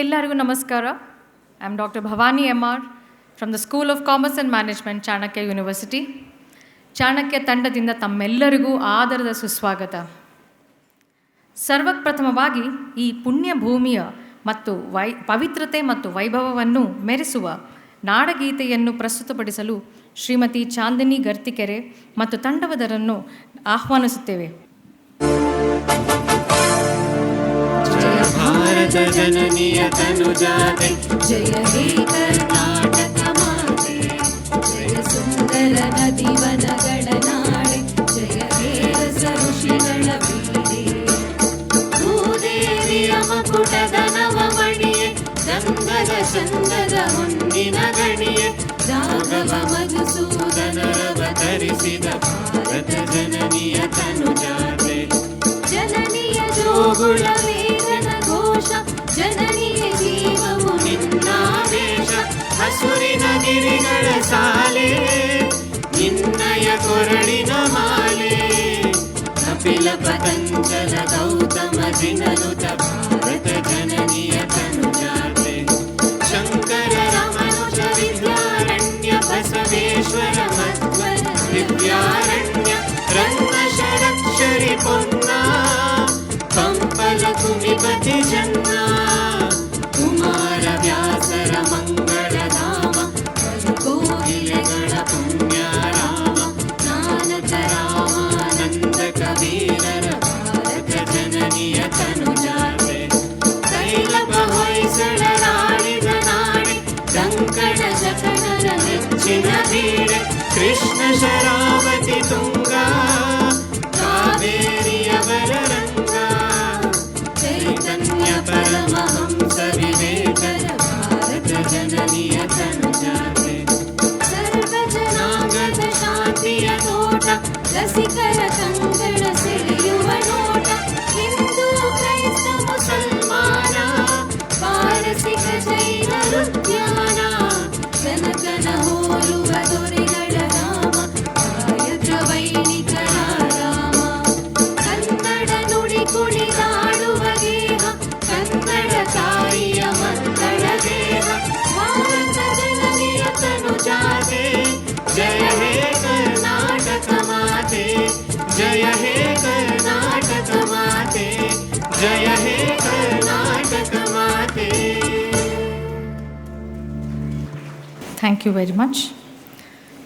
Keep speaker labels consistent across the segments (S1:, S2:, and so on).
S1: ಎಲ್ಲರಿಗೂ ನಮಸ್ಕಾರ. I am doctor Bhavani MR from the school of commerce and management, Chanakya university. Chanakya ತಂಡದಿಂದ ತಮ್ಮೆಲ್ಲರಿಗೂ ಆದರದ ಸುಸ್ವಾಗತ. ಸರ್ವಪ್ರಥಮವಾಗಿ ಈ ಪುಣ್ಯ ಭೂಮಿಯ ಮತ್ತು ಪವಿತ್ರತೆ ಮತ್ತು ವೈಭವವನ್ನು ಮೆರೆಸುವ ನಾಡಗೀತೆಯನ್ನು ಪ್ರಸ್ತುತಪಡಿಸಲು ಶ್ರೀಮತಿ ಚಾಂದಿನಿ ಗರ್ತಿಕೆರೆ ಮತ್ತು ತಂಡವದರನ್ನು ಆಹ್ವಾನಿಸುತ್ತೇವೆ.
S2: ಭಾರತ ಜನನಿಯ ತನುಜಾತೆ, ಜಯ ಹೇ ಕರ್ನಾಟಕ ಮಾತೆ, ಜಯ ಸುಂದರ ನದಿವನಗಳ ನಾಡೆ, ಜಯ ಹೇ ರಸ ಋಷಿಗಳ ಬೀಡೆ, ಭೂದೇವಿಯ ಮಕುಟದ ನವಮಣಿಯೇ, ಗಂಗದ ಚಂದದ ಹೊನ್ನಿನ ಗಣಿಯೇ, ರಾಘವ ಮಧುಸೂದನರವತರಿಸಿದ ಭಾರತ ಜನನಿಯ ತನುಜಾತೆ, ಜನನಿಯ ಜೋಗುಳ ವೇದನ ಘೋಷ, ಜನನಿಯ ಜೀವವು ನಿನ್ನಾವೇಶ, ಹಸುರಿನ ಗಿರಿಗಳ ಸಾಲೆ, ನಿನ್ನಯ ಕೊರಳಿನ ಮಾಲೆ, ಕಪಿಲ ಪತಂಜಲ ಗೌತಮ ಜಿನನುತ ಭಾರತ ಜನನಿಯ ತನುಜಾತೆ, ಶಂಕರ ರಮನುಜ ವಿದ್ಯಾರಣ್ಯ ಬಸವೇಶ್ವರ ಮಧ್ವರ ದಿವ್ಯಾರಣ್ಯ, ರಂಗ ಷಡಕ್ಷರಿ ಪೊನ್ನ ಪಂಪಲ ಕುಮಿಪತಿ ಜನ್ನ, ಕುಮಾರ ವ್ಯಾಸರ ಮಂಗಳಧಾಮ, ಕೋಗಿಲೆಗಳ ಪುಣ್ಯರಾಮ, ನಾನಕ ರಾಮಾನಂದ ಕಬೀರರ ಭಾರತ ಜನನಿಯ ತನುಜಾತೆ, ಕೈಲಪ ಹೊಯ್ಸಳರಾಳಿದ ನಾಡೆ, ಕಂಕಣ ಶಕನರ ನೆಚ್ಚಿನ ಬೀಡೆ, ಕೃಷ್ಣ ಶರಾವತಿ ತುಂಗ, ಕಾವೇರಿಯವರ ರಂಗ, ಚೈತನ್ಯ ಪರಮಹಂಸ ವಿವೇಕರ ಭಾರತ ಜನನಿಯ ತನುಜಾತೆ, ಸರ್ವ ಜನಾಂಗದ ಶಾಂತಿಯ ತೋಟ, ರಸಿಕರ ಕಂಗಳ ಸೆಳೆಯುವ ನೋಟ, ಹಿಂದೂ ಕ್ರೈಸ್ತ ಮುಸಲ್ಮಾನ, ಪಾರಸಿಕ ಜೈನ ಉದ್ಯಾನ, ಜನಕನ ಹೋಲುವ ದೊರೆಗಳ ರಾಮ, ಕಾಯಕ ವೈಣಿಕರ ರಾಮ, ಕನ್ನಡ ನುಡಿ ಕುಣಿದಾಡುವ ದೇಹ, ಕನ್ನಡ ತಾಯಿಯ ಮಕ್ಕಳ ದೇಹ, ಭಾರತ ಜನನಿಯ ತನುಜಾತೆ, ಜಯ ಹೇ ಕರ್ನಾಟಕ ಮಾತೆ, ಜಯ ಹೇ ಕರ್ನಾಟಕ ಮಾತೆ, ಜಯ ಹೇ ಕರ್ನಾಟಕ ಮಾತೆ.
S1: Thank you very much.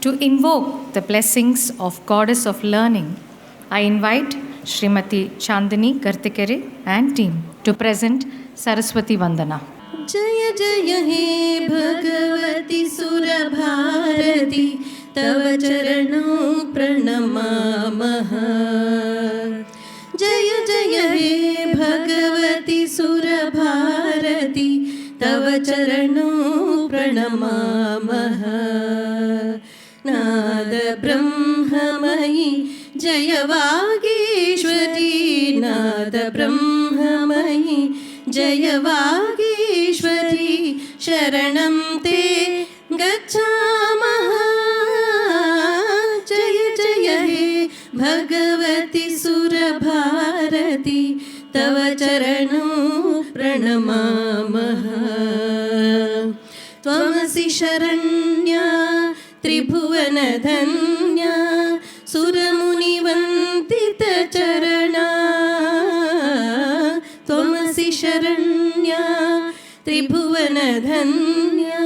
S1: To invoke the blessings of Goddess of Learning, I invite Srimati Chandini Gartikere and team to present Saraswati Vandana.
S2: जय जय हे भगवती सुरभारती, तव चरणों प्रणमामः, जय जय हे भगवती सुरभारती, तव चरणों प्रणमामः, नाद ब्रह्ममयि जय वागीश्वरी, नाद ब्रह्ममयि जय वागीश्वरी, शरणं ते गच्छामः, जय जय हे भगवती सुरभारती, तव चरणों प्रणमामः, त्वमसि शरण्या त्रिभुवनधन्या, सुरमुनिवन्दितचरणा, त्वमसि शरण्या त्रिभुवनधन्या,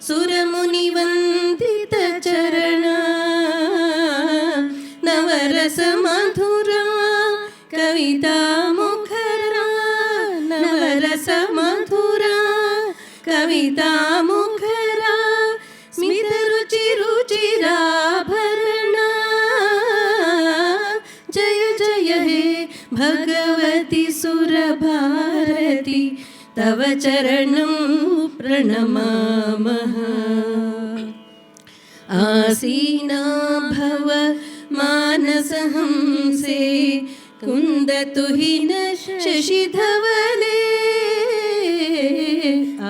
S2: सुरमुनिवन्दितचरणा, नवरसमधुरा कविता मुखरा, नवरसमधुरा कविता मुखरा, स्मितरुचि रुचिराभरणा, जय जय हे भगवती सुरभारती, तव चरणं प्रणमामः, आसीना भव मानसहंसे, कुन्दतुहिन शशिधवले,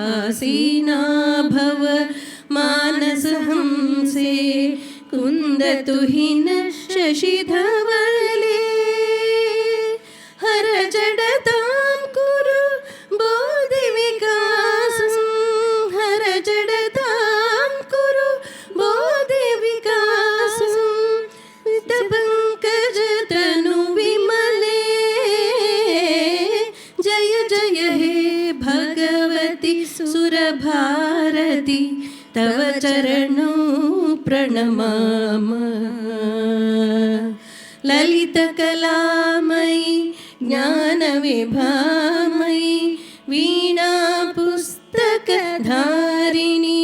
S2: आसीना भव मानसहंसे, कुन्दतुहिन शशिधवले, हर जडतां कुरु बोधिविका सुरभारती तव चरणौ प्रणमामः। ललितकलामयि ज्ञानविभामयि वीणापुस्तकधारिणी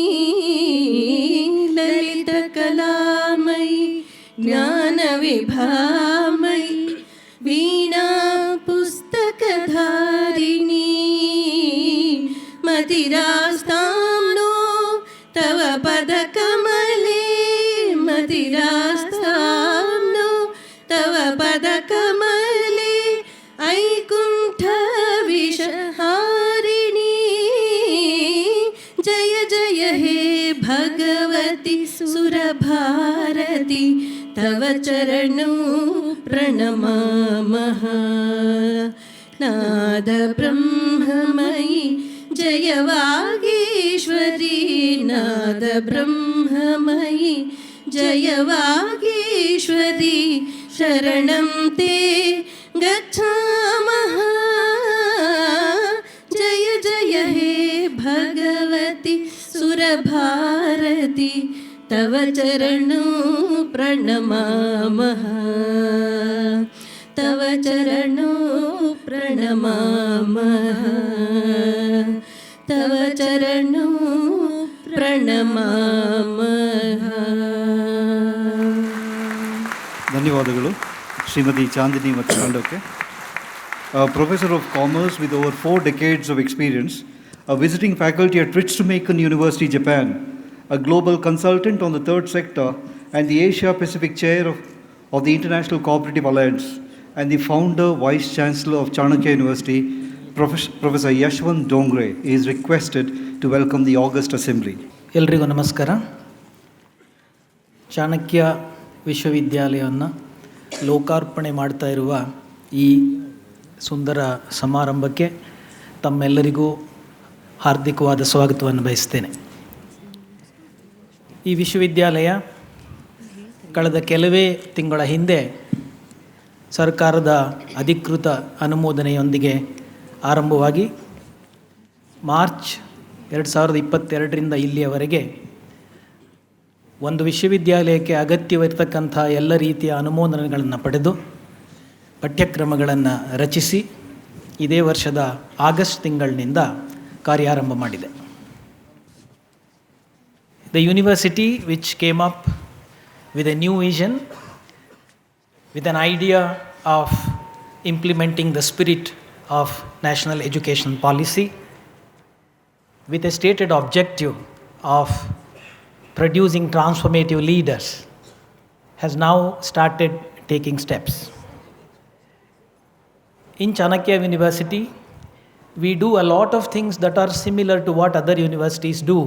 S2: ललितकलामयि ज्ञानविभामयि वीणापुस्तकधारिणी मतिरास्तां नो तव पदकमले मतिरास्तां नो तव पदकमले ऐकुण्ठविषहारिणी जय जय हे भगवति सुरभारती तव चरणौ प्रणमामः। नाद ब्रह्ममयि जय वागीश्वरी नाद ब्रह्ममयि जय वागीश्वरी शरणं ते गच्छामः। जय जय हे भगवति सुरभारती तव चरणौ प्रणमामः तव चरणौ प्रणमामः तव चरणौ प्रणमामः।
S3: ಧನ್ಯವಾದಗಳು ಶ್ರೀಮತಿ ಚಾಂದಿನಿ ಮತ್ತು ತಂಡಕ್ಕೆ. Professor of Commerce with over 4 decades of experience, a visiting faculty at Ritsumeikan University, Japan, a global consultant on the third sector and the Asia Pacific Chair of the International Cooperative Alliance, and the founder, Vice Chancellor of Chanakya University, Professor Yashwant Dongre, is requested to welcome the August Assembly.
S4: ಎಲ್ರಿಗೂ ನಮಸ್ಕಾರ. ಚಾಣಕ್ಯ ವಿಶ್ವವಿದ್ಯಾಲಯವನ್ನು ಲೋಕಾರ್ಪಣೆ ಮಾಡ್ತಾ ಇರುವ ಈ ಸುಂದರ ಸಮಾರಂಭಕ್ಕೆ ತಮ್ಮೆಲ್ಲರಿಗೂ ಹಾರ್ದಿಕವಾದ ಸ್ವಾಗತವನ್ನು ಬಯಸ್ತೇನೆ. ಈ ವಿಶ್ವವಿದ್ಯಾಲಯ ಕಳೆದ ಕೆಲವೇ ತಿಂಗಳ ಹಿಂದೆ ಸರ್ಕಾರದ ಅಧಿಕೃತ ಅನುಮೋದನೆಯೊಂದಿಗೆ ಆರಂಭವಾಗಿ ಮಾರ್ಚ್ 2022ರಿಂದ ಇಲ್ಲಿಯವರೆಗೆ ಒಂದು ವಿಶ್ವವಿದ್ಯಾಲಯಕ್ಕೆ ಅಗತ್ಯವಿರತಕ್ಕಂಥ ಎಲ್ಲ ರೀತಿಯ ಅನುಮೋದನೆಗಳನ್ನು ಪಡೆದು ಪಠ್ಯಕ್ರಮಗಳನ್ನು ರಚಿಸಿ ಇದೇ ವರ್ಷದ ಆಗಸ್ಟ್ ತಿಂಗಳಿನಿಂದ ಕಾರ್ಯಾರಂಭ ಮಾಡಿದೆ. The university which came up with a new vision, with an idea of implementing the spirit of national education policy, with a stated objective of producing transformative leaders, has now started taking steps. In Chanakya University, we do a lot of things that are similar to what other universities do,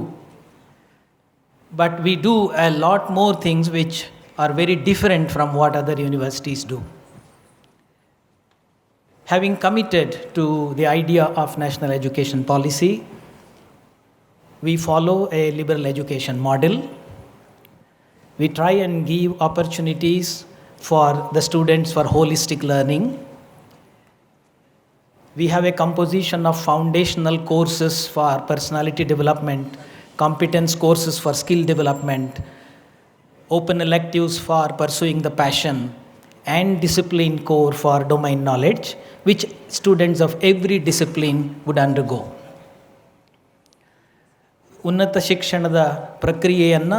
S4: but we do a lot more things which are very different from what other universities do. Having committed to the idea of national education policy, we follow a liberal education model. We try and give opportunities for the students for holistic learning. We have a composition of foundational courses for personality development, competence courses for skill development, open electives for pursuing the passion, and discipline core for domain knowledge, which students of every discipline would undergo. ಉನ್ನತ ಶಿಕ್ಷಣದ ಪ್ರಕ್ರಿಯೆಯನ್ನು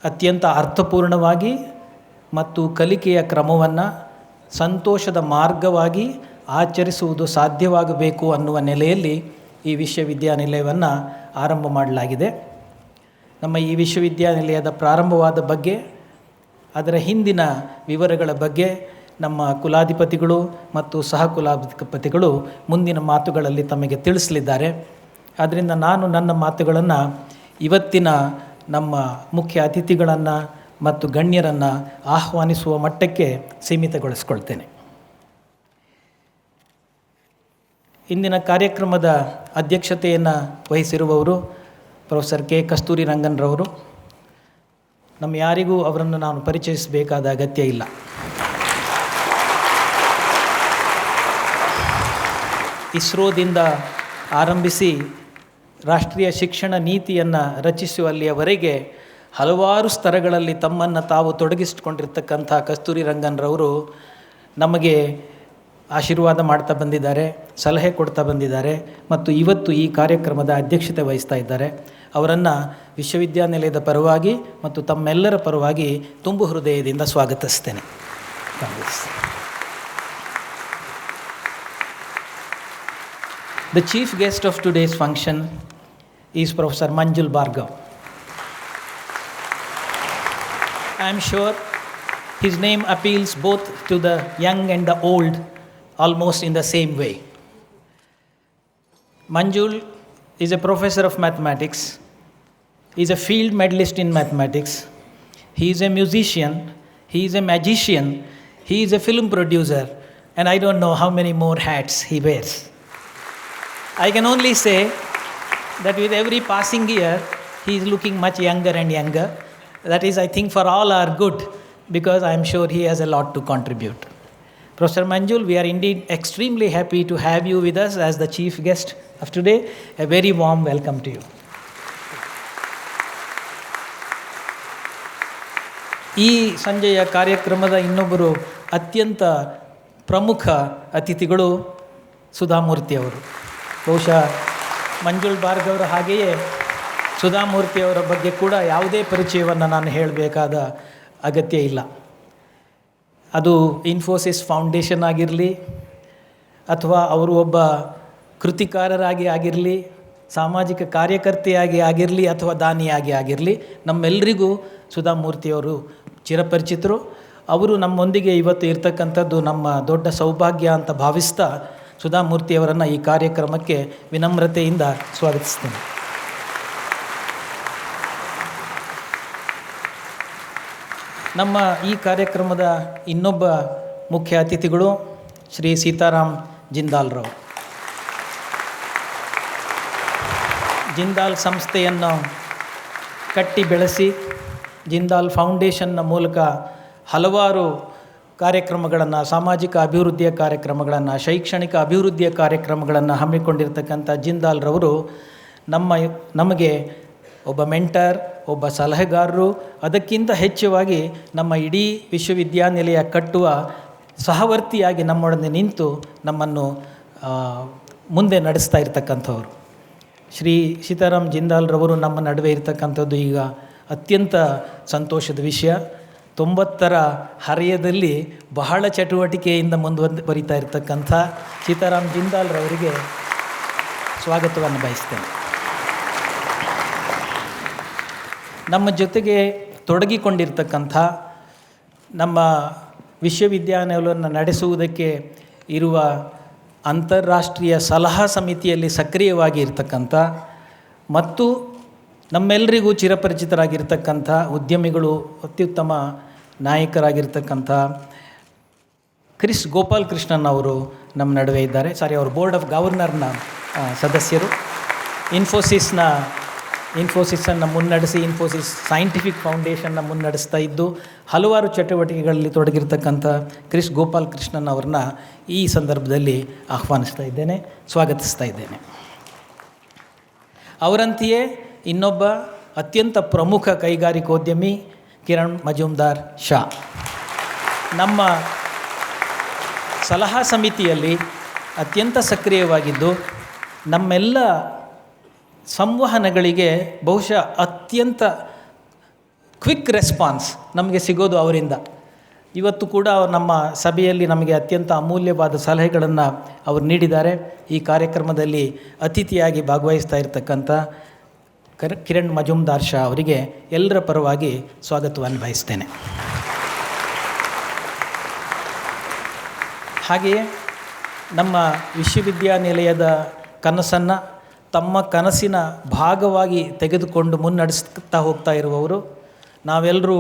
S4: ಅತ್ಯಂತ ಅರ್ಥಪೂರ್ಣವಾಗಿ ಮತ್ತು ಕಲಿಕೆಯ ಕ್ರಮವನ್ನು ಸಂತೋಷದ ಮಾರ್ಗವಾಗಿ ಆಚರಿಸುವುದು ಸಾಧ್ಯವಾಗಬೇಕು ಅನ್ನುವ ನೆಲೆಯಲ್ಲಿ ಈ ವಿಶ್ವವಿದ್ಯಾನಿಲಯವನ್ನು ಆರಂಭ ಮಾಡಲಾಗಿದೆ. ನಮ್ಮ ಈ ವಿಶ್ವವಿದ್ಯಾನಿಲಯದ ಪ್ರಾರಂಭವಾದ ಬಗ್ಗೆ, ಅದರ ಹಿಂದಿನ ವಿವರಗಳ ಬಗ್ಗೆ ನಮ್ಮ ಕುಲಾಧಿಪತಿಗಳು ಮತ್ತು ಸಹ ಕುಲಾಧಿಪತಿಗಳು ಮುಂದಿನ ಮಾತುಗಳಲ್ಲಿ ತಮಗೆ ತಿಳಿಸಲಿದ್ದಾರೆ. ಆದ್ದರಿಂದ ನಾನು ನನ್ನ ಮಾತುಗಳನ್ನು ಇವತ್ತಿನ ನಮ್ಮ ಮುಖ್ಯ ಅತಿಥಿಗಳನ್ನು ಮತ್ತು ಗಣ್ಯರನ್ನು ಆಹ್ವಾನಿಸುವ ಮಟ್ಟಕ್ಕೆ ಸೀಮಿತಗೊಳಿಸ್ಕೊಳ್ತೇನೆ. ಇಂದಿನ ಕಾರ್ಯಕ್ರಮದ ಅಧ್ಯಕ್ಷತೆಯನ್ನು ವಹಿಸಿರುವವರು ಪ್ರೊಫೆಸರ್ ಕೆ ಕಸ್ತೂರಿ ರಂಗನ್ರವರು. ನಮ್ಮ ಯಾರಿಗೂ ಅವರನ್ನು ನಾನು ಪರಿಚಯಿಸಬೇಕಾದ ಅಗತ್ಯ ಇಲ್ಲ. ಇಸ್ರೋದಿಂದ ಆರಂಭಿಸಿ ರಾಷ್ಟ್ರೀಯ ಶಿಕ್ಷಣ ನೀತಿಯನ್ನು ರಚಿಸುವಲ್ಲಿಯವರೆಗೆ ಹಲವಾರು ಸ್ತರಗಳಲ್ಲಿ ತಮ್ಮನ್ನು ತಾವು ತೊಡಗಿಸಿಕೊಂಡಿರ್ತಕ್ಕಂಥ ಕಸ್ತೂರಿ ರಂಗನ್ರವರು ನಮಗೆ ಆಶೀರ್ವಾದ ಮಾಡ್ತಾ ಬಂದಿದ್ದಾರೆ, ಸಲಹೆ ಕೊಡ್ತಾ ಬಂದಿದ್ದಾರೆ ಮತ್ತು ಇವತ್ತು ಈ ಕಾರ್ಯಕ್ರಮದ ಅಧ್ಯಕ್ಷತೆ ವಹಿಸ್ತಾ ಇದ್ದಾರೆ. ಅವರನ್ನು ವಿಶ್ವವಿದ್ಯಾನಿಲಯದ ಪರವಾಗಿ ಮತ್ತು ತಮ್ಮೆಲ್ಲರ ಪರವಾಗಿ ತುಂಬು ಹೃದಯದಿಂದ ಸ್ವಾಗತಿಸ್ತೇನೆ. The chief guest of today's function is Professor Manjul Bhargav. I am sure his name appeals both to the young and the old almost in the same way. Manjul is a professor of mathematics. He is a field medalist in mathematics. He is a musician. He is a magician. He is a film producer. And I don't know how many more hats he wears. I can only say that with every passing year, he is looking much younger and younger. That is, I think, for all our good, because I am sure he has a lot to contribute. Professor Manjul, we are indeed extremely happy to have you with us as the chief guest of today. A very warm welcome to you. ಈ ಸಂಜೆಯ ಕಾರ್ಯಕ್ರಮದ ಇನ್ನೊಬ್ಬರು ಅತ್ಯಂತ ಪ್ರಮುಖ ಅತಿಥಿಗಳು ಸುಧಾಮೂರ್ತಿಯವರು. ಬಹುಶಃ ಮಂಜುಳ್ ಭಾರ್ಗವರ ಹಾಗೆಯೇ ಸುಧಾಮೂರ್ತಿಯವರ ಬಗ್ಗೆ ಕೂಡ ಯಾವುದೇ ಪರಿಚಯವನ್ನು ನಾನು ಹೇಳಬೇಕಾದ ಅಗತ್ಯ ಇಲ್ಲ. ಅದು ಇನ್ಫೋಸಿಸ್ ಫೌಂಡೇಶನ್ ಆಗಿರಲಿ, ಅಥವಾ ಅವರು ಒಬ್ಬ ಕೃತಿಕಾರರಾಗಿ ಆಗಿರಲಿ, ಸಾಮಾಜಿಕ ಕಾರ್ಯಕರ್ತೆಯಾಗಿ ಆಗಿರಲಿ, ಅಥವಾ ದಾನಿಯಾಗಿ ಆಗಿರಲಿ, ನಮ್ಮೆಲ್ಲರಿಗೂ ಸುಧಾಮೂರ್ತಿಯವರು ಚಿರಪರಿಚಿತರು. ಅವರು ನಮ್ಮೊಂದಿಗೆ ಇವತ್ತು ಇರ್ತಕ್ಕಂಥದ್ದು ನಮ್ಮ ದೊಡ್ಡ ಸೌಭಾಗ್ಯ ಅಂತ ಭಾವಿಸ್ತಾ ಸುಧಾಮೂರ್ತಿಯವರನ್ನು ಈ ಕಾರ್ಯಕ್ರಮಕ್ಕೆ ವಿನಮ್ರತೆಯಿಂದ ಸ್ವಾಗತಿಸ್ತೇನೆ. ನಮ್ಮ ಈ ಕಾರ್ಯಕ್ರಮದ ಇನ್ನೊಬ್ಬ ಮುಖ್ಯ ಅತಿಥಿಗಳು ಶ್ರೀ ಸೀತಾರಾಮ್ ಜಿಂದಾಲ್ರವರು. ಜಿಂದಾಲ್ ಸಂಸ್ಥೆಯನ್ನು ಕಟ್ಟಿ ಬೆಳೆಸಿ ಜಿಂದಾಲ್ ಫೌಂಡೇಶನ್ನ ಮೂಲಕ ಹಲವಾರು ಕಾರ್ಯಕ್ರಮಗಳನ್ನು, ಸಾಮಾಜಿಕ ಅಭಿವೃದ್ಧಿಯ ಕಾರ್ಯಕ್ರಮಗಳನ್ನು, ಶೈಕ್ಷಣಿಕ ಅಭಿವೃದ್ಧಿಯ ಕಾರ್ಯಕ್ರಮಗಳನ್ನು ಹಮ್ಮಿಕೊಂಡಿರ್ತಕ್ಕಂಥ ಜಿಂದಾಲ್ರವರು ನಮಗೆ ಒಬ್ಬ ಮೆಂಟರ್, ಒಬ್ಬ ಸಲಹೆಗಾರರು, ಅದಕ್ಕಿಂತ ಹೆಚ್ಚುವಾಗಿ ನಮ್ಮ ಇಡೀ ವಿಶ್ವವಿದ್ಯಾನಿಲಯ ಕಟ್ಟುವ ಸಹವರ್ತಿಯಾಗಿ ನಮ್ಮೊಡನೆ ನಿಂತು ನಮ್ಮನ್ನು ಮುಂದೆ ನಡೆಸ್ತಾ ಇರ್ತಕ್ಕಂಥವ್ರು. ಶ್ರೀ ಸೀತಾರಾಮ್ ಜಿಂದಾಲ್ರವರು ನಮ್ಮ ನಡುವೆ ಇರ್ತಕ್ಕಂಥದ್ದು ಈಗ ಅತ್ಯಂತ ಸಂತೋಷದ ವಿಷಯ. 90ರ ಹರೆಯದಲ್ಲಿ ಬಹಳ ಚಟುವಟಿಕೆಯಿಂದ ಮುಂದುವರಿತಾ ಇರತಕ್ಕಂಥ ಸೀತಾರಾಮ್ ಜಿಂದಾಲ್ರವರಿಗೆ ಸ್ವಾಗತವನ್ನು ಬಯಸ್ತೇನೆ. ನಮ್ಮ ಜೊತೆಗೆ ತೊಡಗಿಕೊಂಡಿರ್ತಕ್ಕಂಥ, ನಮ್ಮ ವಿಶ್ವವಿದ್ಯಾನಿಲಯವನ್ನು ನಡೆಸುವುದಕ್ಕೆ ಇರುವ ಅಂತಾರಾಷ್ಟ್ರೀಯ ಸಲಹಾ ಸಮಿತಿಯಲ್ಲಿ ಸಕ್ರಿಯವಾಗಿ ಇರ್ತಕ್ಕಂಥ ಮತ್ತು ನಮ್ಮೆಲ್ಲರಿಗೂ ಚಿರಪರಿಚಿತರಾಗಿರ್ತಕ್ಕಂಥ ಉದ್ಯಮಿಗಳು, ಅತ್ಯುತ್ತಮ ನಾಯಕರಾಗಿರ್ತಕ್ಕಂಥ ಗೋಪಾಲ್ ಕೃಷ್ಣನ್ ಅವರು ನಮ್ಮ ನಡುವೆ ಇದ್ದಾರೆ. ಅವರು ಬೋರ್ಡ್ ಆಫ್ ಗವರ್ನರ್ನ ಸದಸ್ಯರು. ಇನ್ಫೋಸಿಸನ್ನು ಮುನ್ನಡೆಸಿ ಇನ್ಫೋಸಿಸ್ ಸೈಂಟಿಫಿಕ್ ಫೌಂಡೇಶನ್ನ ಮುನ್ನಡೆಸ್ತಾ ಇದ್ದು ಹಲವಾರು ಚಟುವಟಿಕೆಗಳಲ್ಲಿ ತೊಡಗಿರ್ತಕ್ಕಂಥ ಗೋಪಾಲ್ ಕೃಷ್ಣನ್ ಅವ್ರನ್ನ ಈ ಸಂದರ್ಭದಲ್ಲಿ ಆಹ್ವಾನಿಸ್ತಾ ಇದ್ದೇನೆ, ಸ್ವಾಗತಿಸ್ತಾ ಇದ್ದೇನೆ. ಅವರಂತೆಯೇ ಇನ್ನೊಬ್ಬ ಅತ್ಯಂತ ಪ್ರಮುಖ ಕೈಗಾರಿಕೋದ್ಯಮಿ ಕಿರಣ್ ಮಜುಮ್ದಾರ್ ಶಾ. ನಮ್ಮ ಸಲಹಾ ಸಮಿತಿಯಲ್ಲಿ ಅತ್ಯಂತ ಸಕ್ರಿಯವಾಗಿದ್ದು ನಮ್ಮೆಲ್ಲ ಸಂವಹನಗಳಿಗೆ ಬಹುಶಃ ಅತ್ಯಂತ ಕ್ವಿಕ್ ರೆಸ್ಪಾನ್ಸ್ ನಮಗೆ ಸಿಗೋದು ಅವರಿಂದ. ಇವತ್ತು ಕೂಡ ನಮ್ಮ ಸಭೆಯಲ್ಲಿ ನಮಗೆ ಅತ್ಯಂತ ಅಮೂಲ್ಯವಾದ ಸಲಹೆಗಳನ್ನು ಅವರು ನೀಡಿದ್ದಾರೆ. ಈ ಕಾರ್ಯಕ್ರಮದಲ್ಲಿ ಅತಿಥಿಯಾಗಿ ಭಾಗವಹಿಸ್ತಾ ಇರತಕ್ಕಂಥ ಕಿರಣ್ ಮಜುಮ್ದಾರ್ ಶಾ ಅವರಿಗೆ ಎಲ್ಲರ ಪರವಾಗಿ ಸ್ವಾಗತವನ್ನು ಬಯಸ್ತೇನೆ. ಹಾಗೆಯೇ ನಮ್ಮ ವಿಶ್ವವಿದ್ಯಾನಿಲಯದ ಕನಸನ್ನು ತಮ್ಮ ಕನಸಿನ ಭಾಗವಾಗಿ ತೆಗೆದುಕೊಂಡು ಮುನ್ನಡೆಸ್ತಾ ಹೋಗ್ತಾ ಇರುವವರು, ನಾವೆಲ್ಲರೂ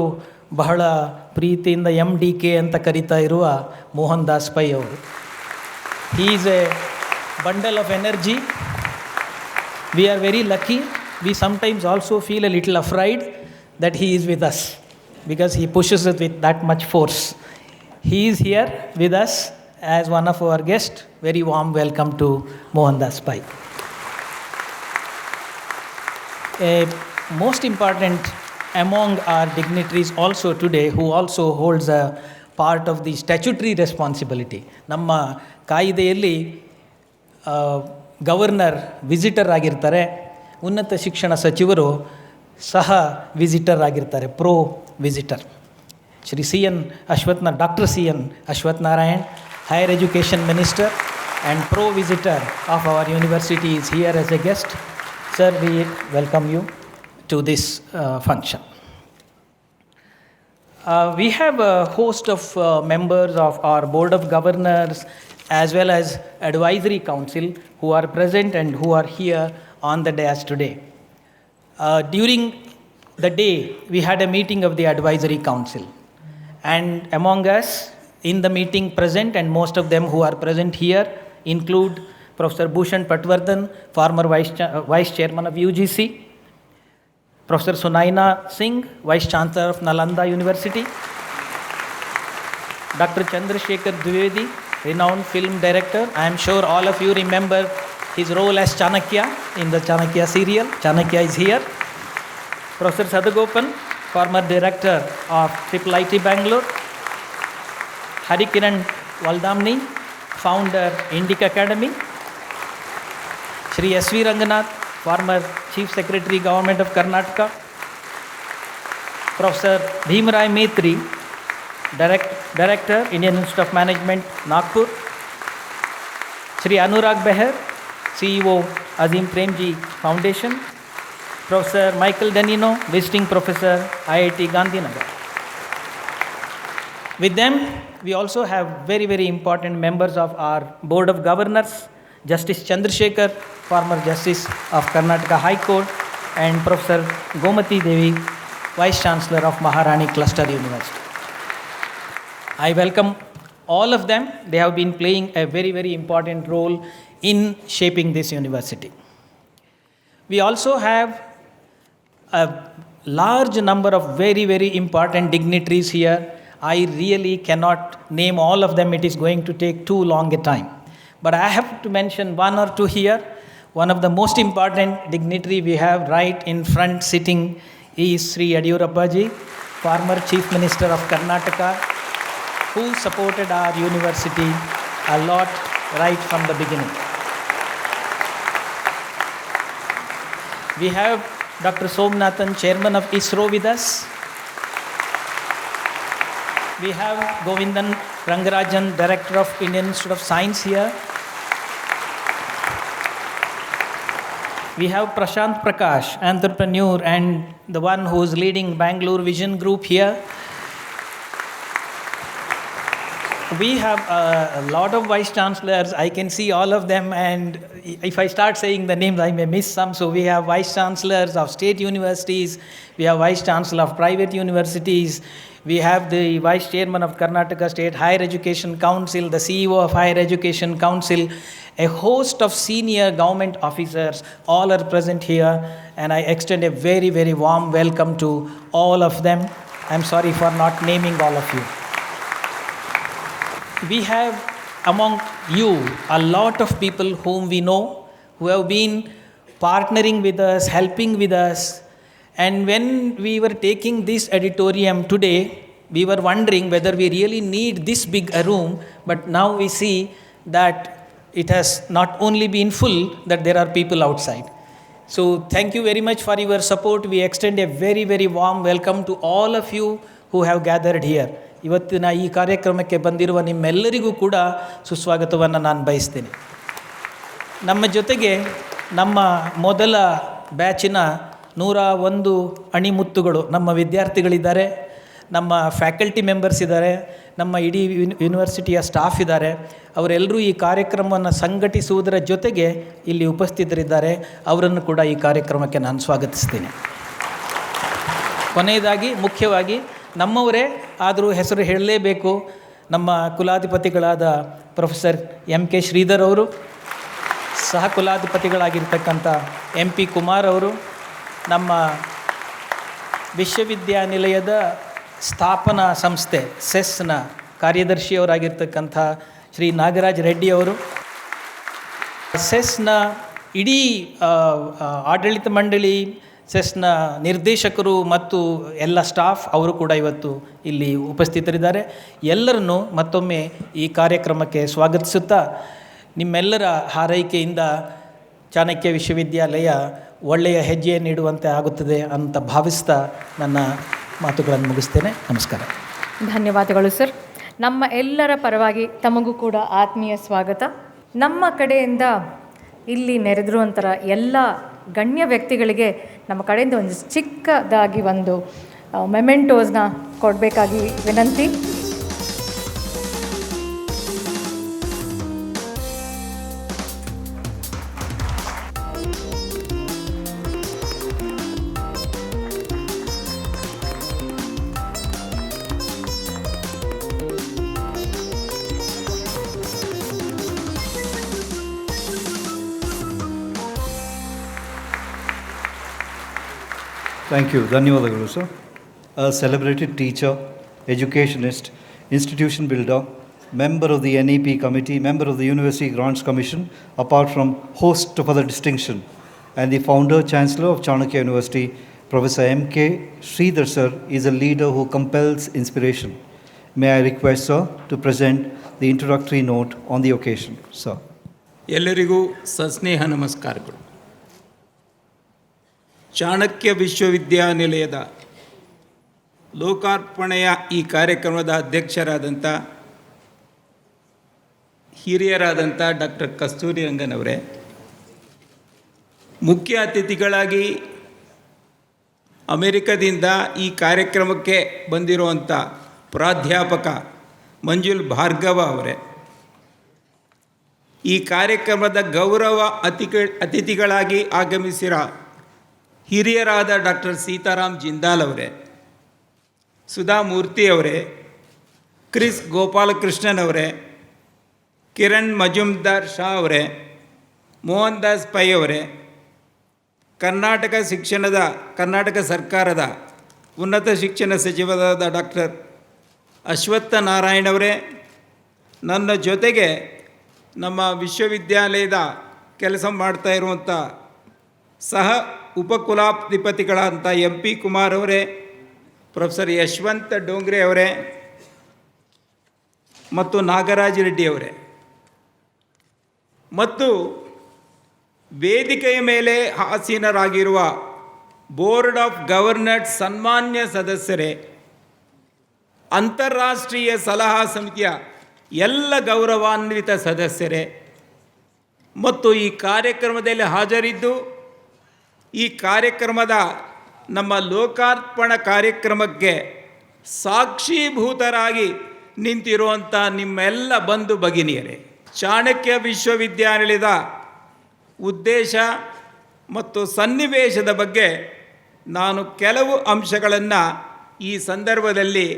S4: ಬಹಳ ಪ್ರೀತಿಯಿಂದ MDK ಅಂತ ಕರೀತಾ ಇರುವ ಮೋಹನ್ ದಾಸ್ ಪೈ ಅವರು. He is A bundle of energy. We are very lucky. We sometimes also feel a little afraid that he is with us because he pushes it with that much force. He is here with us as one of our guests. Very warm welcome to Mohan Das Pai. most important among our dignitaries also today, who also holds a part of the statutory responsibility. ನಮ್ಮ ಕಾಯಿದೆಯಲ್ಲಿ governor visitor ಆಗಿರ್ತಾರೆ, ಉನ್ನತ ಶಿಕ್ಷಣ ಸಚಿವರು ಸಹ visitor ಆಗಿರ್ತಾರೆ, pro visitor. Shri doctor C N Ashwathnarayan, higher education minister and pro visitor of our university is here as a guest. Sir, we welcome you to this function. We have a host of members of our board of governors as well as advisory council who are present and who are here on the dais today. During the day, we had a meeting of the advisory council, and among us in the meeting present, and most of them who are present here, include Professor Bhushan Patwardhan, former Vice Chairman of UGC, Professor Sunaina Singh, Vice Chancellor of Nalanda University, Dr. Chandrasekhar Dwivedi, renowned film director. I am sure all of you remember his role as Chanakya in the Chanakya serial. Chanakya is here. Professor Sadagopan, former director of IIIT Bangalore, Harikiran Valdamni, founder Indic Academy, Shri S.V. Ranganath, former Chief Secretary Government of Karnataka, Professor Bhimrai Maitri, Director Indian Institute of Management, Nagpur, Shri Anurag Beher, CEO Azim Premji Foundation, Professor Michael Danino, Visiting Professor, IIT Gandhinagar. With them, we also have very, very important members of our Board of Governors, Justice Chandrasekhar, former Justice of Karnataka High Court, and Professor Gomati Devi, Vice Chancellor of Maharani Cluster University. I welcome all of them. They have been playing a very, very important role in shaping this university. We also have a large number of very, very important dignitaries here. I really cannot name all of them. It is going to take too long a time. But I have to mention one or two here. One of the most important dignitary we have right in front sitting is Sri Yadiyurappa ji, former Chief Minister of Karnataka, who supported our university a lot right from the beginning. We have Dr. Somnathan, Chairman of ISRO, with us. We have Govindan Rangarajan, Director of Indian Institute of Science here. We have Prashant Prakash, entrepreneur and the one who is leading Bangalore Vision Group here. We have a lot of vice chancellors. I can see all of them, and if I start saying the names, I may miss some. So we have vice chancellors of state universities. We have vice chancellor of private universities. We have the Vice Chairman of Karnataka State Higher Education Council, the CEO of Higher Education Council, a host of senior government officers, all are present here, and I extend a very, very warm welcome to all of them. I'm sorry for not naming all of you. We have among you a lot of people whom we know, who have been partnering with us, helping with us. And when we were taking this auditorium today, we were wondering whether we really need this big a room, but now we see that it has not only been full, that there are people outside. So thank you very much for your support. We extend a very, very warm welcome to all of you who have gathered here. ಇವತ್ತಿನ ಈ ಕಾರ್ಯಕ್ರಮಕ್ಕೆ ಬಂದಿರುವ ನಿಮ್ಮೆಲ್ಲರಿಗೂ ಕೂಡ ಸುಸ್ವಾಗತವನ್ನು ನಾನು ಬಯಸ್ತೇನೆ. ನಮ್ಮ ಜೊತೆಗೆ ನಮ್ಮ ಮೊದಲ ಬ್ಯಾಚಿನ 101 ಅಣಿಮುತ್ತುಗಳು ನಮ್ಮ ವಿದ್ಯಾರ್ಥಿಗಳಿದ್ದಾರೆ, ನಮ್ಮ ಫ್ಯಾಕಲ್ಟಿ ಮೆಂಬರ್ಸ್ ಇದ್ದಾರೆ, ನಮ್ಮ ಇಡೀ ಯೂನಿವರ್ಸಿಟಿಯ ಸ್ಟಾಫ್ ಇದ್ದಾರೆ. ಅವರೆಲ್ಲರೂ ಈ ಕಾರ್ಯಕ್ರಮವನ್ನು ಸಂಘಟಿಸುವುದರ ಜೊತೆಗೆ ಇಲ್ಲಿ ಉಪಸ್ಥಿತರಿದ್ದಾರೆ. ಅವರನ್ನು ಕೂಡ ಈ ಕಾರ್ಯಕ್ರಮಕ್ಕೆ ನಾನು ಸ್ವಾಗತಿಸ್ತೀನಿ. ಕೊನೆಯದಾಗಿ ಮುಖ್ಯವಾಗಿ ನಮ್ಮವರೇ ಆದರೂ ಹೆಸರು ಹೇಳಲೇಬೇಕು, ನಮ್ಮ ಕುಲಾಧಿಪತಿಗಳಾದ ಪ್ರೊಫೆಸರ್ ಎಂ.ಕೆ. ಶ್ರೀಧರ್ ಅವರು, ಸಹ ಕುಲಾಧಿಪತಿಗಳಾಗಿರ್ತಕ್ಕಂಥ ಎಂ.ಪಿ. ಕುಮಾರ್ ಅವರು, ನಮ್ಮ ವಿಶ್ವವಿದ್ಯಾನಿಲಯದ ಸ್ಥಾಪನಾ ಸಂಸ್ಥೆ ಸೆಸ್ನ ಕಾರ್ಯದರ್ಶಿಯವರಾಗಿರ್ತಕ್ಕಂಥ ಶ್ರೀ ನಾಗರಾಜ್ ರೆಡ್ಡಿ ಅವರು, ಸೆಸ್ನ ಇಡೀ ಆಡಳಿತ ಮಂಡಳಿ, ಚೆಸ್ನ ನಿರ್ದೇಶಕರು ಮತ್ತು ಎಲ್ಲ ಸ್ಟಾಫ್ ಅವರು ಕೂಡ ಇವತ್ತು ಇಲ್ಲಿ ಉಪಸ್ಥಿತರಿದ್ದಾರೆ. ಎಲ್ಲರನ್ನೂ ಮತ್ತೊಮ್ಮೆ ಈ ಕಾರ್ಯಕ್ರಮಕ್ಕೆ ಸ್ವಾಗತಿಸುತ್ತಾ ನಿಮ್ಮೆಲ್ಲರ ಹಾರೈಕೆಯಿಂದ ಚಾಣಕ್ಯ ವಿಶ್ವವಿದ್ಯಾಲಯ ಒಳ್ಳೆಯ ಹೆಜ್ಜೆ ನೀಡುವಂತೆ ಆಗುತ್ತದೆ ಅಂತ ಭಾವಿಸ್ತಾ ನನ್ನ ಮಾತುಗಳನ್ನು ಮುಗಿಸ್ತೇನೆ. ನಮಸ್ಕಾರ.
S1: ಧನ್ಯವಾದಗಳು ಸರ್. ನಮ್ಮ ಎಲ್ಲರ ಪರವಾಗಿ ತಮಗೂ ಕೂಡ ಆತ್ಮೀಯ ಸ್ವಾಗತ. ನಮ್ಮ ಕಡೆಯಿಂದ ಇಲ್ಲಿ ನೆರೆದಿರುವಂಥ ಎಲ್ಲ ಗಣ್ಯ ವ್ಯಕ್ತಿಗಳಿಗೆ ನಮ್ಮ ಕಡೆಯಿಂದ ಒಂದು ಚಿಕ್ಕದಾಗಿ ಒಂದು ಮೆಮೆಂಟೋಸ್ನ ಕೊಡಬೇಕಾಗಿ ವಿನಂತಿ.
S3: Thank you. ಧನ್ಯವಾದಗಳು sir. A celebrated teacher, educationist, institution builder, member of the NEP committee, member of the University Grants Commission, apart from host of other distinction, and the founder, chancellor of Chanakya University, Professor M.K. Sridhar sir is a leader who compels inspiration. May I request sir to present the introductory note on the occasion, sir.
S5: ಎಲ್ಲರಿಗೂ ಸಸ್ನೇಹ ನಮಸ್ಕಾರಗಳು. ಚಾಣಕ್ಯ ವಿಶ್ವವಿದ್ಯಾನಿಲಯದ ಲೋಕಾರ್ಪಣೆಯ ಈ ಕಾರ್ಯಕ್ರಮದ ಅಧ್ಯಕ್ಷರಾದಂಥ ಹಿರಿಯರಾದಂಥ doctor ಕಸ್ತೂರಿ ರಂಗನವರೇ, ಮುಖ್ಯ ಅತಿಥಿಗಳಾಗಿ ಅಮೆರಿಕದಿಂದ ಈ ಕಾರ್ಯಕ್ರಮಕ್ಕೆ ಬಂದಿರುವಂಥ ಪ್ರಾಧ್ಯಾಪಕ ಮಂಜುಲ್ ಭಾರ್ಗವ ಅವರೇ, ಈ ಕಾರ್ಯಕ್ರಮದ ಗೌರವ ಅತಿಥಿಗಳಾಗಿ ಆಗಮಿಸಿರೋ ಹಿರಿಯರಾದ ಡಾಕ್ಟರ್ ಸೀತಾರಾಮ್ ಜಿಂದಾಲ್ ಅವರೇ, ಸುಧಾ ಮೂರ್ತಿ ಅವರೇ, ಕ್ರಿಸ್ ಗೋಪಾಲಕೃಷ್ಣನ್ ಅವರೇ, ಕಿರಣ್ ಮಜುಮ್ದಾರ್ ಶಾ ಅವರೇ, ಮೋಹನ್ ದಾಸ್ ಪೈ ಅವರೇ, ಕರ್ನಾಟಕ ಸರ್ಕಾರದ ಉನ್ನತ ಶಿಕ್ಷಣ ಸಚಿವರಾದ ಡಾಕ್ಟರ್ ಅಶ್ವತ್ಥ ನಾರಾಯಣ್ ಅವರೇ, ನನ್ನ ಜೊತೆಗೆ ನಮ್ಮ ವಿಶ್ವವಿದ್ಯಾಲಯದ ಕೆಲಸ ಮಾಡ್ತಾ ಇರುವಂಥ ಸಹ ಉಪಕುಲಾಧಿಪತಿಗಳಂಥ MP ಕುಮಾರ್ ಅವರೇ, ಪ್ರೊಫೆಸರ್ ಯಶವಂತ ಡೋಂಗ್ರೆ ಅವರೇ ಮತ್ತು ನಾಗರಾಜ್ ರೆಡ್ಡಿ ಅವರೇ, ಮತ್ತು ವೇದಿಕೆಯ ಮೇಲೆ ಆಸೀನರಾಗಿರುವ ಬೋರ್ಡ್ ಆಫ್ ಗವರ್ನರ್ಸ್ ಸನ್ಮಾನ್ಯ ಸದಸ್ಯರೇ, ಅಂತಾರಾಷ್ಟ್ರೀಯ ಸಲಹಾ ಸಮಿತಿಯ ಎಲ್ಲ ಗೌರವಾನ್ವಿತ ಸದಸ್ಯರೇ ಮತ್ತು ಈ ಕಾರ್ಯಕ್ರಮದಲ್ಲಿ ಹಾಜರಿದ್ದು ಈ ಕಾರ್ಯಕ್ರಮದ ನಮ್ಮ ಲೋಕಾರ್ಪಣಾ ಕಾರ್ಯಕ್ರಮಕ್ಕೆ ಸಾಕ್ಷೀಭೂತರಾಗಿ ನಿಂತಿರುವಂಥ ನಿಮ್ಮೆಲ್ಲ ಬಂಧು ಭಗಿನಿಯರೇ, ಚಾಣಕ್ಯ ವಿಶ್ವವಿದ್ಯಾನಿಲಯದ ಉದ್ದೇಶ ಮತ್ತು ಸನ್ನಿವೇಶದ ಬಗ್ಗೆ ನಾನು ಕೆಲವು ಅಂಶಗಳನ್ನು ಈ ಸಂದರ್ಭದಲ್ಲಿ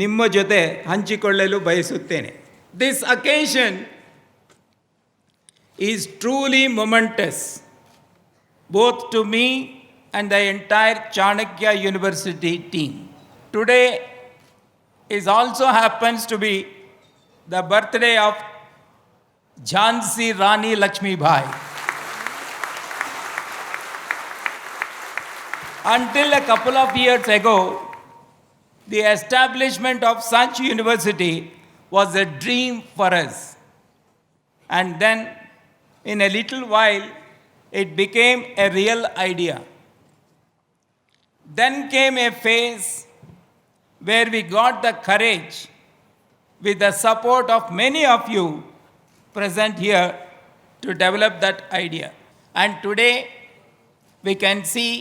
S5: ನಿಮ್ಮ ಜೊತೆ ಹಂಚಿಕೊಳ್ಳಲು ಬಯಸುತ್ತೇನೆ. This occasion is truly momentous both to me and the entire Chanakya University team. Today also happens to be the birthday of Jhansi Rani Lakshmi Bai. Until a couple of years ago, the establishment of such university was a dream for us. And then, in a little while, it became a real idea. Then came a phase where we got the courage, with the support of many of you present here, to develop that idea. And today, we can see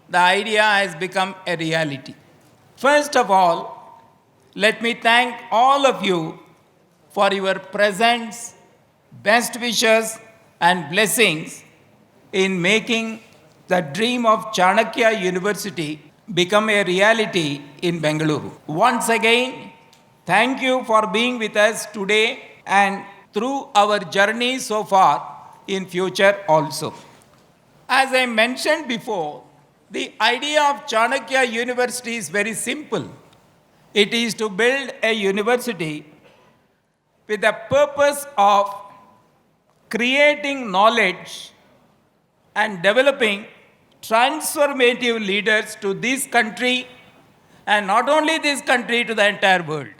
S5: the idea has become a reality. First of all, let me thank all of you for your presence, best wishes, and blessings in making the dream of Chanakya University become a reality in Bengaluru. Once again, thank you for being with us today and through our journey so far in future also. As I mentioned before, the idea of Chanakya University is very simple. It is to build a university with the purpose of creating knowledge and developing transformative leaders to this country, and not only this country, to the entire world,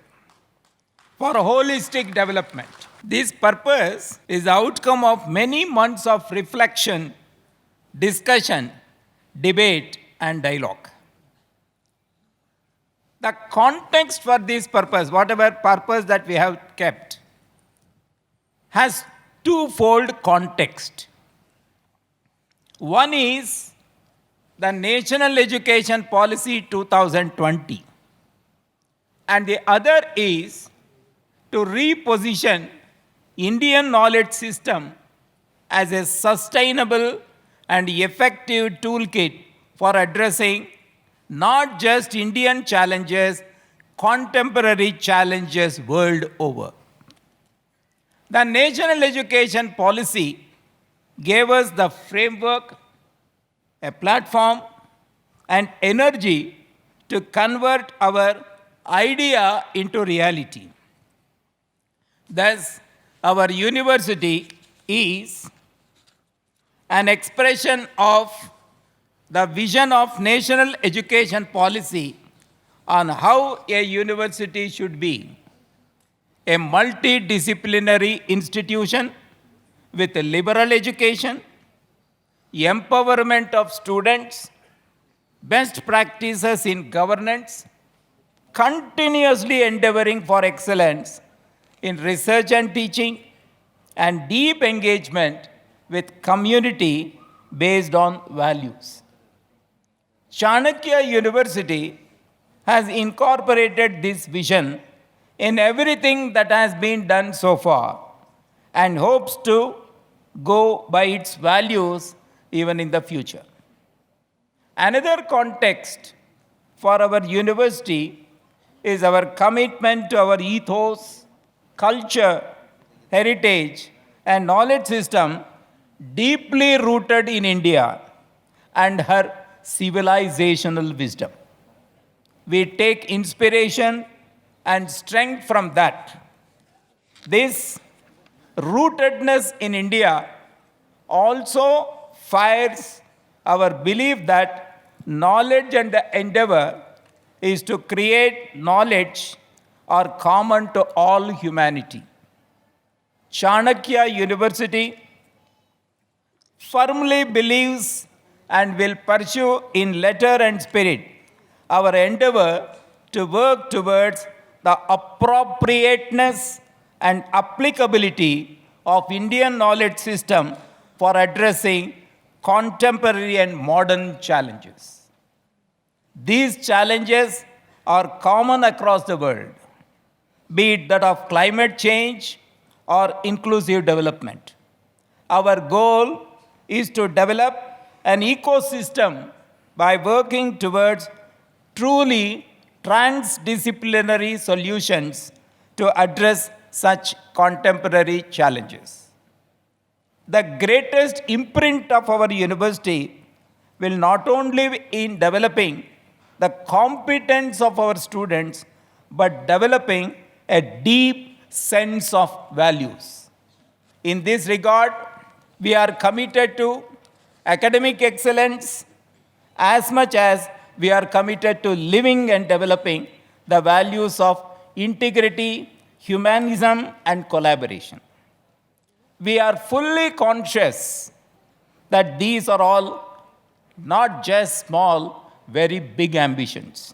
S5: for holistic development. This purpose is the outcome of many months of reflection, discussion, debate, and dialogue. The context for this purpose, whatever purpose that we have kept, has twofold context. One is the National Education Policy 2020, and the other is to reposition Indian knowledge system as a sustainable and effective toolkit for addressing not just Indian challenges, contemporary challenges world over. The National Education Policy gave us the framework, a platform, and energy to convert our idea into reality. Thus, our university is an expression of the vision of national education policy on how a university should be: a multidisciplinary institution with liberal education, empowerment of students, best practices in governance, continuously endeavoring for excellence in research and teaching, and deep engagement with community based on values. Chanakya University has incorporated this vision in everything that has been done so far and hopes to go by its values even in the future. Another context for our university is our commitment to our ethos, culture, heritage, and knowledge system deeply rooted in India and her civilizational wisdom. We take inspiration and strength from that. This rootedness in India also fires our belief that knowledge and the endeavor is to create knowledge are common to all humanity. Chanakya University firmly believes and will pursue in letter and spirit our endeavor to work towards the appropriateness and applicability of Indian knowledge system for addressing contemporary and modern challenges. These challenges are common across the world, be it that of climate change or inclusive development. Our goal is to develop an ecosystem by working towards truly transdisciplinary solutions to address such contemporary challenges. The greatest imprint of our university will not only be in developing the competence of our students, but developing a deep sense of values. In this regard, we are committed to academic excellence as much as we are committed to living and developing the values of integrity, humanism, and collaboration. We are fully conscious that these are all not just small, very big ambitions.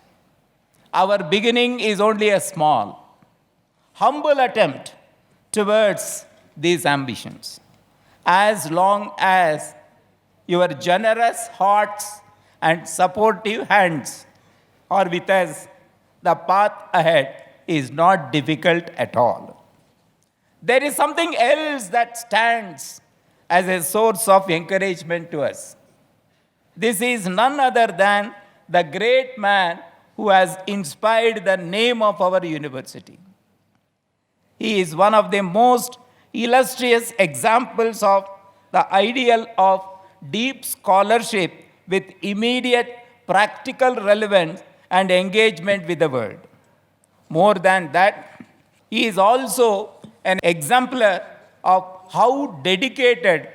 S5: Our beginning is only a small, humble attempt towards these ambitions. As long as your generous hearts and supportive hands are with us, the path ahead is not difficult at all. There is something else that stands as a source of encouragement to us. This is none other than the great man who has inspired the name of our university. He is one of the most illustrious examples of the ideal of deep scholarship with immediate practical relevance and engagement with the world. More than that, he is also an exemplar of how dedicated,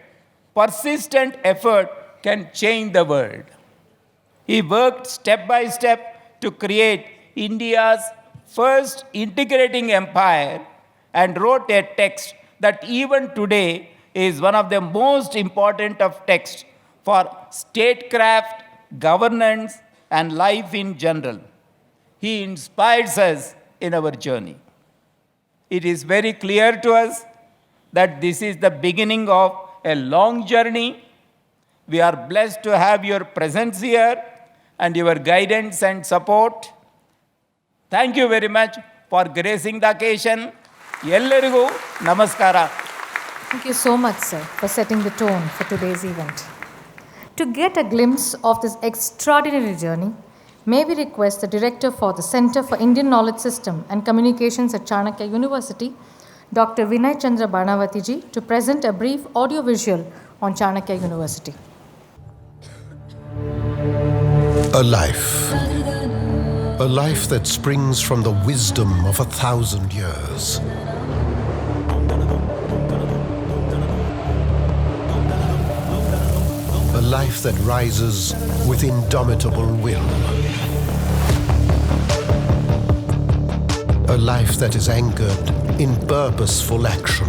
S5: persistent effort can change the world. He worked step by step to create India's first integrating empire and wrote a text that even today is one of the most important of texts for statecraft, governance, and life in general. He inspires us in our journey. It is very clear to us that this is the beginning of a long journey. We are blessed to have your presence here and your guidance and support. Thank you very much for gracing the occasion. Ellarigu namaskara.
S1: Thank you so much, sir, for setting the tone for today's event. To get a glimpse of this extraordinary journey, may we request the Director for the Center for Indian Knowledge System and Communications at Chanakya University, Dr. Vinay Chandra Banavati ji, to present a brief audio-visual on Chanakya University.
S6: A life that springs from the wisdom of 1,000 years. A life that rises with indomitable will. A life that is anchored in purposeful action.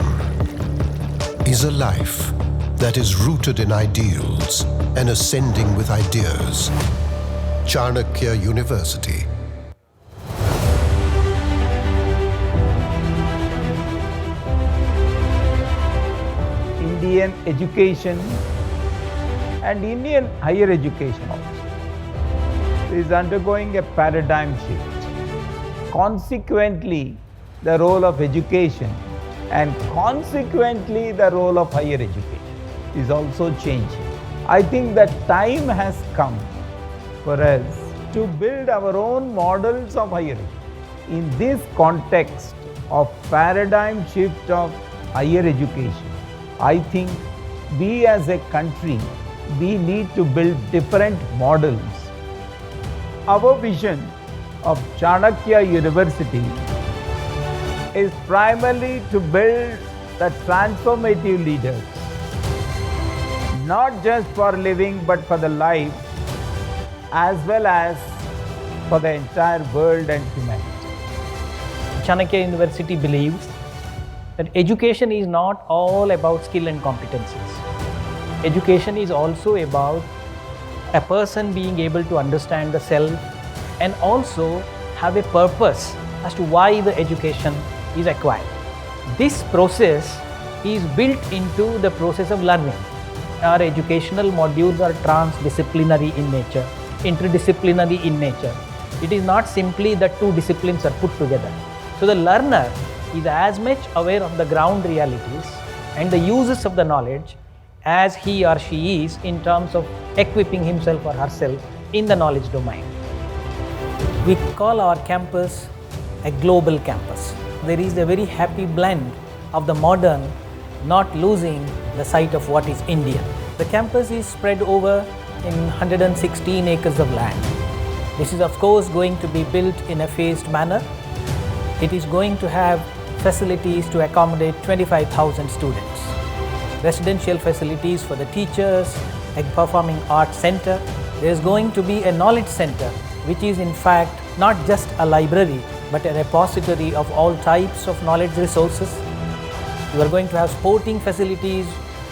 S6: Is a life that is rooted in ideals and ascending with ideas. Chanakya University.
S5: Indian education and Indian higher education also is undergoing a paradigm shift. Consequently, the role of education and consequently the role of higher education is also changing. I think that time has come for us to build our own models of higher education. In this context of paradigm shift of higher education, I think we as a country, we need to build different models. Our vision of Chanakya University is primarily to build the transformative leaders, not just for living but for the life, as well as for the entire world and humanity.
S4: Chanakya University believes that education is not all about skill and competencies. Education is also about a person being able to understand the self and also have a purpose as to why the education is acquired. This process is built into the process of learning. Our educational modules are transdisciplinary in nature, interdisciplinary in nature. It is not simply that two disciplines are put together. So the learner is as much aware of the ground realities and the uses of the knowledge as he or she is in terms of equipping himself or herself in the knowledge domain. We call our campus a global campus. There is a very happy blend of the modern not losing the sight of what is India. The campus is spread over in 116 acres of land. This is of course going to be built in a phased manner. It is going to have facilities to accommodate 25,000 students. Residential facilities for the teachers, a performing arts center. There is going to be a knowledge center, which is in fact not just a library, but a repository of all types of knowledge resources. You are going to have sporting facilities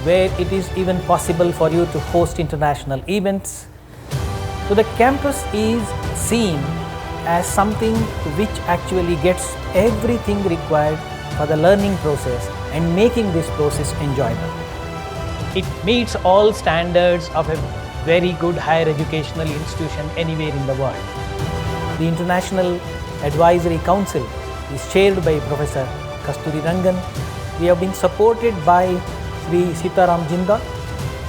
S4: where it is even possible for you to host international events. So the campus is seen as something which actually gets everything required for the learning process and making this process enjoyable. It meets all standards of a very good higher educational institution anywhere in the world. The International Advisory Council is chaired by Professor Kasturi Rangan. We have been supported by Sri Sitaram Jinda,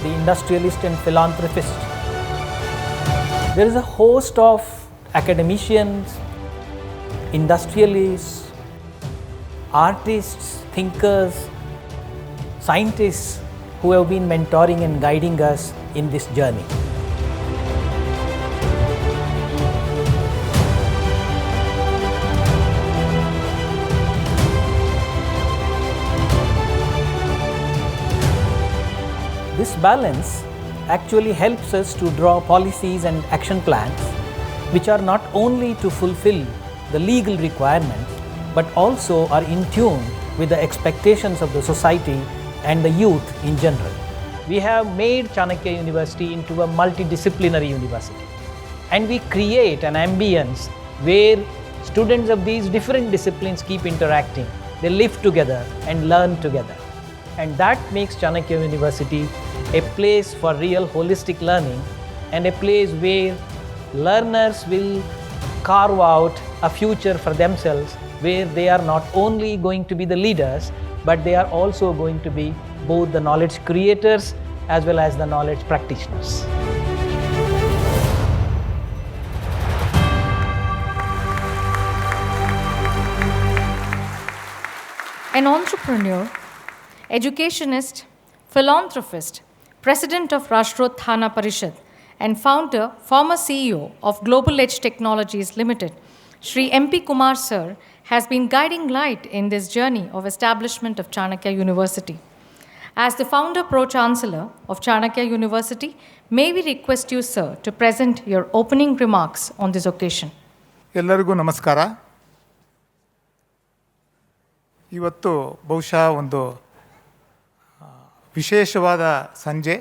S4: the industrialist and philanthropist. There is a host of academicians, industrialists, artists, thinkers, scientists who have been mentoring and guiding us in this journey. This balance actually helps us to draw policies and action plans which are not only to fulfill the legal requirements but also are in tune with the expectations of the society and the youth in general. We have made Chanakya University into a multidisciplinary university, and we create an ambience where students of these different disciplines keep interacting. They live together and learn together, and that makes Chanakya University a place for real holistic learning and a place where learners will carve out a future for themselves, where they are not only going to be the leaders, but they are also going to be both the knowledge creators as well as the knowledge practitioners.
S1: An entrepreneur, educationist, philanthropist, president of Rashtrothana Parishad, and founder, former CEO of Global Edge Technologies Limited, Sri M.P. Kumar Sir has been guiding light in this journey of establishment of Chanakya University. As the founder pro-chancellor of Chanakya University, may we request you, sir, to present your opening remarks on this occasion.
S7: ಎಲ್ಲರಿಗೂ ನಮಸ್ಕಾರ. ಇವತ್ತು ಬಹುಶಃ ಒಂದು ವಿಶೇಷವಾದ ಸಂಜೆ.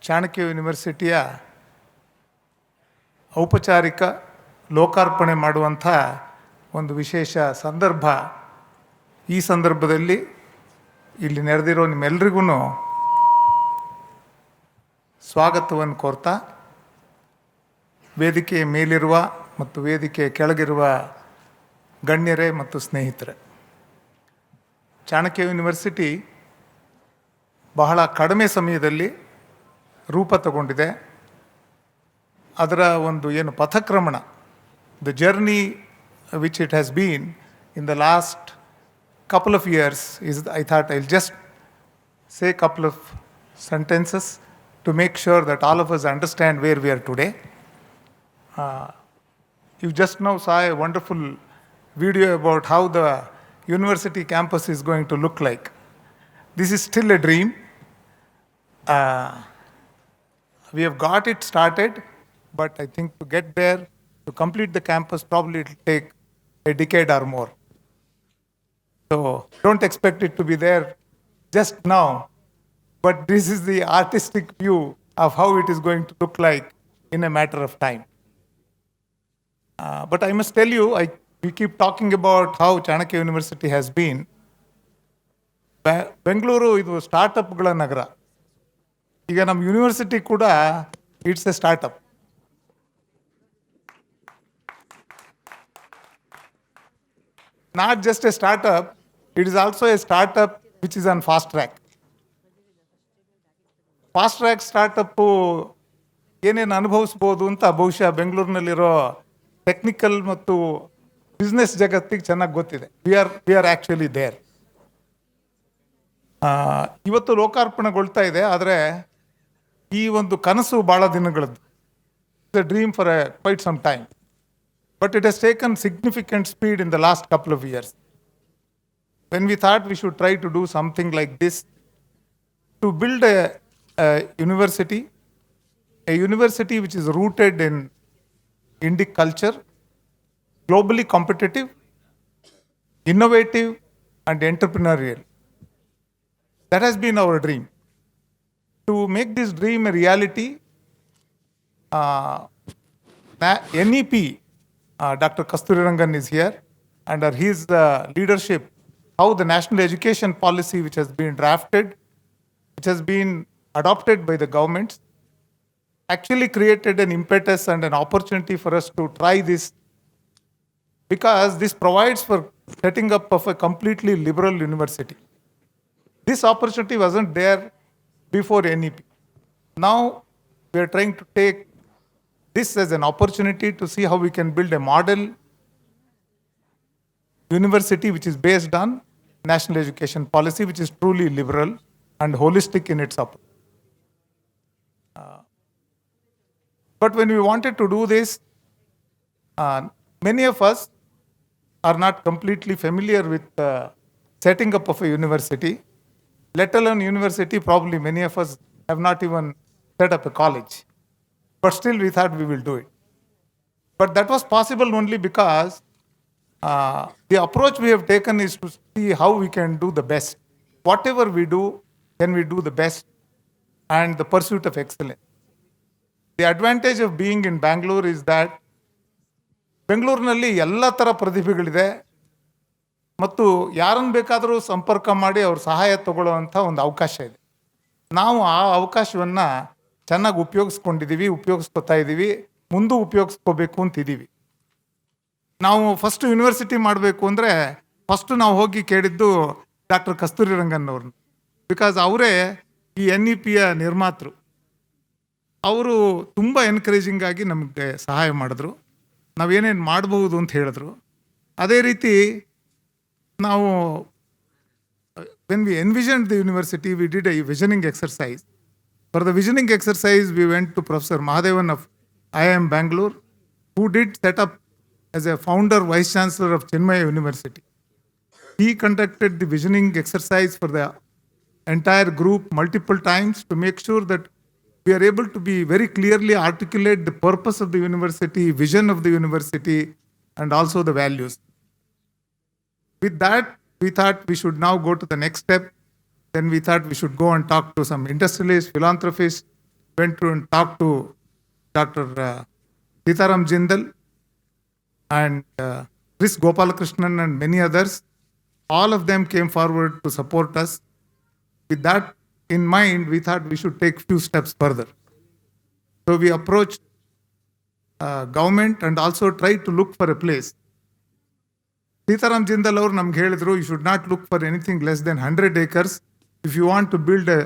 S7: ಚಾಣಕ್ಯ ಯೂನಿವರ್ಸಿಟಿಯ ಔಪಚಾರಿಕ ಲೋಕಾರ್ಪಣೆ ಮಾಡುವಂಥ ಒಂದು ವಿಶೇಷ ಸಂದರ್ಭ. ಈ ಸಂದರ್ಭದಲ್ಲಿ ಇಲ್ಲಿ ನೆರೆದಿರೋ ನಿಮ್ಮೆಲ್ಲರಿಗೂ ಸ್ವಾಗತವನ್ನು ಕೋರ್ತಾ, ವೇದಿಕೆಯ ಮೇಲಿರುವ ಮತ್ತು ವೇದಿಕೆಯ ಕೆಳಗಿರುವ ಗಣ್ಯರೇ ಮತ್ತು ಸ್ನೇಹಿತರೆ, ಚಾಣಕ್ಯ ಯೂನಿವರ್ಸಿಟಿ ಬಹಳ ಕಡಿಮೆ ಸಮಯದಲ್ಲಿ ರೂಪ ತಗೊಂಡಿದೆ. ಅದರ ಒಂದು ಏನು ಪಥಕ್ರಮಣ, the journey which it has been in the last couple of years is, I thought I'll just say a couple of sentences to make sure that all of us understand where we are today. You just now saw a wonderful video about how the university campus is going to look like. This is still a dream. We have got it started, but I think to get there, to complete the campus, probably it will take a decade or more. So don't expect it to be there just now, but this is the artistic view of how it is going to look like in a matter of time. But I must tell you, we keep talking about how Chanakya University has been. Bengaluru idu startup-ಗಳ ನಗರ. ಈಗ ನಮ್ಮ university ಕೂಡ it's A startup. Not just a startup, it is also a startup which is on fast track. Fast track startup ಏನೇನು ಅನುಭವಿಸ್ಬೋದು ಅಂತ ಬಹುಶಃ ಬೆಂಗಳೂರಿನಲ್ಲಿರೋ technical ಮತ್ತು business ಜಗತ್ತಿಗೆ ಚೆನ್ನಾಗಿ ಗೊತ್ತಿದೆ. We are actually there. ಇವತ್ತು ಲೋಕಾರ್ಪಣೆಗೊಳ್ತಾ ಇದೆ, ಆದರೆ ಈ ಒಂದು ಕನಸು ಭಾಳ ದಿನಗಳದ್ದು. It's a dream for quite some time. But it has taken significant speed in the last couple of years. When we thought we should try to do something like this, to build a university which is rooted in Indic culture, globally competitive, innovative, and entrepreneurial. That has been our dream. To make this dream a reality, NEP, Dr. Kasturirangan is here, under his leadership, how the national education policy which has been drafted, which has been adopted by the governments, actually created an impetus and an opportunity for us to try this, because this provides for setting up of a completely liberal university. This opportunity wasn't there before NEP. Now we are trying to take this as an opportunity to see how we can build a model university which is based on national education policy, which is truly liberal and holistic in its approach. But when we wanted to do this, many of us are not completely familiar with setting up of a university. let alone university. Probably many of us have not even set up a college. But still we thought we will do it. But that was possible only because the approach we have taken is to see how we can do the best. Whatever we do, can we do the best, and the pursuit of excellence. The advantage of being in Bangalore is that ಬೆಂಗಳೂರಿನಲ್ಲಿ ಎಲ್ಲ ಥರ ಪ್ರತಿಭೆಗಳಿದೆ ಮತ್ತು ಯಾರನ್ನು ಬೇಕಾದರೂ ಸಂಪರ್ಕ ಮಾಡಿ ಅವ್ರ ಸಹಾಯ ತಗೊಳ್ಳುವಂಥ ಒಂದು ಅವಕಾಶ ಇದೆ. ನಾವು ಆ ಅವಕಾಶವನ್ನು ಚೆನ್ನಾಗಿ ಉಪಯೋಗಿಸ್ಕೊತಾ ಇದ್ದೀವಿ, ಮುಂದೂ ಉಪಯೋಗಿಸ್ಕೋಬೇಕು ಅಂತಿದ್ದೀವಿ. ನಾವು ಫಸ್ಟ್ ಯೂನಿವರ್ಸಿಟಿ ಮಾಡಬೇಕು ಅಂದರೆ ಫಸ್ಟು ನಾವು ಹೋಗಿ ಕೇಳಿದ್ದು ಡಾಕ್ಟರ್ ಕಸ್ತೂರಿ ರಂಗನ್ ಅವ್ರನ್ನ. ಬಿಕಾಸ್ ಅವರೇ ಈ NEPಯ ನಿರ್ಮಾತೃ. ಅವರು ತುಂಬ ಎನ್ಕರೇಜಿಂಗ್ ಆಗಿ ನಮಗೆ ಸಹಾಯ ಮಾಡಿದ್ರು, ನಾವೇನೇನು ಮಾಡಬಹುದು ಅಂತ ಹೇಳಿದ್ರು. ಅದೇ ರೀತಿ ನಾವು when we envisioned the university, we did a visioning exercise. For the visioning exercise, we went to Professor Mahadevan of IIM Bangalore, who did set up as a founder, vice chancellor of Chinmaya University. He conducted the visioning exercise for the entire group multiple times to make sure that we are able to be very clearly articulate the purpose of the university, vision of the university, and also the values. With that, we thought we should now go to the next step. Then we thought we should go and talk to some industrialists, philanthropists, went to and talked to Dr. Sitaram Jindal and Chris Gopalakrishnan and many others. All of them came forward to support us. With that in mind, we thought we should take few steps further. So we approached government and also tried to look for a place. Sitaram Jindal ಅವರು ನಮ್ಗೆ ಹೇಳಿದ್ರು, you should not look for anything less than 100 acres if you want to build a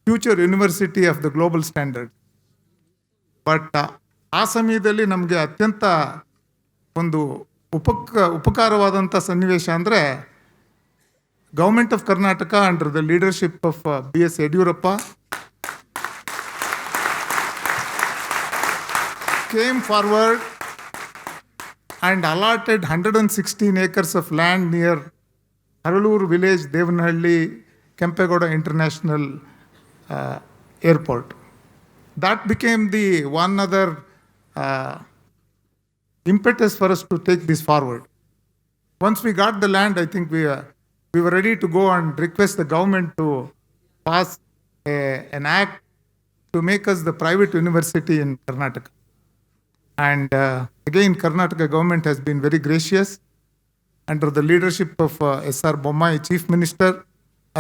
S7: future university of the global standard. But ಆ ಸಮಯದಲ್ಲಿ ನಮಗೆ ಅತ್ಯಂತ ಒಂದು ಉಪಕಾರವಾದಂಥ ಸನ್ನಿವೇಶ ಅಂದರೆ Government of Karnataka under the leadership of B.S. Yediyurappa came forward and allotted 116 acres of land near Haralur village, Devanahalli, Kempegowda International Airport. That became the one other impetus for us to take this forward. Once we got the land, I think we were ready to go and request the government to pass an act to make us the private university in Karnataka. And again, Karnataka government has been very gracious under the leadership of S.R. Bommai, Chief Minister,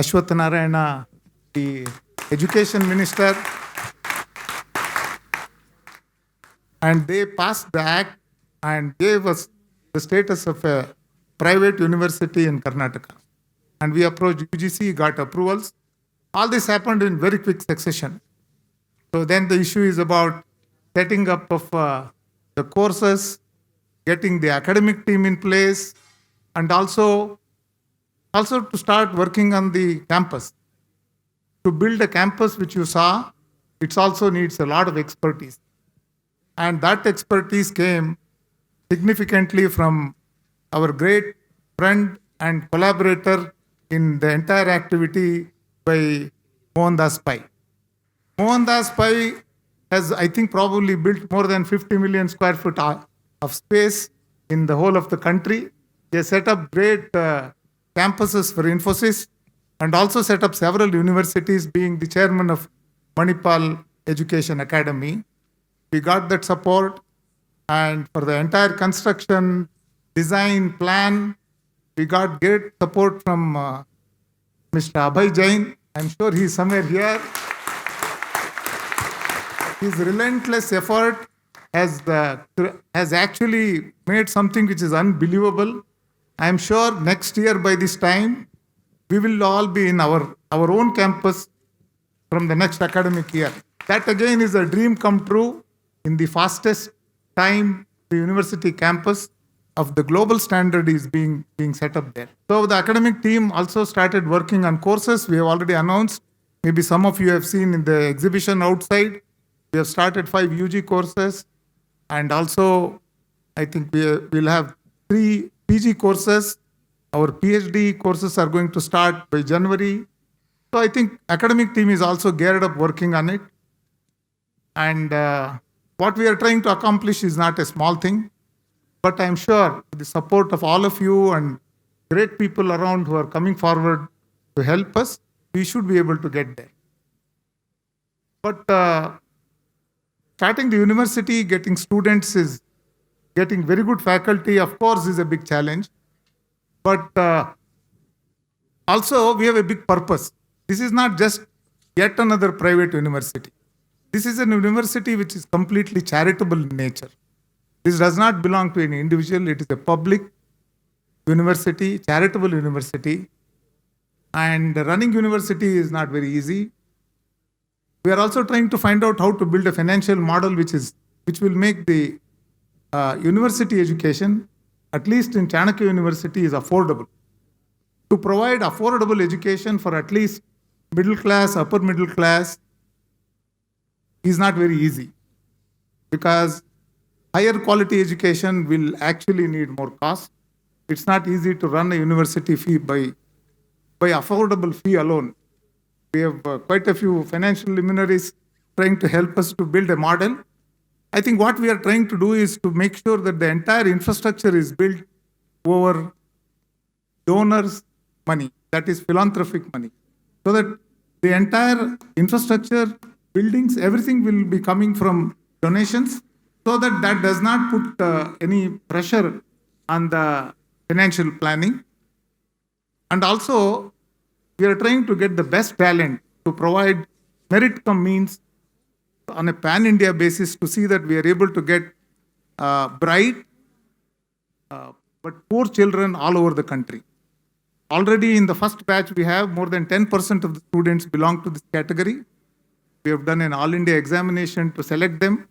S7: Ashwath Narayana, the Education Minister. And they passed the act and gave us the status of a private university in Karnataka. And we approached UGC, got approvals. All this happened in very quick succession. So then the issue is about setting up of the courses, getting the academic team in place, and also to start working on the campus. To build a campus which you saw, it also needs a lot of expertise. And that expertise came significantly from our great friend and collaborator in the entire activity by Mohandas Pai. Mohandas Pai has, I think, probably built more than 50 million square foot of space in the whole of the country. They set up great campuses for Infosys and also set up several universities, being the chairman of Manipal Education Academy. We got that support, and for the entire construction, design, plan, we got great support from Mr. Abhay Jain. I'm sure he's somewhere here. His relentless effort has actually made something which is unbelievable. I'm sure next year by this time, we will all be in our own campus from the next academic year. That again is a dream come true. In the fastest time, the university campus of the global standard is being set up there. So the academic team also started working on courses. We have already announced. Maybe some of you have seen in the exhibition outside. We have started 5 UG courses, and also I think we'll have 3 PG courses. Our PhD courses are going to start by January, So I think academic team is also geared up working on it. And what we are trying to accomplish is not a small thing, but I'm sure with the support of all of you and great people around who are coming forward to help us, we should be able to get there. But starting the university, getting students is getting very good faculty, of course, is a big challenge. But also, we have a big purpose. This is not just yet another private university. This is an university which is completely charitable in nature. This does not belong to any individual. It is a public university, charitable university. And running university is not very easy. We are also trying to find out how to build a financial model which will make the university education, at least in Chanakya University, is affordable. To provide affordable education for at least middle class, upper middle class is not very easy, because higher quality education will actually need more cost. It's not easy to run a university fee by affordable fee alone. We have quite a few financial luminaries trying to help us to build a model. I think what we are trying to do is to make sure that the entire infrastructure is built over donors' money, that is philanthropic money, so that the entire infrastructure, buildings, everything will be coming from donations, so that does not put any pressure on the financial planning. And also, we are trying to get the best talent to provide merit cum means on a pan-India basis, to see that we are able to get bright but poor children all over the country. Already in the first batch, we have more than 10% of the students belong to this category. We have done an all-India examination to select them.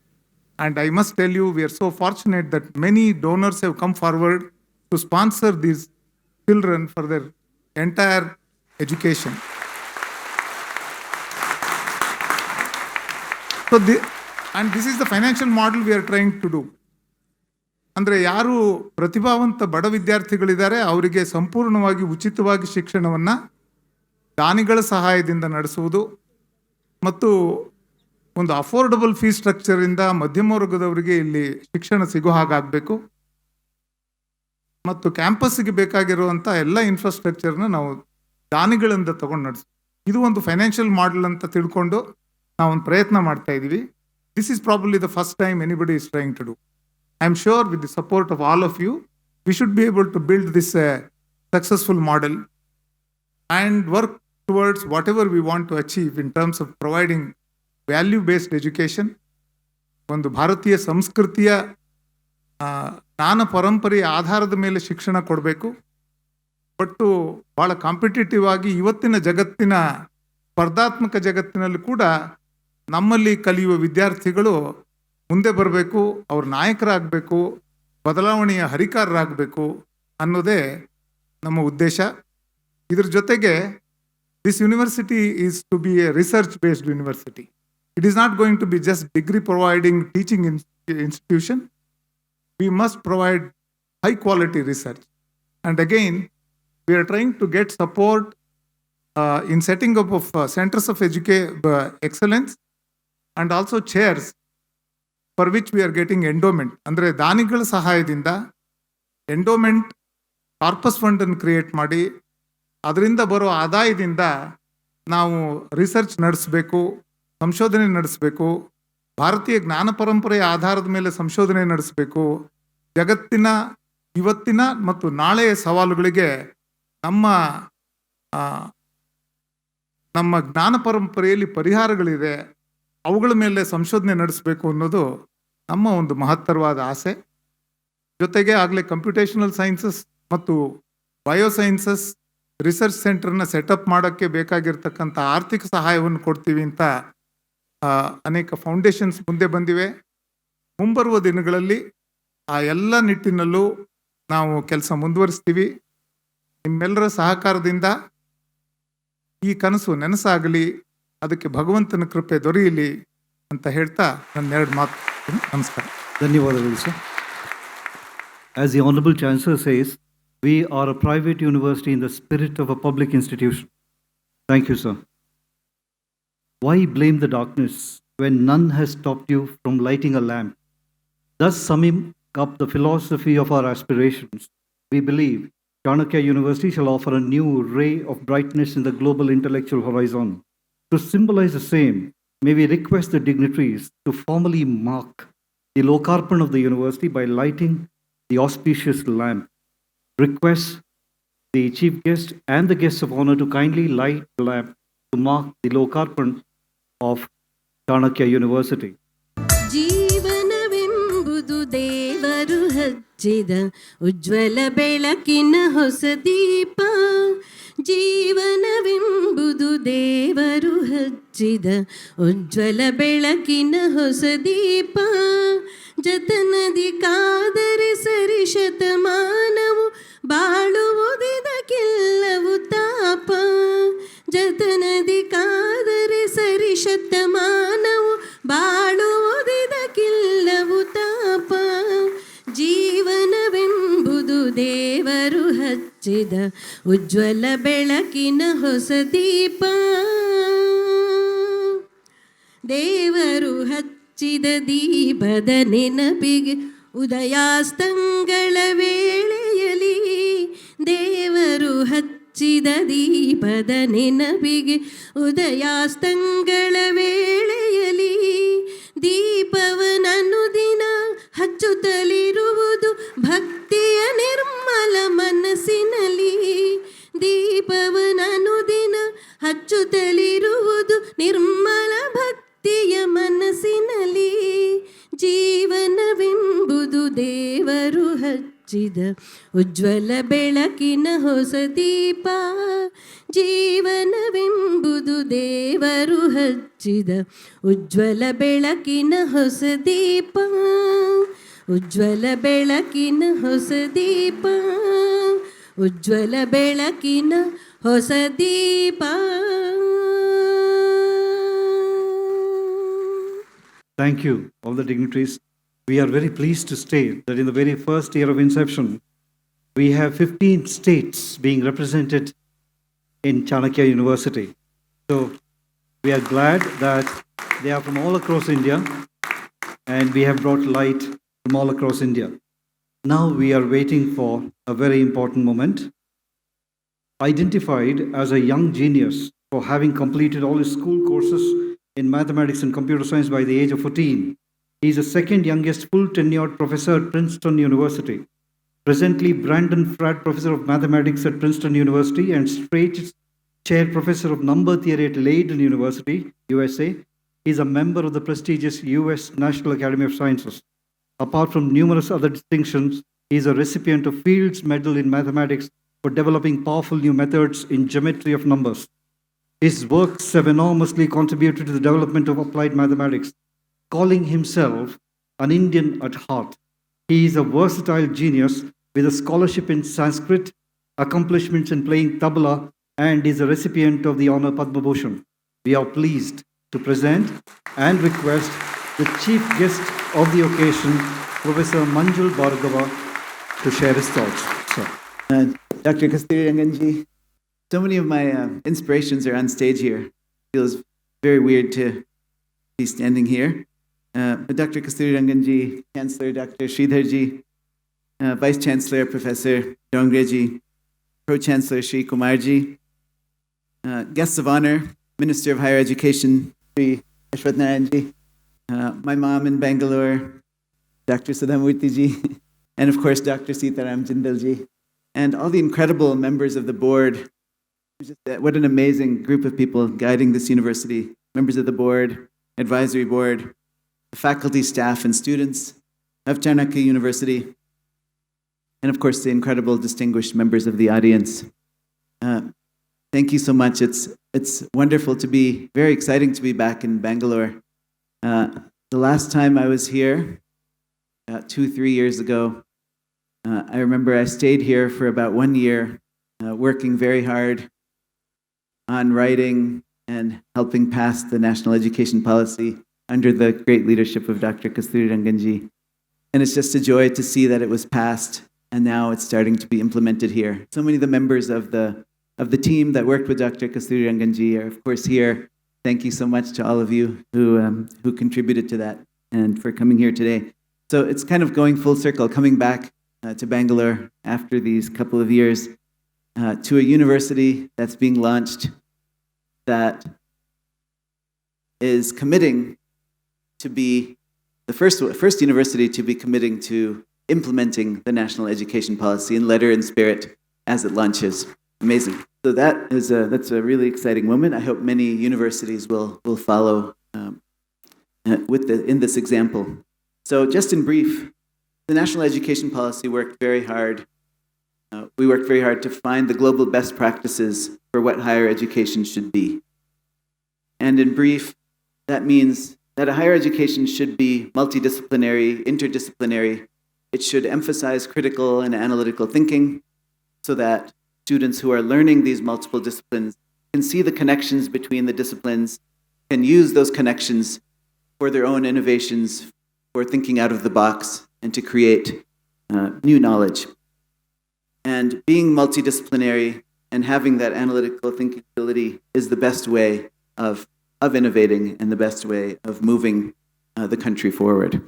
S7: And I must tell you, we are so fortunate that many donors have come forward to sponsor these children for their entire education. And this is the financial model we are trying to do. ಅಂದರೆ ಯಾರು ಪ್ರತಿಭಾವಂತ ಬಡ ವಿದ್ಯಾರ್ಥಿಗಳಿದ್ದಾರೆ ಅವರಿಗೆ ಸಂಪೂರ್ಣವಾಗಿ ಉಚಿತವಾಗಿ ಶಿಕ್ಷಣವನ್ನು ದಾನಿಗಳ ಸಹಾಯದಿಂದ ನಡೆಸುವುದು ಮತ್ತು ಒಂದು ಅಫೋರ್ಡಬಲ್ ಫೀ ಸ್ಟ್ರಕ್ಚರಿಂದ ಮಧ್ಯಮ ವರ್ಗದವರಿಗೆ ಇಲ್ಲಿ ಶಿಕ್ಷಣ ಸಿಗೋ ಹಾಗಾಗಬೇಕು. ಮತ್ತು ಕ್ಯಾಂಪಸ್ಗೆ ಬೇಕಾಗಿರುವಂಥ ಎಲ್ಲ ಇನ್ಫ್ರಾಸ್ಟ್ರಕ್ಚರ್ನ ನಾವು ದಾನಿಗಳಿಂದ ತಗೊಂಡು ನಡೆಸ್ತೀವಿ. ಇದು ಒಂದು ಫೈನಾನ್ಷಿಯಲ್ ಮಾಡೆಲ್ ಅಂತ ತಿಳ್ಕೊಂಡು ನಾವೊಂದು ಪ್ರಯತ್ನ ಮಾಡ್ತಾ ಇದ್ದೀವಿ. This is probably the first time anybody is trying to do. I am sure with the support of all of you, we should be able to build this successful model and work towards whatever we want to achieve in terms of providing value-based education. ಒಂದು ಭಾರತೀಯ ಸಂಸ್ಕೃತಿಯ ಜ್ಞಾನ ಪರಂಪರೆಯ ಆಧಾರದ ಮೇಲೆ ಶಿಕ್ಷಣ ಕೊಡಬೇಕು. But ಭಾಳ ಕಾಂಪಿಟೇಟಿವ್ ಆಗಿ ಇವತ್ತಿನ ಜಗತ್ತಿನ ಸ್ಪರ್ಧಾತ್ಮಕ ಜಗತ್ತಿನಲ್ಲಿ ಕೂಡ ನಮ್ಮಲ್ಲಿ ಕಲಿಯುವ ವಿದ್ಯಾರ್ಥಿಗಳು ಮುಂದೆ ಬರಬೇಕು, ಅವ್ರ ನಾಯಕರಾಗಬೇಕು, ಬದಲಾವಣೆಯ ಹರಿಕಾರರಾಗಬೇಕು ಅನ್ನೋದೇ ನಮ್ಮ ಉದ್ದೇಶ. ಇದ್ರ ಜೊತೆಗೆ this university is to be a research based university. It is not going to be just degree providing teaching institution. We must provide high quality research. And again we are trying to get support in setting up of centres of excellence and also chairs for which we are getting endowment. ಅಂದರೆ ದಾನಿಗಳ ಸಹಾಯದಿಂದ endowment corpus ಫಂಡನ್ನು create ಮಾಡಿ ಅದರಿಂದ ಬರೋ ಆದಾಯದಿಂದ ನಾವು research ನಡೆಸಬೇಕು, ಸಂಶೋಧನೆ ನಡೆಸಬೇಕು, ಭಾರತೀಯ ಜ್ಞಾನ ಪರಂಪರೆಯ ಆಧಾರದ ಮೇಲೆ ಸಂಶೋಧನೆ ನಡೆಸಬೇಕು. ಜಗತ್ತಿನ ಇವತ್ತಿನ ಮತ್ತು ನಾಳೆಯ ಸವಾಲುಗಳಿಗೆ ನಮ್ಮ ಜ್ಞಾನ ಪರಂಪರೆಯಲ್ಲಿ ಪರಿಹಾರಗಳಿದೆ, ಅವುಗಳ ಮೇಲೆ ಸಂಶೋಧನೆ ನಡೆಸಬೇಕು ಅನ್ನೋದು ನಮ್ಮ ಒಂದು ಮಹತ್ತರವಾದ ಆಸೆ. ಜೊತೆಗೆ ಆಗಲೇ ಕಂಪ್ಯೂಟೇಷನಲ್ ಸೈನ್ಸಸ್ ಮತ್ತು ಬಯೋಸೈನ್ಸಸ್ ರಿಸರ್ಚ್ ಸೆಂಟರ್ನ ಸೆಟಪ್ ಮಾಡೋಕ್ಕೆ ಬೇಕಾಗಿರ್ತಕ್ಕಂಥ ಆರ್ಥಿಕ ಸಹಾಯವನ್ನು ಕೊಡ್ತೀವಿ ಅಂತ ಅನೇಕ ಫೌಂಡೇಶನ್ಸ್ ಮುಂದೆ ಬಂದಿವೆ. ಮುಂಬರುವ ದಿನಗಳಲ್ಲಿ ಆ ಎಲ್ಲ ನಿಟ್ಟಿನಲ್ಲೂ ನಾವು ಕೆಲಸ ಮುಂದುವರಿಸ್ತೀವಿ. ನಿಮ್ಮೆಲ್ಲರ ಸಹಕಾರದಿಂದ ಈ ಕನಸು ನನಸಾಗಲಿ, ಅದಕ್ಕೆ ಭಗವಂತನ ಕೃಪೆ ದೊರೆಯಲಿ ಅಂತ ಹೇಳ್ತಾ ನನ್ನ ಎರಡು ಮಾತು. ನಮಸ್ಕಾರ.
S3: ಧನ್ಯವಾದಗಳು sir. As the Honorable Chancellor says, we are a private university in the spirit of a public institution. Thank you, sir. Why blame the darkness when none has stopped you from lighting a lamp? Thus summing up the philosophy of our aspirations, we believe Chanakya University shall offer a new ray of brightness in the global intellectual horizon. To symbolize the same, may we request the dignitaries to formally mark the Lokarpan of the university by lighting the auspicious lamp. Request the chief guest and the guests of honor to kindly light the lamp to mark the Lokarpan of Chanakya University.
S2: ಜೀವನವೆಂಬುದು ದೇವರು ಹಚ್ಚಿದ ಉಜ್ವಲ ಬೆಳಕಿನ ಹೊಸ ದೀಪ. ಜೀವನವೆಂಬುದು ದೇವರು ಹಚ್ಚಿದ ಉಜ್ವಲ ಬೆಳಕಿನ ಹೊಸ ದೀಪ. ಜತನದಿ ಕಾದರೆ ಸರಿ ಶತಮಾನವು ಬಾಳುವುದಿದಕ್ಕೆಲ್ಲವೂ ತಾಪ. ಜತನದಿ ಕಾದರೆ ಸರಿ ಶತಮಾನವು ಬಾಳುವುದಿದಕ್ಕೆಲ್ಲವೂ ತಾಪ. ಜೀವನವೆಂಬುದು ದೇವರು ಹಚ್ಚಿದ ಉಜ್ವಲ ಬೆಳಕಿನ ಹೊಸ ದೀಪ. ದೇವರು ಹಚ್ಚಿದ ದೀಪದ ನೆನಪಿಗೆ ಉದಯಾಸ್ತಂಗಳ ವೇಳೆಯಲಿ. ದೇವರು ಹಚ್ಚಿದ ದೀಪದ ನೆನಪಿಗೆ ಉದಯಾಸ್ತಂಗಳ ವೇಳೆಯಲಿ. ದೀಪವನನ್ನು ದಿನ ಹಚ್ಚುತ್ತಲಿರುವುದು ಭಕ್ತಿಯ ನಿರ್ಮಲ ಮನಸ್ಸಿನಲ್ಲಿ. ದೀಪವನನ್ನು ದಿನ ಹಚ್ಚುತ್ತಲಿರುವುದು ನಿರ್ಮಲ ಭಕ್ತಿಯ ಮನಸ್ಸಿನಲ್ಲಿ. ಜೀವನವೆಂಬುದು ದೇವರು ಹಚ್ಚಿದ ಉಜ್ವಲ ಬೆಳಕಿನ ಹೊಸ ದೀಪ. ಜೀವನವೆಂಬುದು ದೇವರು ಹಚ್ಚಿದ ಉಜ್ವಲ ಬೆಳಕಿನ ಹೊಸ ದೀಪ. ಉಜ್ವಲ ಬೆಳಕಿನ ಹೊಸ ದೀಪ. ಉಜ್ವಲ ಬೆಳಕಿನ ಹೊಸ ದೀಪ.
S3: Thank you, all the dignitaries. We are very pleased to state that in the very first year of inception, we have 15 states being represented in Chanakya University. So we are glad that they are from all across India, and we have brought light from all across India. Now we are waiting for a very important moment. Identified as a young genius for having completed all his school courses in mathematics and computer science by the age of 14, he is the second youngest full tenured professor at Princeton University. Presently, Brandon Fradd Professor of Mathematics at Princeton University and Straits Chair Professor of Number Theory at Leiden University, USA. He is a member of the prestigious US National Academy of Sciences. Apart from numerous other distinctions, he is a recipient of Fields Medal in Mathematics for developing powerful new methods in geometry of numbers. His works have enormously contributed to the development of applied mathematics. Calling himself an Indian at heart, he is a versatile genius with a scholarship in Sanskrit, accomplishments in playing tabla, and is a recipient of the honor Padma Bhushan. We are pleased to present and request the chief guest of the occasion, Professor Manjul Bhargava, to share his thoughts. Sir.
S8: Dr. Kasturi Ranganji, so many of my inspirations are on stage here. It feels very weird to be standing here. But Dr. Kasturi Ranganji, Chancellor Dr. Sridharji, Vice Chancellor Professor Dongreji, Pro-Chancellor Shri Kumarji, guests of honor, Minister of Higher Education Shri Ashwath Narayanji, my mom in Bangalore, Dr. Sudhamurtiji, and of course Dr. Sitaram Jindalji, and all the incredible members of the board. What an amazing group of people guiding this university, members of the board, advisory board, the faculty, staff, and students of Chanakya University, and of course the incredible distinguished members of the audience. Thank you so much. It's wonderful to be, very exciting to be back in Bangalore. The last time I was here, 2-3 years ago, I remember I stayed here for about 1 year, working very hard on writing and helping pass the national education policy under the great leadership of Dr. Kasturi Ranganji. And it's just a joy to see that it was passed and now it's starting to be implemented here. So many of the members of the team that worked with Dr. Kasturi Ranganji are of course here thank you so much to all of you who contributed to that and for coming here today. So it's kind of going full circle, coming back to Bangalore after these couple of years to a university that's being launched that is committing to be the first university to be committing to implementing the national education policy in letter and spirit as it launches. Amazing. So that's a really exciting moment. I hope many universities will follow in this example. So just in brief, the national education policy worked very hard. We worked very hard to find the global best practices for what higher education should be. And in brief, that means that a higher education should be multidisciplinary, interdisciplinary. It should emphasize critical and analytical thinking so that students who are learning these multiple disciplines can see the connections between the disciplines, can use those connections for their own innovations, for thinking out of the box, and to create new knowledge. And being multidisciplinary and having that analytical thinking ability is the best way of innovating and the best way of moving the country forward.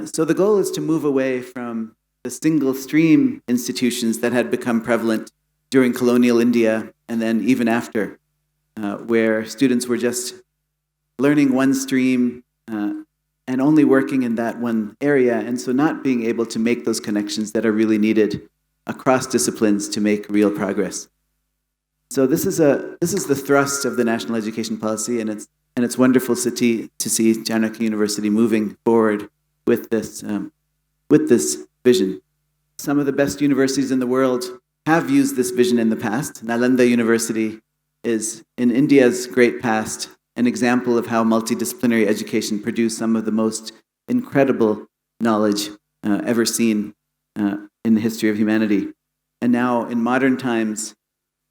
S8: So the goal is to move away from the single stream institutions that had become prevalent during colonial India and then even after, where students were just learning one stream and only working in that one area, and so not being able to make those connections that are really needed across disciplines to make real progress. So this is the thrust of the national education policy, and it's wonderful to see Chanakya University moving forward with this vision. Some of the best universities in the world have used this vision in the past. Nalanda University is, in India's great past, an example of how multidisciplinary education produced some of the most incredible knowledge ever seen in the history of humanity. And now, in modern times,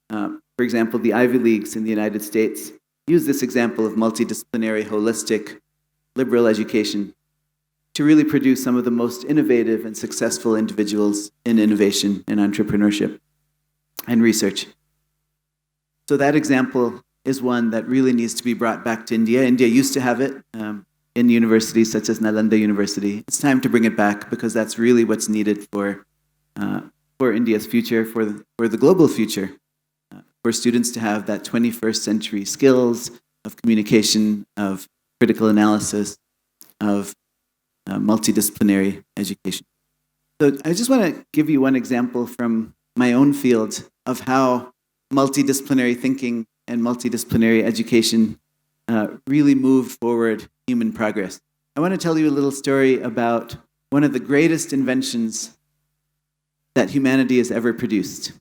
S8: for example, the Ivy Leagues in the United States use this example of multidisciplinary, holistic, liberal education to really produce some of the most innovative and successful individuals in innovation and entrepreneurship and research. So that example is one that really needs to be brought back to India. India used to have it in universities such as Nalanda University. It's time to bring it back because that's really what's needed for India's future, for the global future, for students to have that 21st century skills of communication, of critical analysis, of multidisciplinary education. So I just want to give you one example from my own field of how multidisciplinary thinking and multidisciplinary education really move forward human progress. I want to tell you a little story about one of the greatest inventions that humanity has ever produced.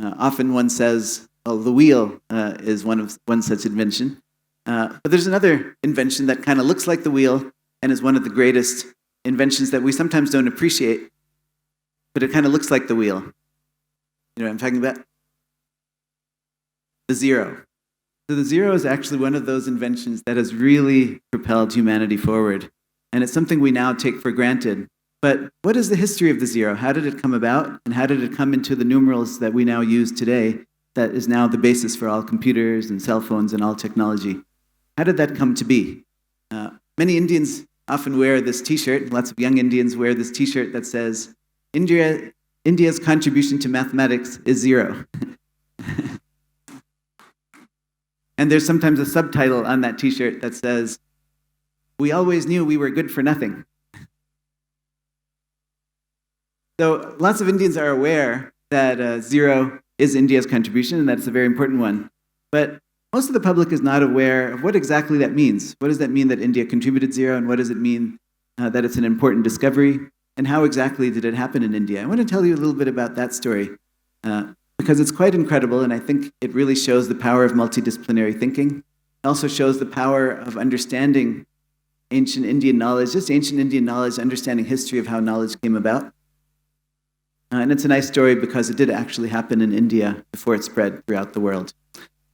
S8: Often one says, well, the wheel is one such invention. But there's another invention that kind of looks like the wheel and is one of the greatest inventions that we sometimes don't appreciate, but it kind of looks like the wheel. You know what I'm talking about? The zero. So the zero is actually one of those inventions that has really propelled humanity forward. And it's something we now take for granted. But what is the history of the zero? How did it come about? And how did it come into the numerals that we now use today that is now the basis for all computers and cell phones and all technology? How did that come to be? Many Indians often wear this T-shirt. Lots of young Indians wear this T-shirt that says, India's contribution to mathematics is zero. And there's sometimes a subtitle on that T-shirt that says, we always knew we were good for nothing. So lots of Indians are aware that zero is India's contribution, and that's a very important one. But most of the public is not aware of what exactly that means. What does that mean that India contributed zero, and what does it mean that it's an important discovery, and how exactly did it happen in India? I want to tell you a little bit about that story because it's quite incredible, and I think it really shows the power of multidisciplinary thinking. It also shows the power of understanding ancient Indian knowledge, just ancient Indian knowledge, understanding history of how knowledge came about. And it's a nice story because it did actually happen in India before it spread throughout the world.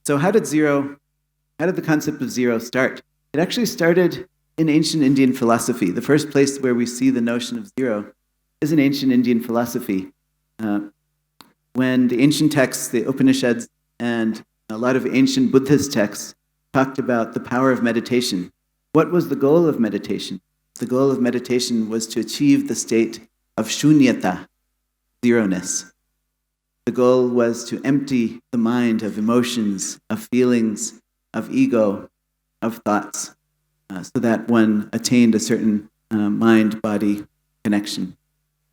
S8: So how did the concept of zero start? It actually started in ancient Indian philosophy. The first place where we see the notion of zero is in ancient Indian philosophy. When the ancient texts, the Upanishads, and a lot of ancient Buddhist texts talked about the power of meditation. What was the goal of meditation? The goal of meditation was to achieve the state of shunyata, zeroness. The goal was to empty the mind of emotions, of feelings, of ego, of thoughts, so that one attained a certain mind-body connection.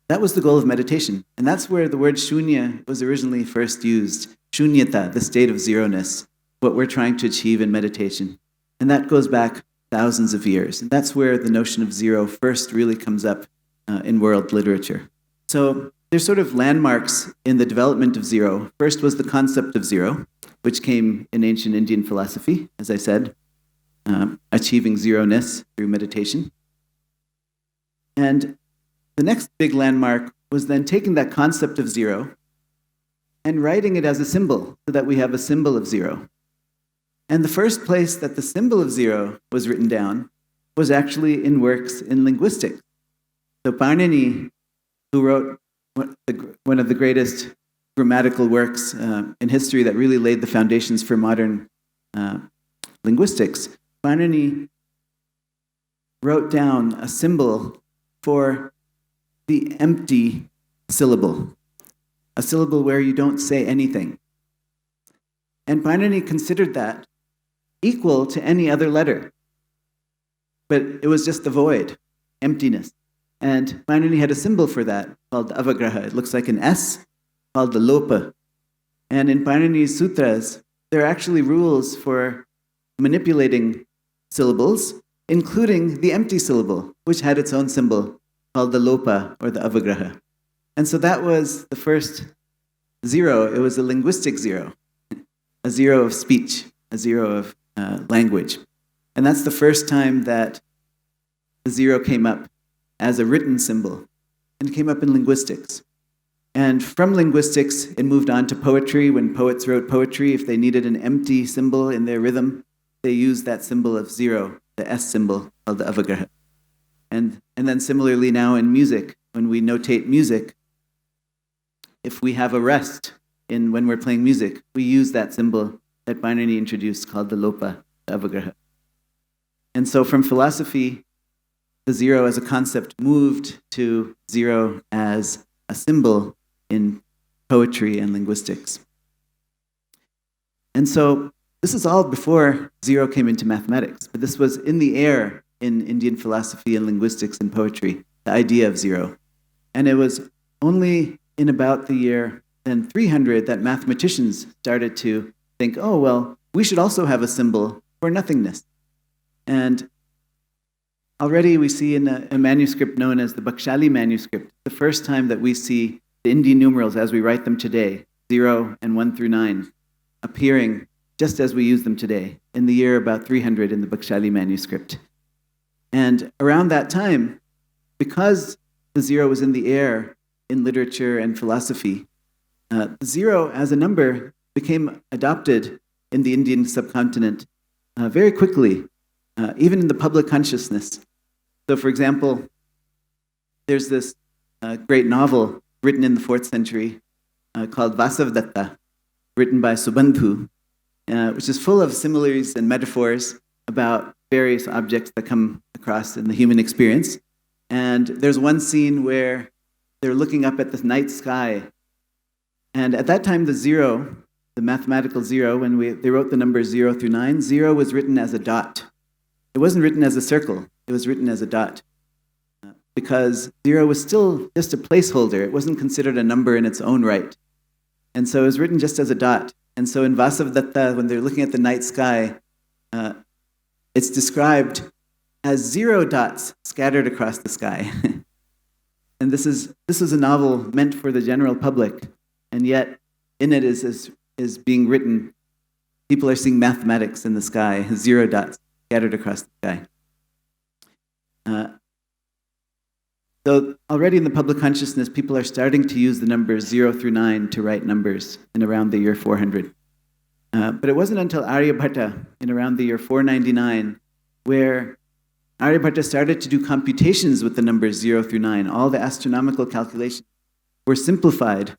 S8: That was the goal of meditation. And that's where the word shunya was originally first used. Shunyata, the state of zeroness, what we're trying to achieve in meditation. And that goes back thousands of years. And that's where the notion of zero first really comes up in world literature. So there's sort of landmarks in the development of zero. First was the concept of zero, which came in ancient Indian philosophy, as I said, achieving zeroness through meditation. And the next big landmark was then taking that concept of zero and writing it as a symbol so that we have a symbol of zero. And the first place that the symbol of zero was written down was actually in works in linguistics. So Panini, who wrote one of the greatest grammatical works in history that really laid the foundations for modern linguistics, Panini wrote down a symbol for the empty syllable, a syllable where you don't say anything. And Panini considered that equal to any other letter, but it was just the void, emptiness. And Panini had a symbol for that called avagraha. It looks like an S called the lopa. And in Panini's sutras, there are actually rules for manipulating syllables, including the empty syllable, which had its own symbol called the lopa or the avagraha. And so that was the first zero. It was a linguistic zero, a zero of speech, a zero of language. And that's the first time that the zero came up as a written symbol, and it came up in linguistics. And from linguistics, it moved on to poetry. When poets wrote poetry, if they needed an empty symbol in their rhythm, they used that symbol of zero, the S symbol called the avagraha. And then similarly now in music, when we notate music, if we have a rest when we're playing music, we use that symbol that Panini introduced called the lopa, the avagraha. And so from philosophy, the zero as a concept moved to zero as a symbol in poetry and linguistics. And so this is all before zero came into mathematics, but this was in the air in Indian philosophy and linguistics and poetry, the idea of zero. And it was only in about the year then 300 that mathematicians started to think, oh, well, we should also have a symbol for nothingness. And already we see in a manuscript known as the Bakshali manuscript, the first time that we see the Indian numerals as we write them today, 0 and 1 through 9, appearing just as we use them today, in the year about 300 in the Bakshali manuscript. And around that time, because the zero was in the air in literature and philosophy, the zero as a number became adopted in the Indian subcontinent very quickly, even in the public consciousness. So for example, there's this great novel written in the 4th century called Vasavadatta, written by Subandhu, which is full of similes and metaphors about various objects that come across in the human experience. And there's one scene where they're looking up at the night sky. And at that time, the zero, the mathematical zero, when they wrote the numbers 0 through 9, 0 was written as a dot. It wasn't written as a circle. It was written as a dot. Because 0 was still just a placeholder. It wasn't considered a number in its own right. And so it was written just as a dot. And so in Vasavadatta, when they're looking at the night sky, it's described as 0 dots scattered across the sky. And this is a novel meant for the general public, and yet in it is being written, people are seeing mathematics in the sky, 0 dots scattered across the sky. So already in the public consciousness, people are starting to use the numbers 0 through 9 to write numbers in around the year 400. But it wasn't until Aryabhatta in around the year 499 where Aryabhatta started to do computations with the numbers 0 through 9. All the astronomical calculations were simplified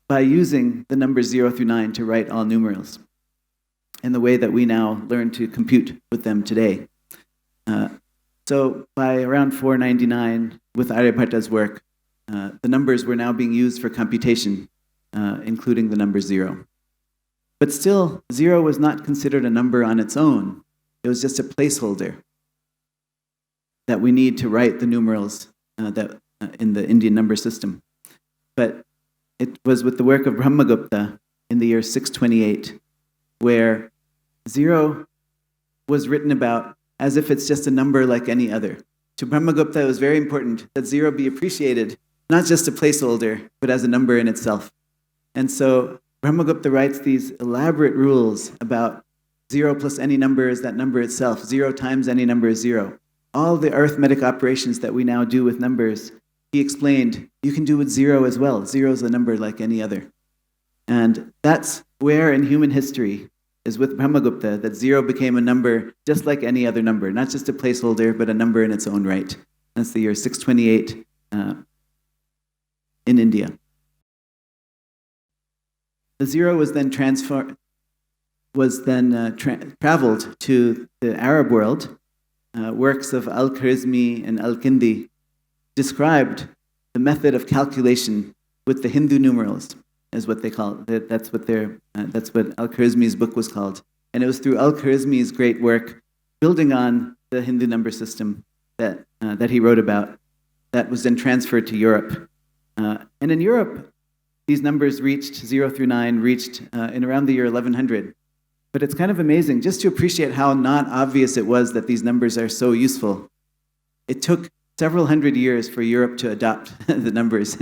S8: by using the numbers 0 through 9 to write all numerals. and the way that we now learn to compute with them today. So by around 499, with Aryabhata's work, the numbers were now being used for computation, including the number 0. But still, 0 was not considered a number on its own. It was just a placeholder that we need to write the numerals in the Indian number system. But it was with the work of Brahmagupta in the year 628, where 0 was written about as if it's just a number like any other. To Brahmagupta, it was very important that 0 be appreciated, not just a placeholder, but as a number in itself. And so Brahmagupta writes these elaborate rules about 0 plus any number is that number itself. 0 times any number is 0. All the arithmetic operations that we now do with numbers, he explained, you can do with 0 as well. 0 is a number like any other. And that's where in human history is with Brahmagupta that 0 became a number just like any other number, not just a placeholder, but a number in its own right. That's the year 628 in India. The 0 was then traveled to the Arab world. Works of Al-Khwarizmi and Al-Kindi described the method of calculation with the Hindu numerals, is what they call it. That's what Al-Khwarizmi's book was called. And it was through Al-Khwarizmi's great work, building on the Hindu number system that he wrote about, that was then transferred to Europe. And in Europe, these numbers reached 0 through 9, reached in around the year 1100. But it's kind of amazing just to appreciate how not obvious it was that these numbers are so useful. It took several hundred years for Europe to adopt the numbers,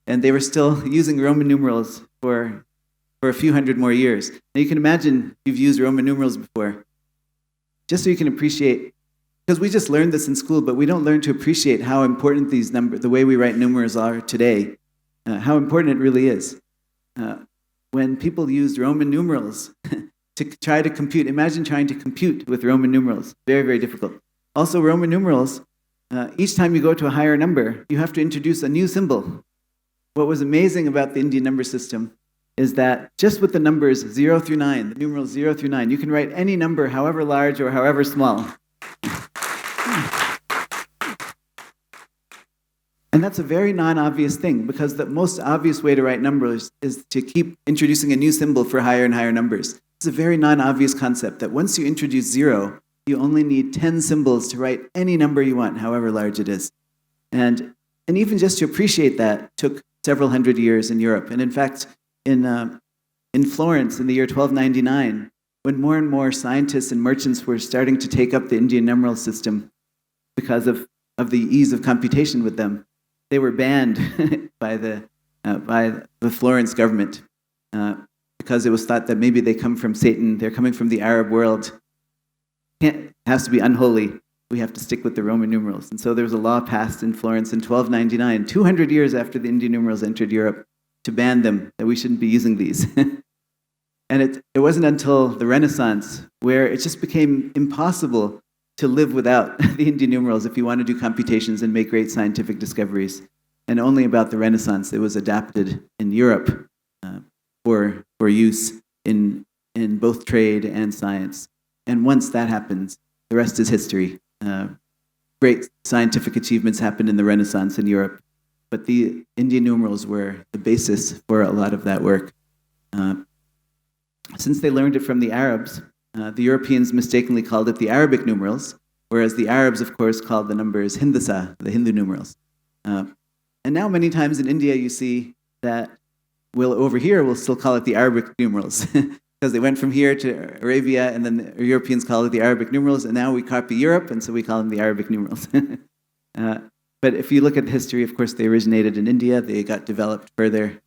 S8: and they were still using Roman numerals for a few hundred more years. Now you can imagine you've used Roman numerals before, just so you can appreciate, because we just learned this in school, but we don't learn to appreciate how important these numbers, the way we write numerals are today, how important it really is. When people used Roman numerals to try to compute, imagine trying to compute with Roman numerals. Very, very difficult. Also, Roman numerals, each time you go to a higher number, you have to introduce a new symbol. What was amazing about the Indian number system is that just with the numbers 0 through 9, the numerals 0 through 9, you can write any number, however large or however small. And that's a very non-obvious thing, because the most obvious way to write numbers is to keep introducing a new symbol for higher and higher numbers. It's a very non-obvious concept that once you introduce 0, you only need 10 symbols to write any number you want, however large it is. And even just to appreciate that took several hundred years in Europe. And in fact, in Florence in the year 1299, when more and more scientists and merchants were starting to take up the Indian numeral system because of the ease of computation with them, they were banned by the Florence government because it was thought that maybe they come from Satan, they're coming from the Arab world. It has to be unholy. We have to stick with the Roman numerals. And so there was a law passed in Florence in 1299, 200 years after the Indian numerals entered Europe, to ban them, that we shouldn't be using these. And it wasn't until the Renaissance where it just became impossible to live without the Indian numerals if you want to do computations and make great scientific discoveries. And only about the Renaissance it was adapted in Europe for use in both trade and science. And once that happens, the rest is history. Great scientific achievements happened in the Renaissance in Europe, but the Indian numerals were the basis for a lot of that work. Since they learned it from the Arabs, the Europeans mistakenly called it the Arabic numerals, whereas the Arabs, of course, called the numbers Hindasa, the Hindu numerals. And now many times in India you see that over here we'll still call it the Arabic numerals because they went from here to Arabia, and then the Europeans call it the Arabic numerals, and now we copy Europe, and so we call them the Arabic numerals. But if you look at the history, of course, they originated in India. They got developed further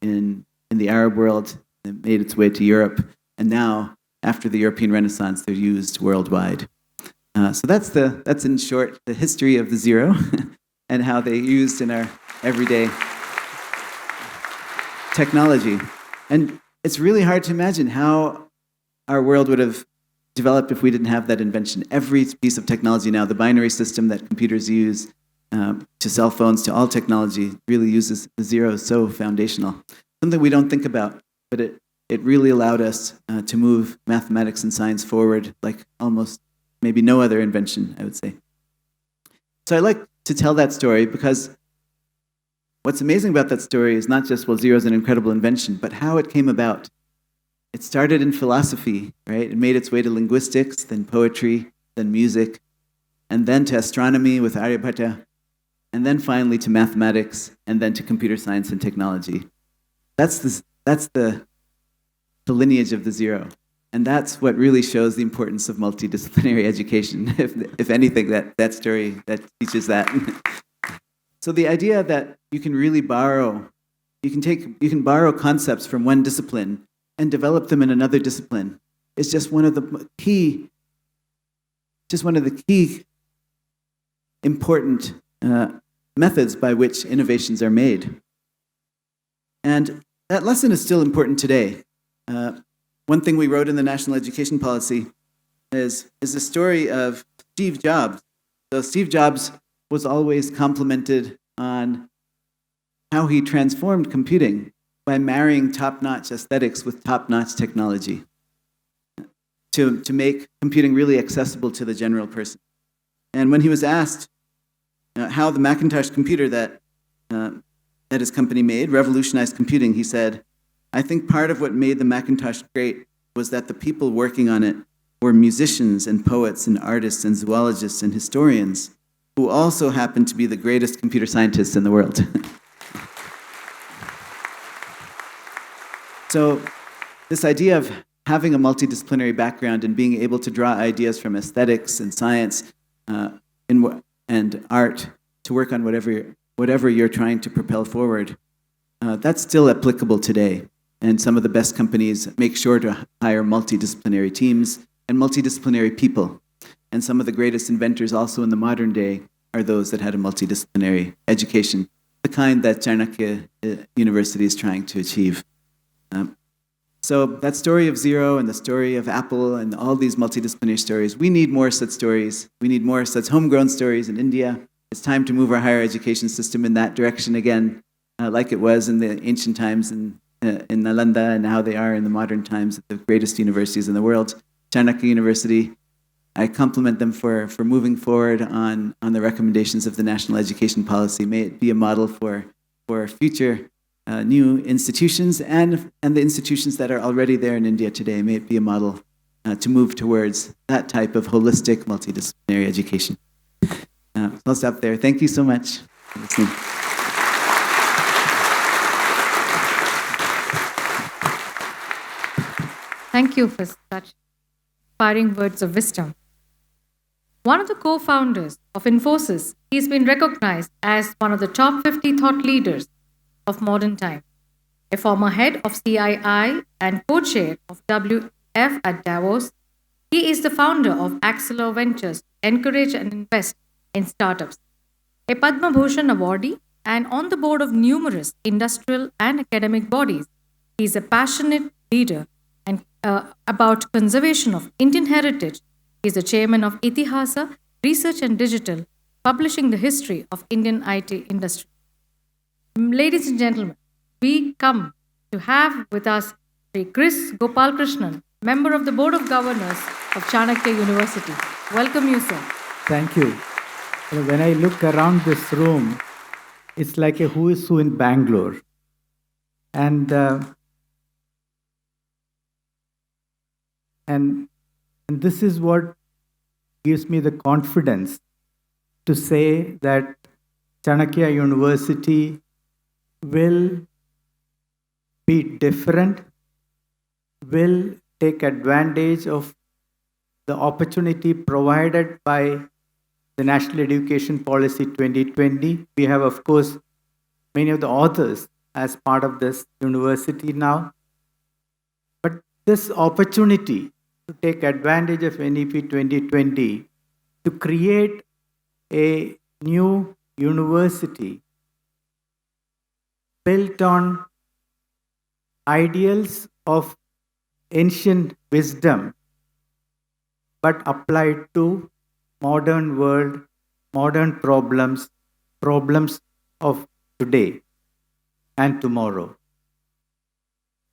S8: in the Arab world. It made its way to Europe, and now, after the European Renaissance, they're used worldwide. So that's in short the history of the 0 and how they're used in our everyday technology. And it's really hard to imagine how our world would have developed if we didn't have that invention. Every piece of technology now, the binary system that computers use, to cell phones, to all technology, really uses the 0 so foundational. Something we don't think about, but it really allowed us to move mathematics and science forward like almost maybe no other invention, I would say. So I like to tell that story because what's amazing about that story is not just, well, zero is an incredible invention, but how it came about. It started in philosophy, right? It made its way to linguistics, then poetry, then music, and then to astronomy with Aryabhata, and then finally to mathematics, and then to computer science and technology. That's the lineage of the zero. And that's what really shows the importance of multidisciplinary education, if anything, that story that teaches that. So the idea that you can really borrow, you can borrow concepts from one discipline and develop them in another discipline is just one of the key important methods by which innovations are made. And that lesson is still important today. One thing we wrote in the National Education Policy is the story of Steve Jobs. So Steve Jobs was always complimented on how he transformed computing by marrying top-notch aesthetics with top-notch technology to make computing really accessible to the general person. And when he was asked how the Macintosh computer that his company made revolutionized computing, he said, "I think part of what made the Macintosh great was that the people working on it were musicians and poets and artists and zoologists and historians who also happened to be the greatest computer scientists in the world." So this idea of having a multidisciplinary background and being able to draw ideas from aesthetics and science and art to work on whatever you're trying to propel forward, that's still applicable today. And some of the best companies make sure to hire multidisciplinary teams and multidisciplinary people. And some of the greatest inventors also in the modern day are those that had a multidisciplinary education, the kind that Chanakya University is trying to achieve. So that story of zero and the story of Apple and all these multidisciplinary stories, we need more such stories. We need more such homegrown stories in India. It's time to move our higher education system in that direction again, like it was in the ancient times in Nalanda and how they are in the modern times at the greatest universities in the world. Chanakya University, I compliment them for moving forward on the recommendations of the National Education Policy. May it be a model for future new institutions and the institutions that are already there in India today. May it be a model to move towards that type of holistic multidisciplinary education. I'll stop there. Thank you so much for listening.
S1: Thank you for such inspiring words of wisdom. One of the co-founders of Infosys, he's been recognized as one of the top 50 thought leaders of modern time. A former head of CII and co-chair of WF at Davos, he is the founder of Accelor Ventures to encourage and invest in startups. A Padma Bhushan awardee and on the board of numerous industrial and academic bodies, he is a passionate leader and about conservation of Indian heritage. He is the chairman of Itihasa Research and Digital, publishing the history of Indian IT industry. Ladies and gentlemen, we come to have with us Sri Chris Gopalkrishnan, member of the Board of Governors of Chanakya University. Welcome you, sir.
S9: Thank you. When I look around this room, it's like a who is who in Bangalore. And this is what gives me the confidence to say that Chanakya University will be different, will take advantage of the opportunity provided by the National Education Policy 2020. We have, of course, many of the authors as part of this university now. But this opportunity to take advantage of NEP 2020 to create a new university built on ideals of ancient wisdom, but applied to modern world, modern problems of today and tomorrow.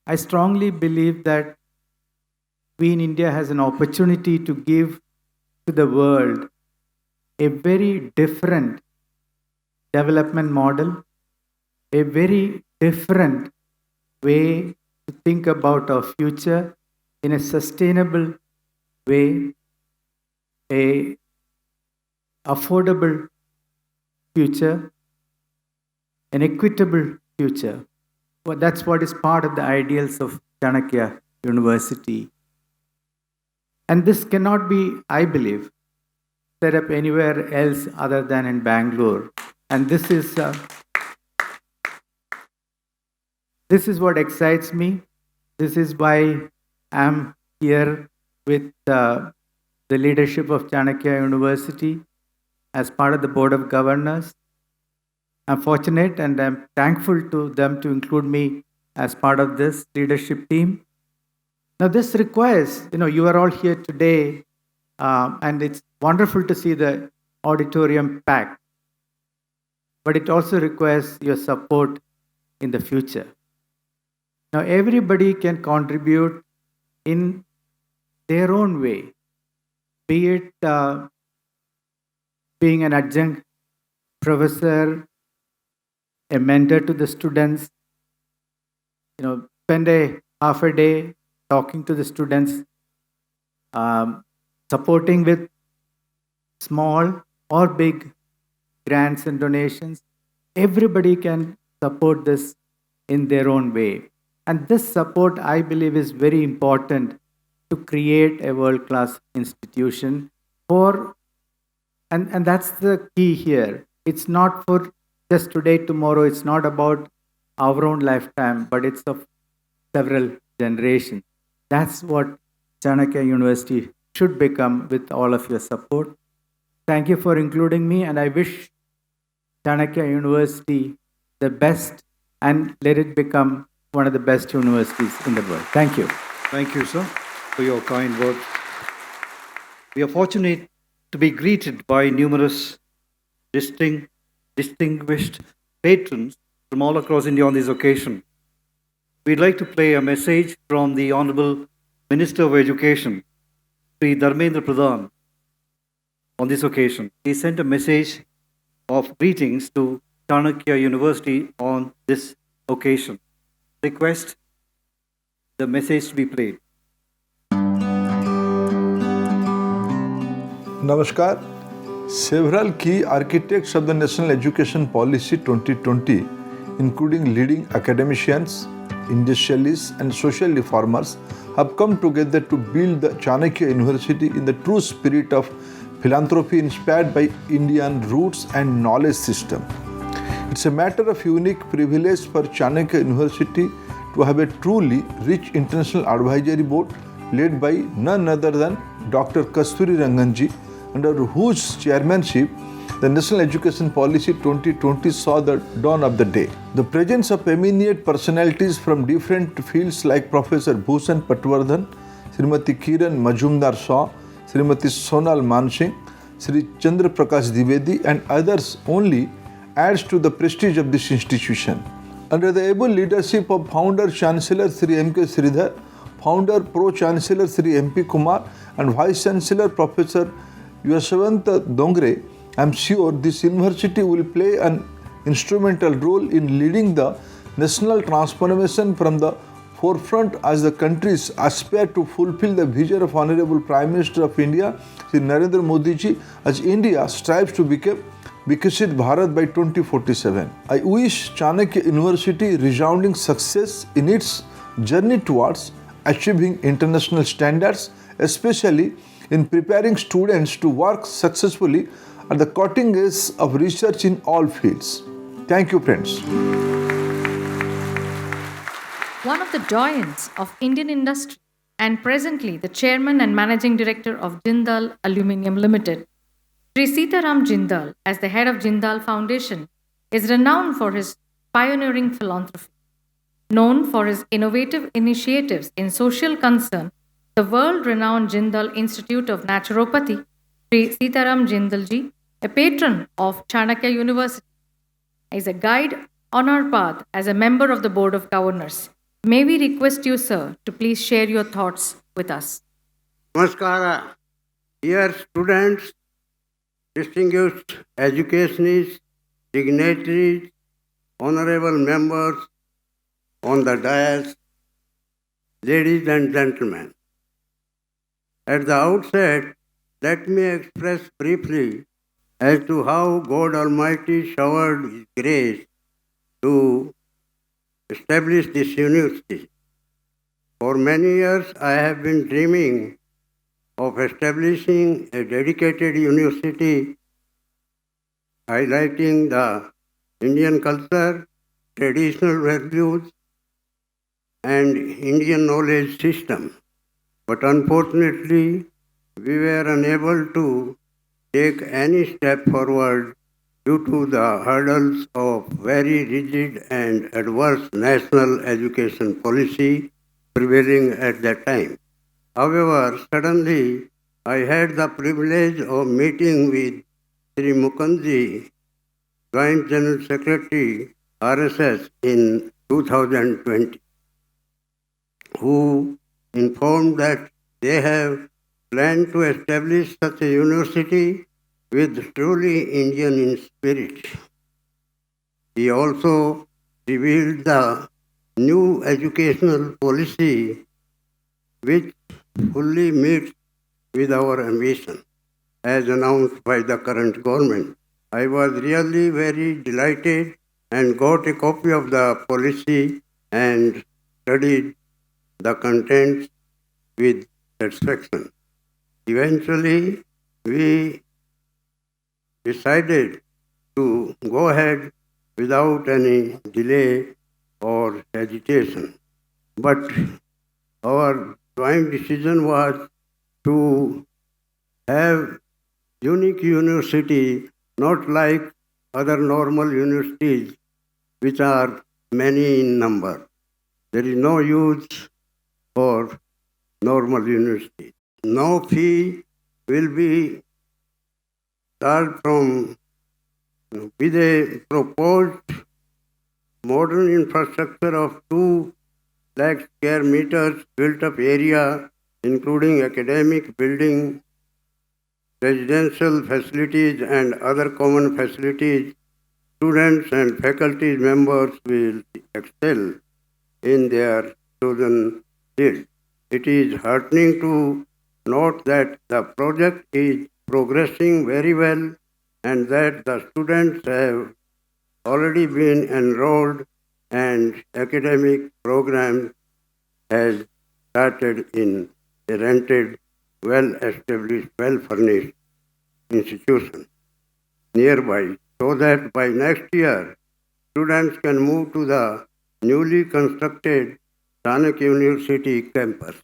S9: I strongly believe that we in India has an opportunity to give to the world a very different development model, a very different way to think about our future in a sustainable way, a affordable future, an equitable future. Well, that's what is part of the ideals of Chanakya University. And this cannot be, I believe, set up anywhere else other than in Bangalore. And this is what excites me. This is why I'm here with the leadership of Chanakya University as part of the Board of Governors. I'm fortunate and I'm thankful to them to include me as part of this leadership team. Now, this requires, you are all here today, and it's wonderful to see the auditorium packed, but it also requires your support in the future. Now, everybody can contribute in their own way, be it being an adjunct professor, a mentor to the students, spend a half a day talking to the students, supporting with small or big grants and donations. Everybody can support this in their own way. And this support, I believe, is very important to create a world-class institution and that's the key here. It's not for just today, tomorrow. It's not about our own lifetime, but it's of several generations. That's what Chanakya University should become with all of your support. Thank you for including me, and I wish Chanakya University the best and let it become one of the best universities in the world. Thank you.
S3: Thank you, sir, for your kind words. We are fortunate to be greeted by numerous distinguished patrons from all across India on this occasion. We'd like to play a message from the Honorable Minister of Education, Sri Dharmendra Pradhan, on this occasion. He sent a message of greetings to Chanakya University on this occasion. Request the message to be played.
S10: Namaskar. Several key architects of the National Education Policy 2020, including leading academicians, industrialists, and social reformers, have come together to build the Chanakya University in the true spirit of philanthropy inspired by Indian roots and knowledge system. It's a matter of unique privilege for Chanakya University to have a truly rich international advisory board led by none other than Dr. Kasturi Ranganji, under whose chairmanship the National Education Policy 2020 saw the dawn of the day. The presence of eminent personalities from different fields like Professor Bhushan Patwardhan, Srimati Kiran Majumdar Shaw, Srimati Sonal Mansingh, Sri Chandra Prakash Dwivedi and others only adds to the prestige of this institution. Under the able leadership of Founder Chancellor Sri M.K. Sridhar, Founder Pro-Chancellor Sri M.P. Kumar and Vice Chancellor Professor Yashwant Dongre, I am sure this university will play an instrumental role in leading the national transformation from the forefront as the countries aspire to fulfill the vision of Honorable Prime Minister of India, Sri Narendra Modi ji, as India strives to become Viksit Bharat by 2047. I wish Chanakya University resounding success in its journey towards achieving international standards, especially in preparing students to work successfully at the cutting edge of research in all fields. Thank you, friends.
S1: One of the doyens of Indian industry and presently the chairman and managing director of Jindal Aluminium Limited, Sri Sitaram Jindal, as the head of Jindal Foundation, is renowned for his pioneering philanthropy. Known for his innovative initiatives in social concern, the world-renowned Jindal Institute of Naturopathy, Sri Sitaram Jindalji, a patron of Chanakya University, is a guide on our path as a member of the Board of Governors. May we request you, sir, to please share your thoughts with us.
S11: Namaskara. Dear students, distinguished educationists, dignitaries, honorable members on the dais, ladies and gentlemen. At the outset, let me express briefly as to how God Almighty showered His grace to establish this university. For many years, I have been dreaming of establishing a dedicated university highlighting the Indian culture, traditional values, and Indian knowledge system. But unfortunately, we were unable to take any step forward due to the hurdles of very rigid and adverse national education policy prevailing at that time. However, suddenly I had the privilege of meeting with Sri Mukherjee, Joint General Secretary, RSS, in 2020, who informed that they have planned to establish such a university with truly Indian in spirit. He also revealed the new educational policy which fully meets with our ambition as announced by the current government. I was really very delighted and got a copy of the policy and studied the contents with satisfaction. Eventually, we decided to go ahead without any delay or hesitation. But our joint decision was to have unique university, not like other normal universities, which are many in number. There is no use for normal universities. No fee will be charged from with a proposed modern infrastructure of 2 lakh square meters built up area, including academic building, residential facilities, and other common facilities. Students and faculty members will excel in their chosen field. It is heartening to note that the project is progressing very well and that the students have already been enrolled and academic program has started in a rented, well-established, well-furnished institution nearby, so that by next year, students can move to the newly constructed Chanakya University campus.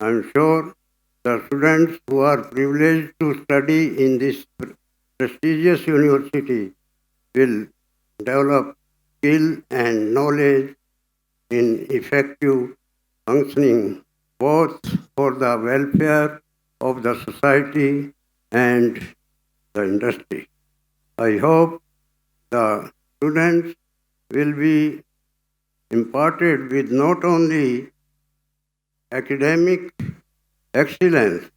S11: I am sure the students who are privileged to study in this prestigious university will develop skill and knowledge in effective functioning both for the welfare of the society and the industry. I hope the students will be imparted with not only academic excellence,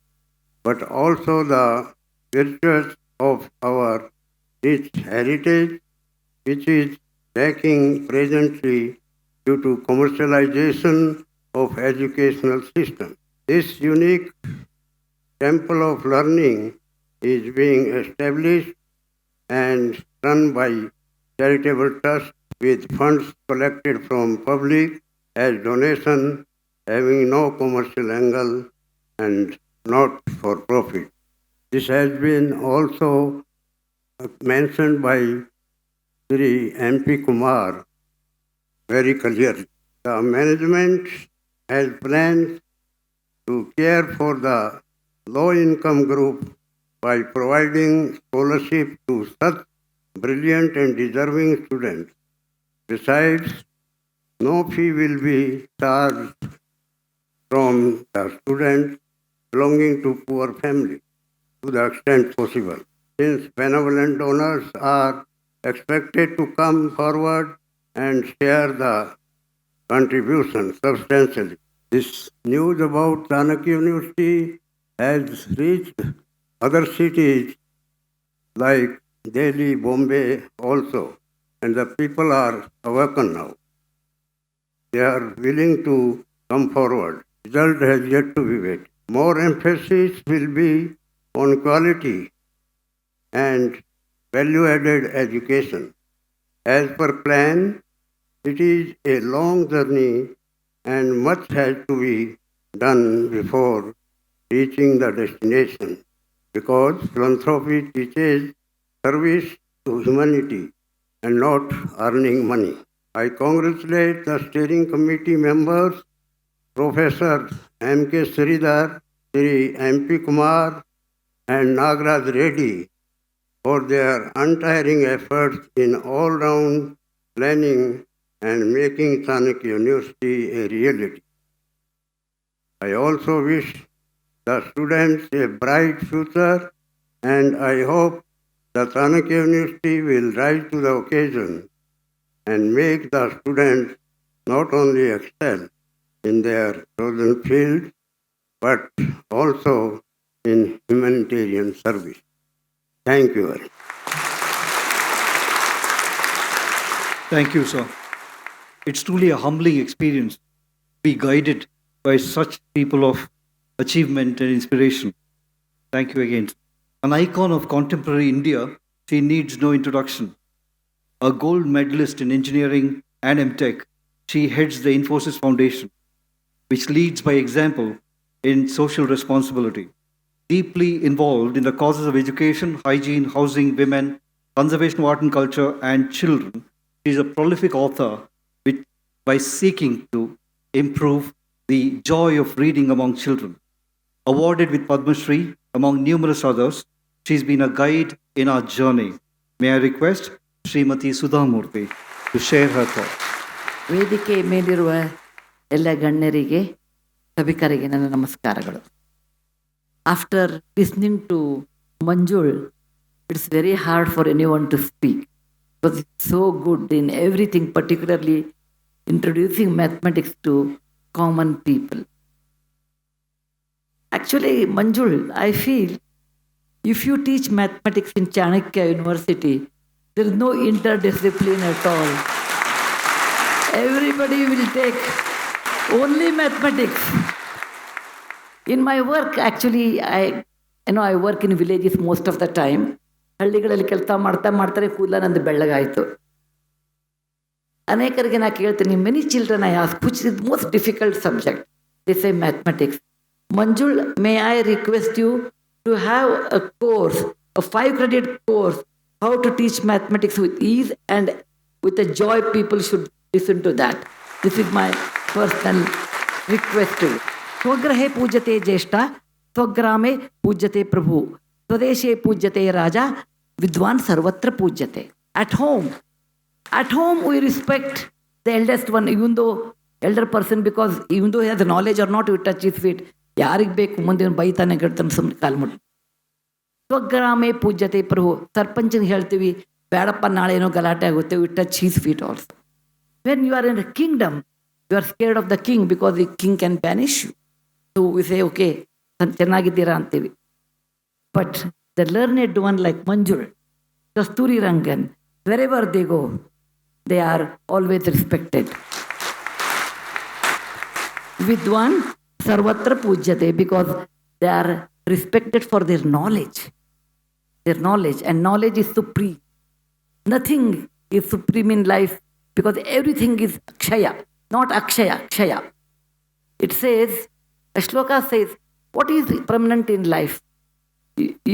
S11: but also the virtues of our rich heritage, which is lacking presently due to commercialization of educational system. This unique temple of learning is being established and run by charitable trust with funds collected from public as donation, having no commercial angle and not for profit. This has been also mentioned by Sri MP Kumar very clearly. The management has plans to care for the low-income group by providing scholarship to such brilliant and deserving students. Besides, no fee will be charged from the students belonging to poor families to the extent possible. Since benevolent donors are expected to come forward and share the contribution substantially. This news about Chanakya University has reached other cities like Delhi, Bombay also, and the people are awakened now. They are willing to come forward. Result has yet to be waited. More emphasis will be on quality and value-added education. As per plan, it is a long journey and much has to be done before reaching the destination, because philanthropy teaches service to humanity and not earning money. I congratulate the steering committee members, Professor M.K. Sridhar, Sri M.P. Kumar, and Nagraj Reddy for their untiring efforts in all-round planning and making Chanakya University a reality. I also wish the students a bright future, and I hope the Chanakya University will rise to the occasion and make the students not only excel in their chosen field, but also in humanitarian service. Thank you very much.
S3: Thank you, sir. It's truly a humbling experience to be guided by such people of achievement and inspiration. Thank you again. An icon of contemporary India, she needs no introduction. A gold medalist in engineering and MTech, she heads the Infosys Foundation, which leads by example in social responsibility. Deeply involved in the causes of education, hygiene, housing, women, conservation of art and culture, and children, she is a prolific author which, by seeking to improve the joy of reading among children. Awarded with Padma Shri, among numerous others, she's been a guide in our journey. May I request Srimati Sudhamurthy to share her thoughts.
S12: ವೇದಿಕೆ ಮೇಲಿರುವ ಎಲ್ಲ ಗಣ್ಯರಿಗೆ ಸಭಿಕರಿಗೆ ನನ್ನ ನಮಸ್ಕಾರಗಳು. After listening to Manjul, it's very hard for anyone to speak because it's so good in everything, particularly introducing mathematics to common people. Actually, Manjul, I feel if you teach mathematics in Chanakya University, there is no interdiscipline at all. Everybody will take only mathematics. In my work, actually, I work in villages most of the time. ಹಳ್ಳಿಗಳಲ್ಲಿ ಕೆಲಸ ಮಾಡ್ತಾರೆ ಕೂದಲ ನಂದು ಬೆಳ್ಳಗಾಯಿತು. ಅನೇಕರಿಗೆ ನಾ ಕೇಳ್ತೀನಿ, many children I ask which is most difficult subject. They say mathematics. Manjul, may I request you to have a course, a 5-credit course, how to teach mathematics with ease and with a joy. People should listen to that. This is my personal request to you. Swagrahe pujyate jeshta, swagrame pujyate prabhu, swadeshe pujyate raja, vidwan sarvatra pujyate. At home we respect the eldest one, even though elder person, because even though he has knowledge or not, we touch his feet. ಯಾರಿಗೆ ಬೇಕು ಮುಂದೆ ಬೈತಾನೆ ಗಡ್ತಾನೆ ಸುಮ್ಮನೆ ಕಾಲ್ಮುಟ್ಟು. ಸ್ವಗ್ರಾಮೇ ಪೂಜ್ಯತೆ ಪ್ರಭು. ಸರ್ಪಂಚನಿಗೆ ಹೇಳ್ತೀವಿ, ಬೇಡಪ್ಪ ನಾಳೆ ಏನೋ ಗಲಾಟೆ ಆಗುತ್ತೆ, we touch his feet also. When you are in a kingdom, you are scared of the king because the king can banish you. So we say okay, ಚೆನ್ನಾಗಿದ್ದೀರಾ ಅಂತೀವಿ. But the learned one like Manjul, Kasturi Rangan, wherever they go, they are always respected. Vidwan Sarvatra Pujyate, because they are respected for their knowledge. Their knowledge, and knowledge is supreme. Nothing is supreme in life because everything is Akshaya, not Akshaya, Kshaya. It says, a shloka says, what is permanent in life?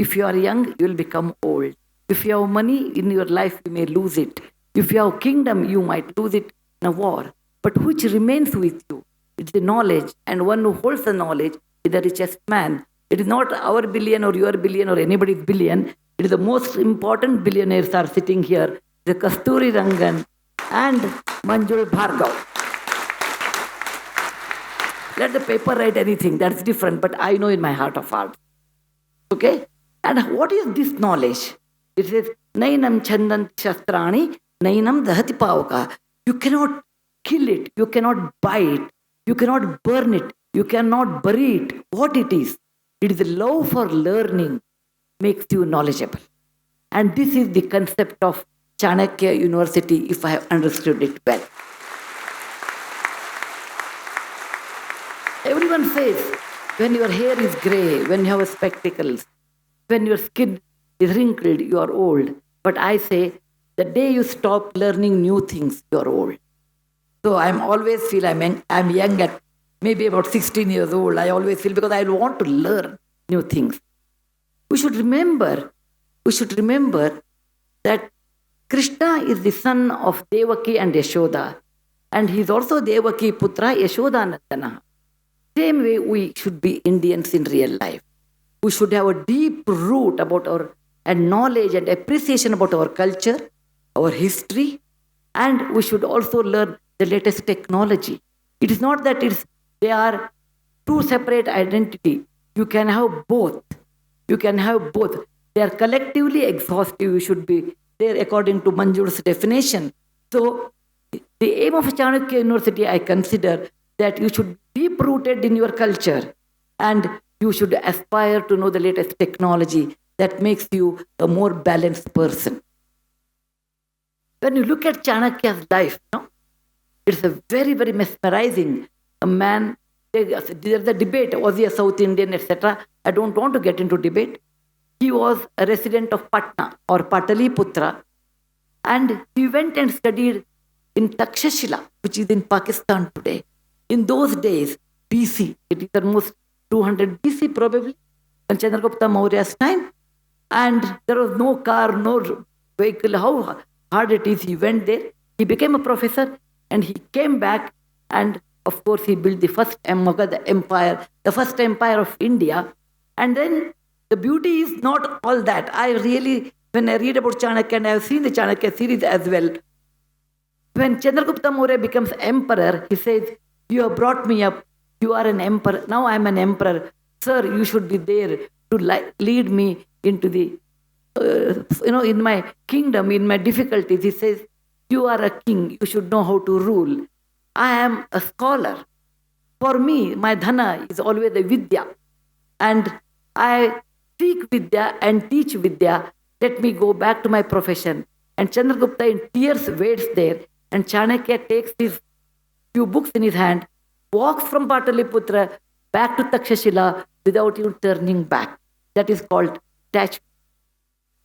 S12: If you are young, you will become old. If you have money in your life, you may lose it. If you have kingdom, you might lose it in a war. But which remains with you? It's the knowledge, and one who holds the knowledge is the richest man. It is not our billion or your billion or anybody's billion. It is the most important billionaires are sitting here, the Kasturi Rangan and Manjul Bhargav. Let the paper write anything, that's different, but I know in my heart of hearts. Okay? And what is this knowledge? It says, Nainam Chandan Shastrani, Nainam Dahati Pavaka. You cannot kill it, you cannot buy it, you cannot burn it, you cannot bury it. What it is the love for learning makes you knowledgeable. And this is the concept of Chanakya University, if I have understood it well. Everyone says, when your hair is grey, when you have spectacles, when your skin is wrinkled, you are old. But I say, the day you stop learning new things, you are old. So I always feel I'm young at maybe about 16 years old. I always feel because I want to learn new things. We should remember that Krishna is the son of Devaki and Yashoda. And he is also Devaki Putra, Yashoda Nandana. Same way we should be Indians in real life. We should have a deep root about our and knowledge and appreciation about our culture, our history, and we should also learn the latest technology. It is not that they are two separate identities. You can have both. You can have both. They are collectively exhaustive. You should be there according to Manjul's definition. So the aim of Chanakya University, I consider that you should be deep rooted in your culture and you should aspire to know the latest technology that makes you a more balanced person. When you look at Chanakya's life, it's a very, very mesmerizing. A man, there's a debate, was he a South Indian, etc. I don't want to get into debate. He was a resident of Patna or Pataliputra, and he went and studied in Takshashila, which is in Pakistan today. In those days, BC, it is almost 200 BC probably, in Chandragupta Maurya's time, and there was no car, no vehicle. How hard it is. He went there, he became a professor, and he came back, and of course he built the first Magadha empire, the first empire of India. And then the beauty is not all that. When I read about Chanakya, and I have seen the Chanakya series as well, when Chandragupta Maurya becomes emperor, he says, "You have brought me up, you are an emperor, now I am an emperor. Sir, you should be there to lead me into the, in my kingdom, in my difficulties." He says, "You are a king, you should know how to rule. I am a scholar. For me, my dhana is always a vidya. And I seek vidya and teach vidya. Let me go back to my profession." And Chandragupta in tears waits there. And Chanakya takes his few books in his hand, walks from Pataliputra back to Takshashila without even turning back. That is called detachment.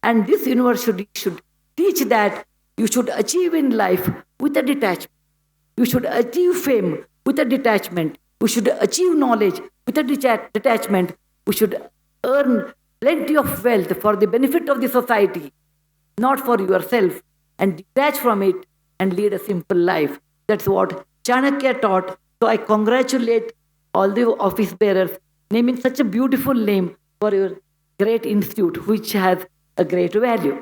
S12: And this university should teach that you should achieve in life with a detachment. You should achieve fame with a detachment. You should achieve knowledge with a detachment. We should earn plenty of wealth for the benefit of the society, not for yourself, and detach from it and lead a simple life. That's what Chanakya taught. So I congratulate all the office bearers naming such a beautiful name for your great institute, which has a great value.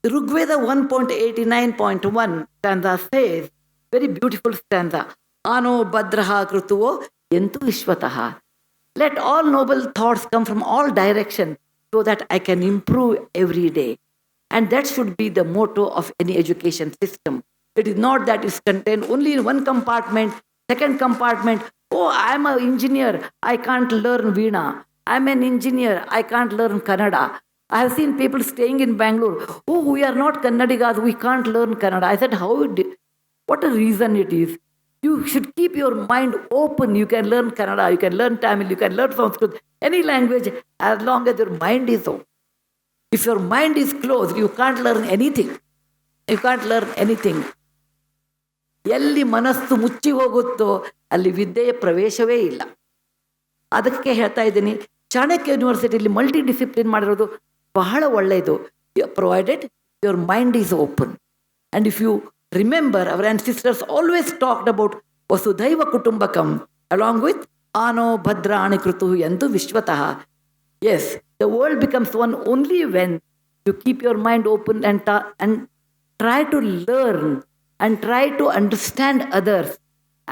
S12: Rigveda 1.89.1 stanza says, very beautiful stanza, "Ano badraha krutuvo yentu vishwataha." Let all noble thoughts come from all directions so that I can improve every day. And that should be the motto of any education system. It is not that it's contained only in one compartment, second compartment. "Oh, I'm an engineer, I can't learn Veena. I'm an engineer, I can't learn Kannada." I have seen people staying in Bangalore. "Oh, we are not Kannadigas, we can't learn Kannada." I said, what a reason it is. You should keep your mind open. You can learn Kannada, you can learn Tamil, you can learn Sanskrit, any language, as long as your mind is open. If your mind is closed, you can't learn anything. You can't learn anything. ಎಲ್ಲಿ ಮನಸ್ಸು ಮುಚ್ಚಿ ಹೋಗುತ್ತೋ ಅಲ್ಲಿ ವಿದ್ಯೆಯ ಪ್ರವೇಶವೇ ಇಲ್ಲ. ಅದಕ್ಕೆ ಹೇಳ್ತಾ ಇದ್ದೀನಿ, ಚಾಣಕ್ಯ ಯೂನಿವರ್ಸಿಟಿಯಲ್ಲಿ ಮಲ್ಟಿ ಡಿಸಿಪ್ಲಿನ್ ಮಾಡಿರೋದು ಬಹಳ ಒಳ್ಳೆಯದು. Provided your mind is open. And if you remember, our ancestors always talked about ವಸುಧೈವ ಕುಟುಂಬಕಂ along with ಆನೋ ಭದ್ರಾಣಿ ಕೃತು ಎಂದು ವಿಶ್ವತಃ. Yes, the world becomes one only when you keep your mind open and try to learn and try to understand others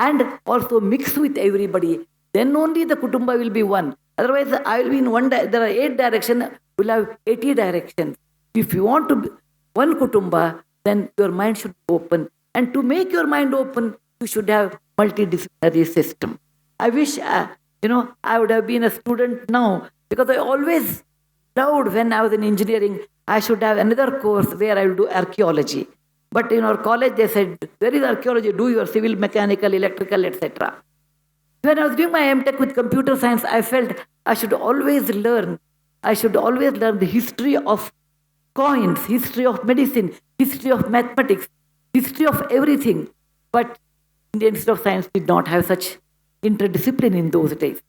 S12: and also mix with everybody. Then only the kutumba will be one. Otherwise, I will be in one. There are 8 directions. We'll have 80 directions. If you want to be one kutumba, then your mind should be open. And to make your mind open, you should have multidisciplinary system. I wish, I would have been a student now, because I always doubted when I was in engineering, I should have another course where I will do archaeology. But in our college, they said, there is archaeology, do your civil, mechanical, electrical, etc. When I was doing my MTech with computer science, I felt I should always learn. I should always learn the history of coins, history of medicine, history of mathematics, history of everything. But Indian Institute of Science did not have such interdiscipline in those days.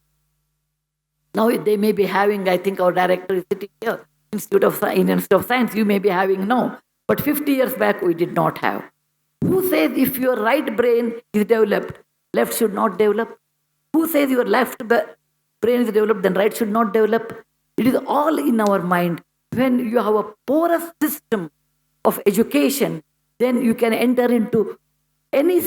S12: Now they may be having, I think our director is sitting here, Indian Institute of Science, you may be having now. But 50 years back, we did not have. Who says if your right brain is developed, left should not develop? Who says your left brain is developed, then right should not develop? It is all in our mind. When you have a porous system of education, then you can enter into any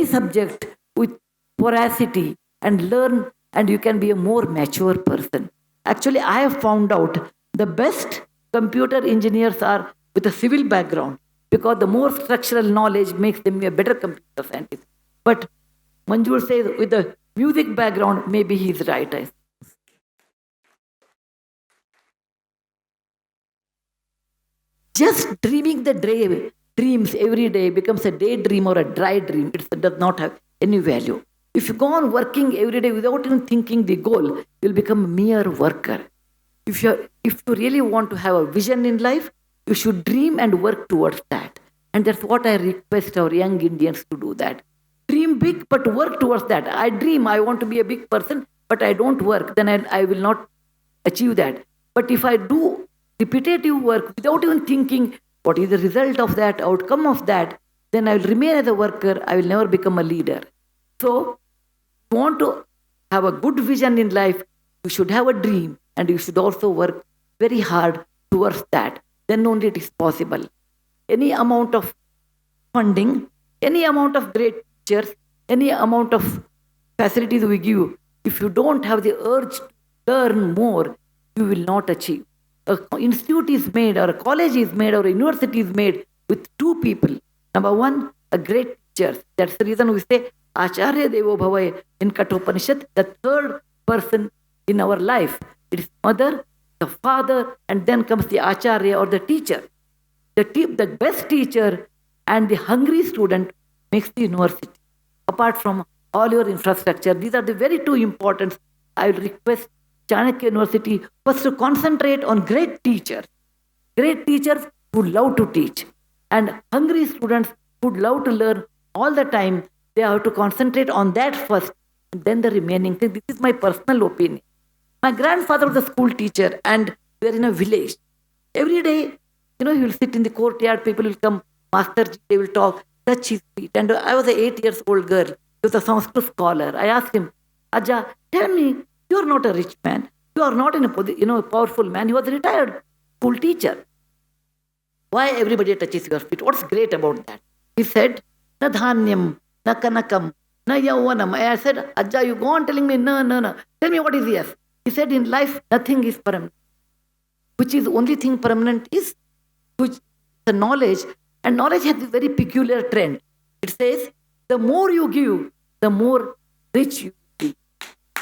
S12: subject with voracity and learn, and you can be a more mature person. Actually, I have found out the best computer engineers are with a civil background, because the more structural knowledge makes them a better computer scientist. But Manjul says with the music background, maybe he's right. Just dreaming the dreams every day becomes a daydream or a dry dream. It does not have any value. If you go on working every day without even thinking the goal, you'll become a mere worker. If you really want to have a vision in life, you should dream and work towards that. And that's what I request our young Indians to do that. Dream big, but work towards that. I dream, I want to be a big person, but I don't work, then I will not achieve that. But if I do repetitive work without even thinking what is the result of that, outcome of that, then I will remain as a worker, I will never become a leader. So, if you want to have a good vision in life, you should have a dream, and you should also work very hard towards that. Then only it is possible. Any amount of funding, any amount of great teachers, any amount of facilities we give, if you don't have the urge to learn more, you will not achieve. An institute is made, or a college is made, or a university is made with two people. Number one, a great teacher. That's the reason we say Acharya Devo Bhava in Kathopanishad, the third person in our life. It is mother, the father, and then comes the Acharya or the teacher. The best teacher and the hungry student makes the university. Apart from all your infrastructure, these are the very two important. I will request Chanakya University first to concentrate on great teachers who love to teach, and hungry students who love to learn all the time. They have to concentrate on that first, and then the remaining thing. This is my personal opinion. My grandfather was a school teacher, and we are in a village. Every day, he will sit in the courtyard, people will come, Masterji, they will talk, touch his feet. And I was an 8-year-old girl. He was a Sanskrit scholar. I asked him, Aja, tell me, you are not a rich man. You are not in a powerful man. He was a retired school teacher. Why everybody touches your feet? What's great about that? He said, na dhanyam, na kanakam, na yauvanam. I said, Aja, you go on telling me, no. Tell me what is yes. He said, in life, nothing is permanent. Which is the only thing permanent is the knowledge. And knowledge has a very peculiar trend. It says, the more you give, the more rich you be.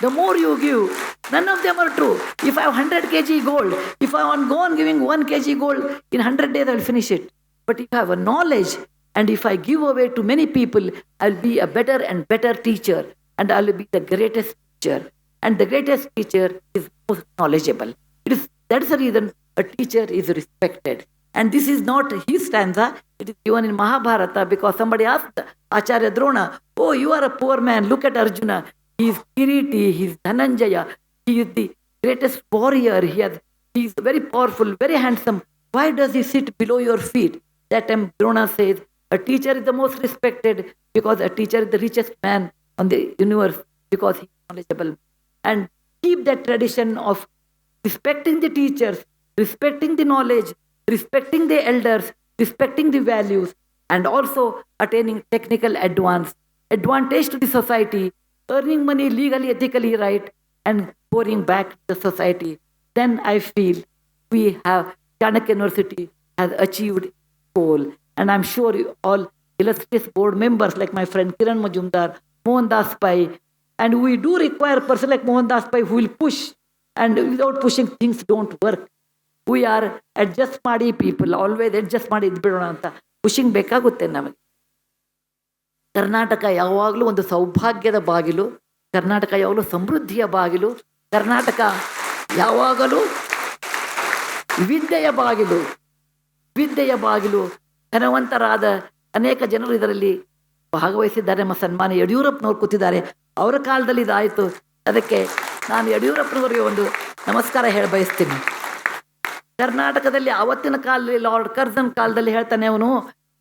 S12: The more you give, none of them are true. If I have 100 kg gold, if I go on giving 1 kg gold, in 100 days I will finish it. But if I have a knowledge, and if I give away to many people, I will be a better and better teacher, and I will be the greatest teacher. And the greatest teacher is most knowledgeable. That is the reason a teacher is respected. And this is not his stanza, it is given in Mahabharata, because somebody asked Acharya Drona, oh, you are a poor man, look at Arjuna. He is Kiriti, he is Dhananjaya, he is the greatest warrior, he is very powerful, very handsome. Why does he sit below your feet? That time Drona says, a teacher is the most respected because a teacher is the richest man on the universe because he is knowledgeable. And keep that tradition of respecting the teachers, respecting the knowledge, respecting the elders, respecting the values, and also attaining technical advantage to the society, earning money legally, ethically right, and pouring back to the society. Then I feel Chanakya University has achieved its goal. And I'm sure you all illustrious board members like my friend Kiran Majumdar, Mohan Das Pai, and we do require a person like Mohan Das Pai who will push, and without pushing things don't work. We are adjust ಮಾಡಿ people, always adjust ಮಾಡಿ ಇದ್ಬಿಡೋಣ ಅಂತ pushing ಬೇಕಾಗುತ್ತೆ ನಮಗೆ. ಕರ್ನಾಟಕ ಯಾವಾಗಲೂ ಒಂದು ಸೌಭಾಗ್ಯದ ಬಾಗಿಲು, ಕರ್ನಾಟಕ ಯಾವಾಗಲೂ ಸಮೃದ್ಧಿಯ ಬಾಗಿಲು, ಕರ್ನಾಟಕ ಯಾವಾಗಲೂ ವಿದ್ಯೆಯ ಬಾಗಿಲು, ವಿದ್ಯೆಯ ಬಾಗಿಲು. ಧನವಂತರಾದ ಅನೇಕ ಜನರು ಇದರಲ್ಲಿ ಭಾಗವಹಿಸಿದ್ದಾರೆ. ನಮ್ಮ ಸನ್ಮಾನ್ಯ ಯಡಿಯೂರಪ್ಪನವ್ರು ಕೂತಿದ್ದಾರೆ. ಅವರ ಕಾಲದಲ್ಲಿ ಇದಾಯಿತು. ಅದಕ್ಕೆ ನಾನು ಯಡಿಯೂರಪ್ಪನವರಿಗೆ ಒಂದು ನಮಸ್ಕಾರ ಹೇಳ ಬಯಸ್ತೀನಿ. ಕರ್ನಾಟಕದಲ್ಲಿ ಆವತ್ತಿನ ಕಾಲದಲ್ಲಿ ಲಾರ್ಡ್ ಕರ್ಜನ್ ಕಾಲದಲ್ಲಿ ಹೇಳ್ತಾನೆ ಅವನು,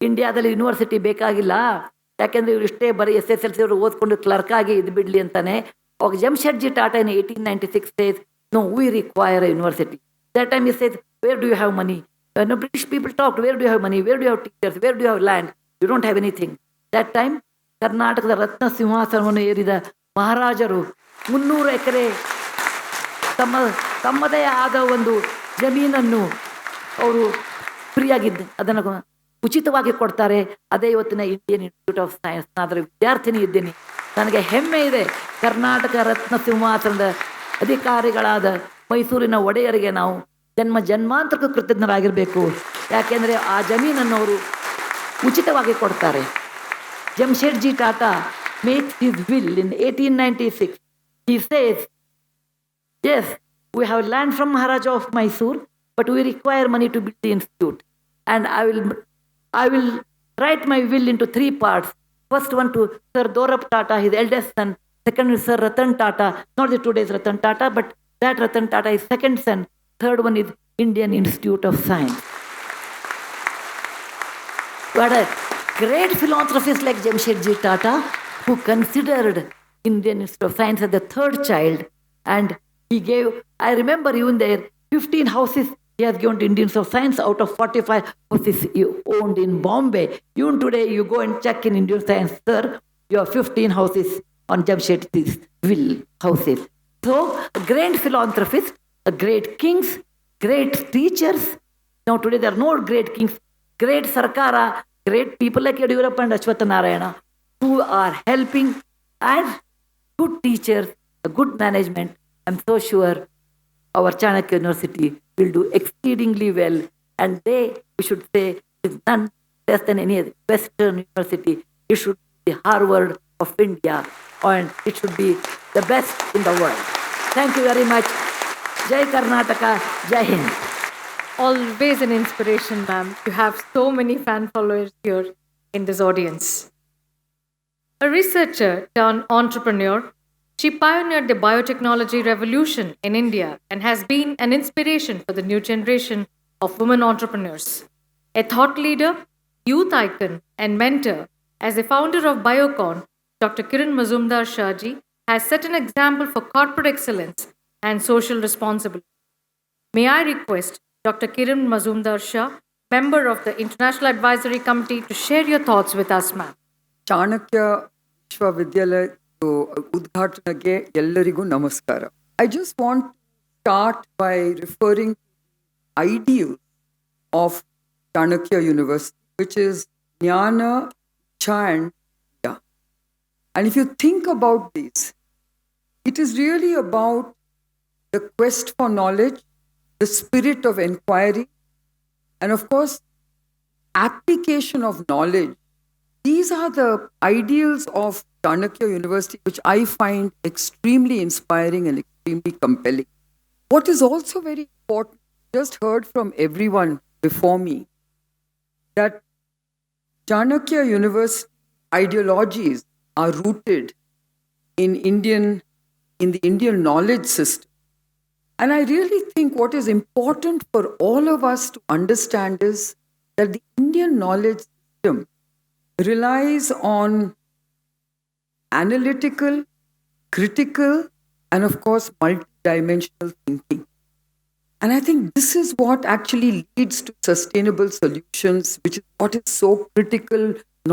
S12: ಇಂಡಿಯಾದಲ್ಲಿ ಯೂನಿವರ್ಸಿಟಿ ಬೇಕಾಗಿಲ್ಲ, ಯಾಕೆಂದರೆ ಇವರು ಇಷ್ಟೇ ಬರೀ SSLC ಅವರು ಓದ್ಕೊಂಡು ಕ್ಲರ್ಕ್ ಆಗಿ ಇದು ಬಿಡಲಿ ಅಂತಾನೆ. ಅವಾಗ ಜಮ್ಶೆಡ್ಜಿ ಟಾಟಾ ಇನ್ 1896 says, no, we require a university. That time he says, where do you have money? No, British people talked, where do you have money? Where do you have teachers? Where do you have land? You don't have anything. That time ಕರ್ನಾಟಕದ ರತ್ನ ಸಿಂಹಾಸನವನ್ನು ಏರಿದ ಮಹಾರಾಜರು 300 ಎಕರೆ ತಮ್ಮದೇ ಆದ ಒಂದು ಜಮೀನನ್ನು ಅವರು ಫ್ರೀಯಾಗಿದ್ದು ಅದನ್ನು ಉಚಿತವಾಗಿ ಕೊಡ್ತಾರೆ. ಅದೇ ಇವತ್ತಿನ ಇಂಡಿಯನ್ ಇನ್ಸ್ಟಿಟ್ಯೂಟ್ ಆಫ್ ಸೈನ್ಸ್. ಅದರ ವಿದ್ಯಾರ್ಥಿನಿ ಇದ್ದೀನಿ. ನನಗೆ ಹೆಮ್ಮೆ ಇದೆ. ಕರ್ನಾಟಕ ರತ್ನ ಸಿಂಹಾಸನದ ಅಧಿಕಾರಿಗಳಾದ ಮೈಸೂರಿನ ಒಡೆಯರಿಗೆ ನಾವು ಜನ್ಮಾಂತರಕ್ಕೂ ಕೃತಜ್ಞರಾಗಿರಬೇಕು. ಯಾಕೆಂದರೆ ಆ ಜಮೀನನ್ನು ಅವರು ಉಚಿತವಾಗಿ ಕೊಡ್ತಾರೆ. Jamshedji Tata makes his will in 1896. He says, yes, we have land from Maharaja of Mysore, but we require money to build the institute. And I will write my will into 3 parts. First one to Sir Dorab Tata, his eldest son. Second is Sir Ratan Tata, not the today's Ratan Tata, but that Ratan Tata is second son. Third one is Indian Institute of Science. But a great philanthropist like Jamshedji Tata, who considered Indian Institute of Science as the third child, and he gave, I remember even there, 15 houses he has given to Indian Institute of Science out of 45 houses he owned in Bombay. Even today, you go and check in Indian Science, sir, you have 15 houses on Jamshedji's will houses. So, a great philanthropist, a great kings, great teachers. Now today there are no great kings, great Sarkara, great people like Yadurappa and Ashwatha Narayana who are helping, and good teachers, a good management. I'm so sure our Chanakya University will do exceedingly well, and we should say, is none less than any Western university. It should be the Harvard of India, and it should be the best in the world. Thank you very much. Jai Karnataka, Jai Hind.
S1: Always an inspiration, ma'am. You have so many fan followers here in this audience. A researcher turned entrepreneur, she pioneered the biotechnology revolution in India and has been an inspiration for the new generation of women entrepreneurs. A thought leader, youth icon, and mentor, as the founder of Biocon, Dr. Kiran Mazumdar Shahji has set an example for corporate excellence and social responsibility. May I request Dr. Kiran Mazumdar Shah, member of the International Advisory Committee, to share your thoughts with us, ma'am.
S13: Chanakya ವಿಶ್ವವಿದ್ಯಾಲಯ ಉದ್ಘಾಟನೆಗೆ ಎಲ್ಲರಿಗೂ ನಮಸ್ಕಾರ. I just want to start by referring to the ideal of Chanakya University, which is Jnana, Ichha and Vidya. And if you think about this, it is really about the quest for knowledge, the spirit of inquiry, and of course, application of knowledge. These are the ideals of Chanakya University, which I find extremely inspiring and extremely compelling. What is also very important, just heard from everyone before me, that Chanakya University ideologies are rooted in the Indian knowledge system. And I really think what is important for all of us to understand is that the Indian knowledge system relies on analytical, critical, and of course, multidimensional thinking. And I think this is what actually leads to sustainable solutions, which is what is so critical,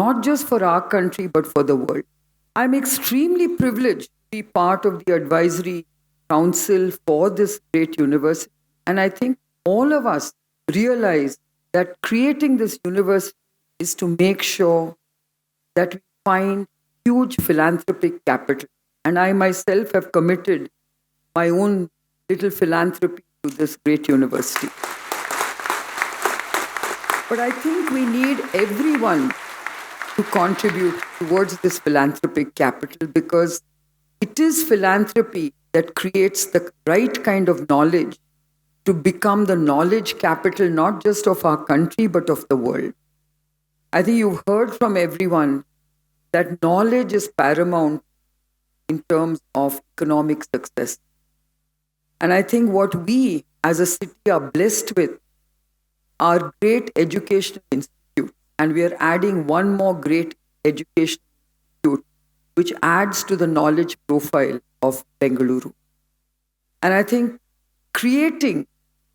S13: not just for our country, but for the world. I'm extremely privileged to be part of the advisory council for this great university. And I think all of us realize that creating this university is to make sure that we find huge philanthropic capital. And I myself have committed my own little philanthropy to this great university. But I think we need everyone to contribute towards this philanthropic capital, because it is philanthropy that creates the right kind of knowledge to become the knowledge capital, not just of our country, but of the world. I think you've heard from everyone that knowledge is paramount in terms of economic success. And I think what we as a city are blessed with are great educational institutes. And we are adding one more great educational institute, which adds to the knowledge profile of Bengaluru. And I think creating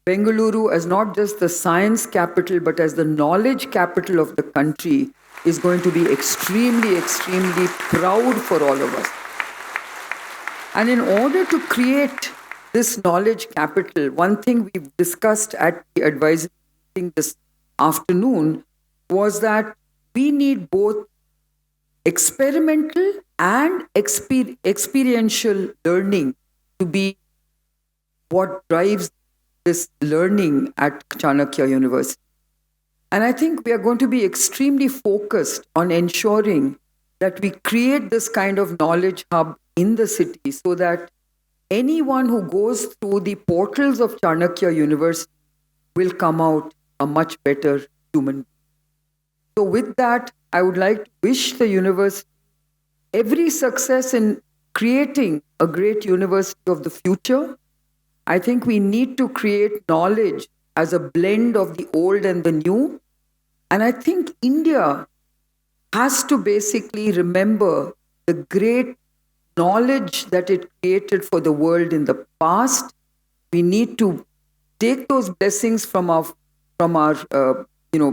S13: Bengaluru as not just the science capital, but as the knowledge capital of the country is going to be extremely, extremely proud for all of us. And in order to create this knowledge capital, one thing we've discussed at the advisory meeting this afternoon was that we need both experimental and experiential learning to be what drives this learning at Chanakya University. And I think we are going to be extremely focused on ensuring that we create this kind of knowledge hub in the city so that anyone who goes through the portals of Chanakya University will come out a much better human being. So with that, I would like to wish the university every success in creating a great university of the future. I think we need to create knowledge as a blend of the old and the new. And I think India has to basically remember the great knowledge that it created for the world in the past. We need to take those blessings from our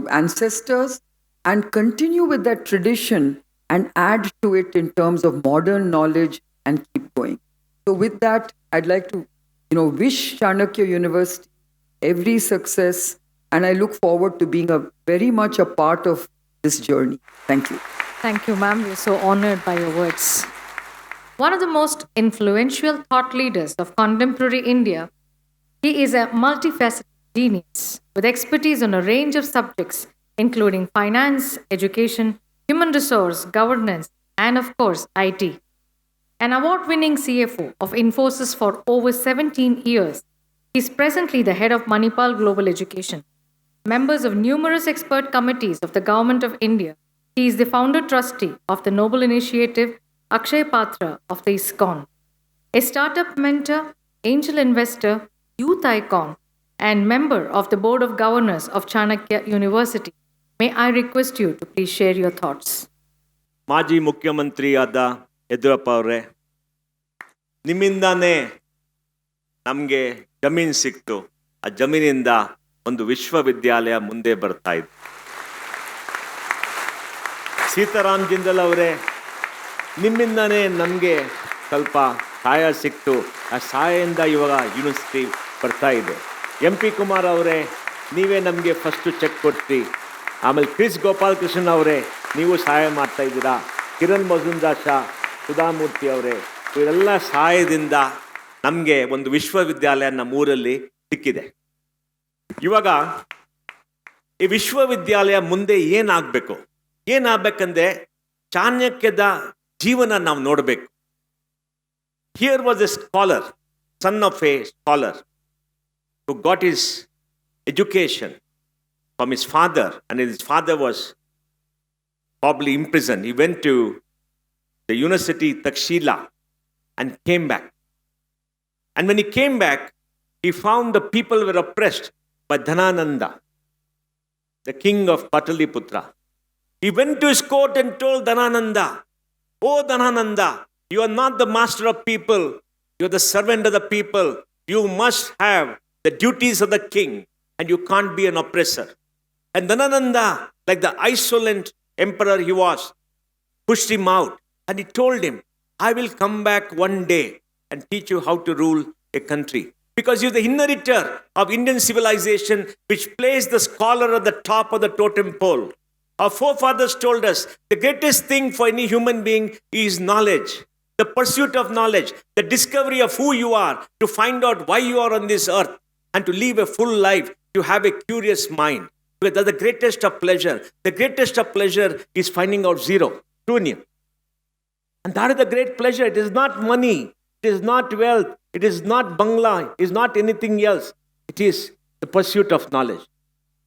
S13: ancestors and continue with that tradition and add to it in terms of modern knowledge and keep going. So with that, I'd like to wish Chanakya University every success, and I look forward to being very much a part of this journey. Thank you.
S1: Thank you, ma'am. We're so honored by your words. One of the most influential thought leaders of contemporary India, he is a multifaceted genius with expertise on a range of subjects, including finance, education, human resource, governance, and of course, IT. An award-winning CFO of Infosys for over 17 years, he is presently the head of Manipal Global Education. Members of numerous expert committees of the Government of India, he is the founder trustee of the Noble Initiative Akshay Patra of the ISKCON. A startup mentor, angel investor, youth icon, and member of the Board of Governors of Chanakya University, may I request you to please share your thoughts.
S14: ಮಾಜಿ ಮುಖ್ಯಮಂತ್ರಿಯಾದ ಯಡಿಯೂರಪ್ಪ ಅವರೇ, ನಿಮ್ಮಿಂದಾನೇ ನಮಗೆ ಜಮೀನು ಸಿಕ್ತು. ಆ ಜಮೀನಿಂದ ಒಂದು ವಿಶ್ವವಿದ್ಯಾಲಯ ಮುಂದೆ ಬರ್ತಾ ಇದೆ. ಸೀತಾರಾಮ್ ಜಿಂದಲ್ ಅವರೇ, ನಿಮ್ಮಿಂದಾನೇ ನಮಗೆ ಸ್ವಲ್ಪ ಸಹಾಯ ಸಿಕ್ತು. ಆ ಸಹಾಯದಿಂದ ಇವಾಗ ಯೂನಿವರ್ಸಿಟಿ ಬರ್ತಾ ಇದೆ. MP ಕುಮಾರ್ ಅವರೇ, ನೀವೇ ನಮಗೆ ಫಸ್ಟು ಚೆಕ್ ಕೊಡ್ತೀರಿ. ಆಮೇಲೆ ಕ್ರಿಸ್ ಗೋಪಾಲಕೃಷ್ಣನ್ ಅವರೇ, ನೀವು ಸಹಾಯ ಮಾಡ್ತಾ ಇದ್ದೀರಾ. ಕಿರಣ್ ಮಜುಂದಾರ್ ಶಾ, ಸುಧಾಮೂರ್ತಿ ಅವರೇ, ಇವರೆಲ್ಲ ಸಹಾಯದಿಂದ ನಮಗೆ ಒಂದು ವಿಶ್ವವಿದ್ಯಾಲಯ ನಮ್ಮೂರಲ್ಲಿ ಸಿಕ್ಕಿದೆ. ಇವಾಗ ಈ ವಿಶ್ವವಿದ್ಯಾಲಯ ಮುಂದೆ ಏನಾಗಬೇಕು, ಏನಾಗಬೇಕಂದ್ರೆ ಚಾಣಕ್ಯದ ಜೀವನ ನಾವು ನೋಡಬೇಕು. Here was A scholar, son of A scholar, who got his education from his father, and his father was probably imprisoned. He went to the university Takshila and came back. And when he came back, he found the people were oppressed by Dhanananda, the king of Pataliputra. He went to his court and told Dhanananda, "Oh Dhanananda, you are not the master of people, you are the servant of the people. You must have the duties of the king, and you can't be an oppressor." And Dhanananda, like the insolent emperor he was, pushed him out, and he told him, "I will come back one day and teach you how to rule a country, because you're the inheritor of Indian civilization, which placed the scholar at the top of the totem pole. Our forefathers told us the greatest thing for any human being is knowledge, the pursuit of knowledge, the discovery of who you are, to find out why you are on this earth, and to live a full life, to have a curious mind. Because that's the greatest of pleasure. The greatest of pleasure is finding out zero, shunya. And that is the great pleasure. It is not money, it is not wealth, it is not bangla, it is not anything else. It is the pursuit of knowledge.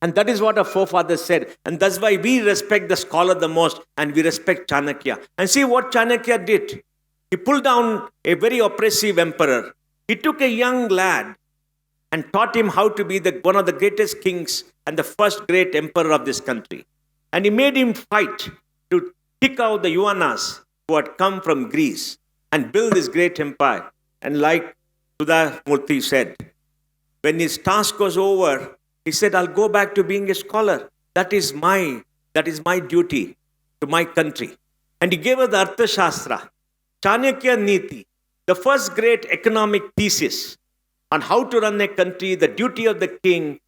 S14: And that is what our forefathers said. And that's why we respect the scholar the most, and we respect Chanakya. And see what Chanakya did. He pulled down a very oppressive emperor. He took a young lad and taught him how to be one of the greatest kings and the first great emperor of this country. And he made him fight to kick out the Yuvanas who had come from Greece and build this great empire. And like Sudha Murthy said, when his task was over, he said, I'll go back to being a scholar. That is my duty to my country. And he gave us the Arthashastra, Chanakya Niti, the first great economic thesis on how to run a country, the duty of the king,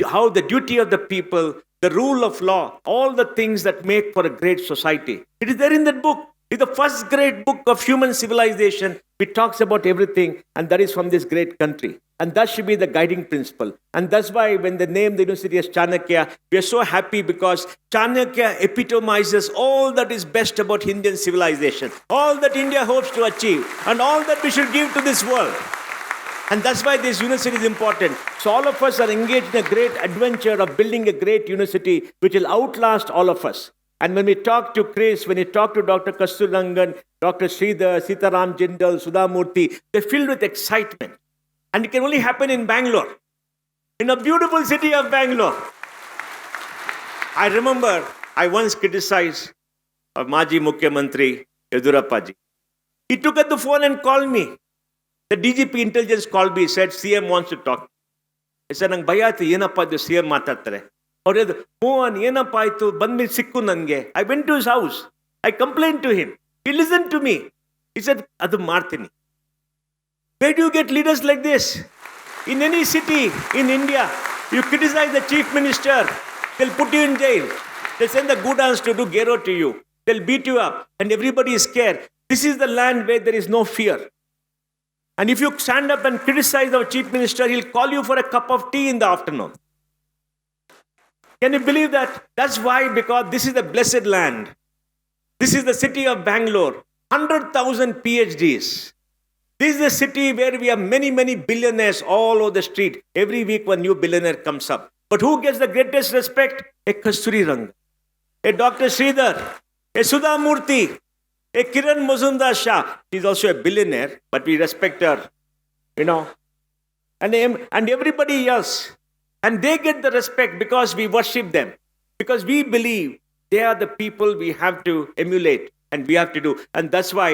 S14: how the duty of the people, the rule of law, all the things that make for a great society. It is there in that book. It's the first great book of human civilization. It talks about everything, and that is from this great country. And that should be the guiding principle. And that's why when they named the university as Chanakya, we are so happy because Chanakya epitomizes all that is best about Indian civilization, all that India hopes to achieve, and all that we should give to this world. And that's why this university is important. So all of us are engaged in a great adventure of building a great university which will outlast all of us. And when we talk to Chris, when we talk to Dr. Kasturirangan, Dr. Sridhar, Sitaram Jindal, Sudha Murthy, they're filled with excitement. And it can only happen in Bangalore, in a beautiful city of Bangalore. I remember I once criticized Maji Mukhyamantri Yedurappaji. He took up the phone and called me. The DGP intelligence called me, said, CM wants to talk. I said, Nang bhaya aaಯ್ತು ಏನಪ್ಪ ಅದು CM ಮಾತಾಡ್ತಾರೆ. ಅವ್ರು ಹೇಳಿದ್ರು, ಮೋಹನ್ ಏನಪ್ಪ ಆಯ್ತು ಬಂದ್ಬಿಟ್ಟು ಸಿಕ್ಕು ನನಗೆ. I went to his house. I complained to him. He listened to me. He said, ಅದು ಮಾಡ್ತೀನಿ. Where do you get leaders like this? In any city in India, you criticize the chief minister, they'll put you in jail. They'll send the Gudans to do gero to you. They'll beat you up and everybody is scared. This is the land where there is no fear. And if you stand up and criticize our chief minister, he'll call you for a cup of tea in the afternoon. Can you believe that? That's why, because this is the blessed land. This is the city of Bangalore. 100,000 PhDs. This is a city where we have many, many billionaires all over the street. Every week one new billionaire comes up. But who gets the greatest respect? A Kasturirangan, a Dr. Sridhar, a Sudha Murthy, a Kiran Mazumdar Shah. She's also a billionaire, but we respect her, and everybody else. And they get the respect because we worship them, because we believe they are the people we have to emulate and we have to do. And that's why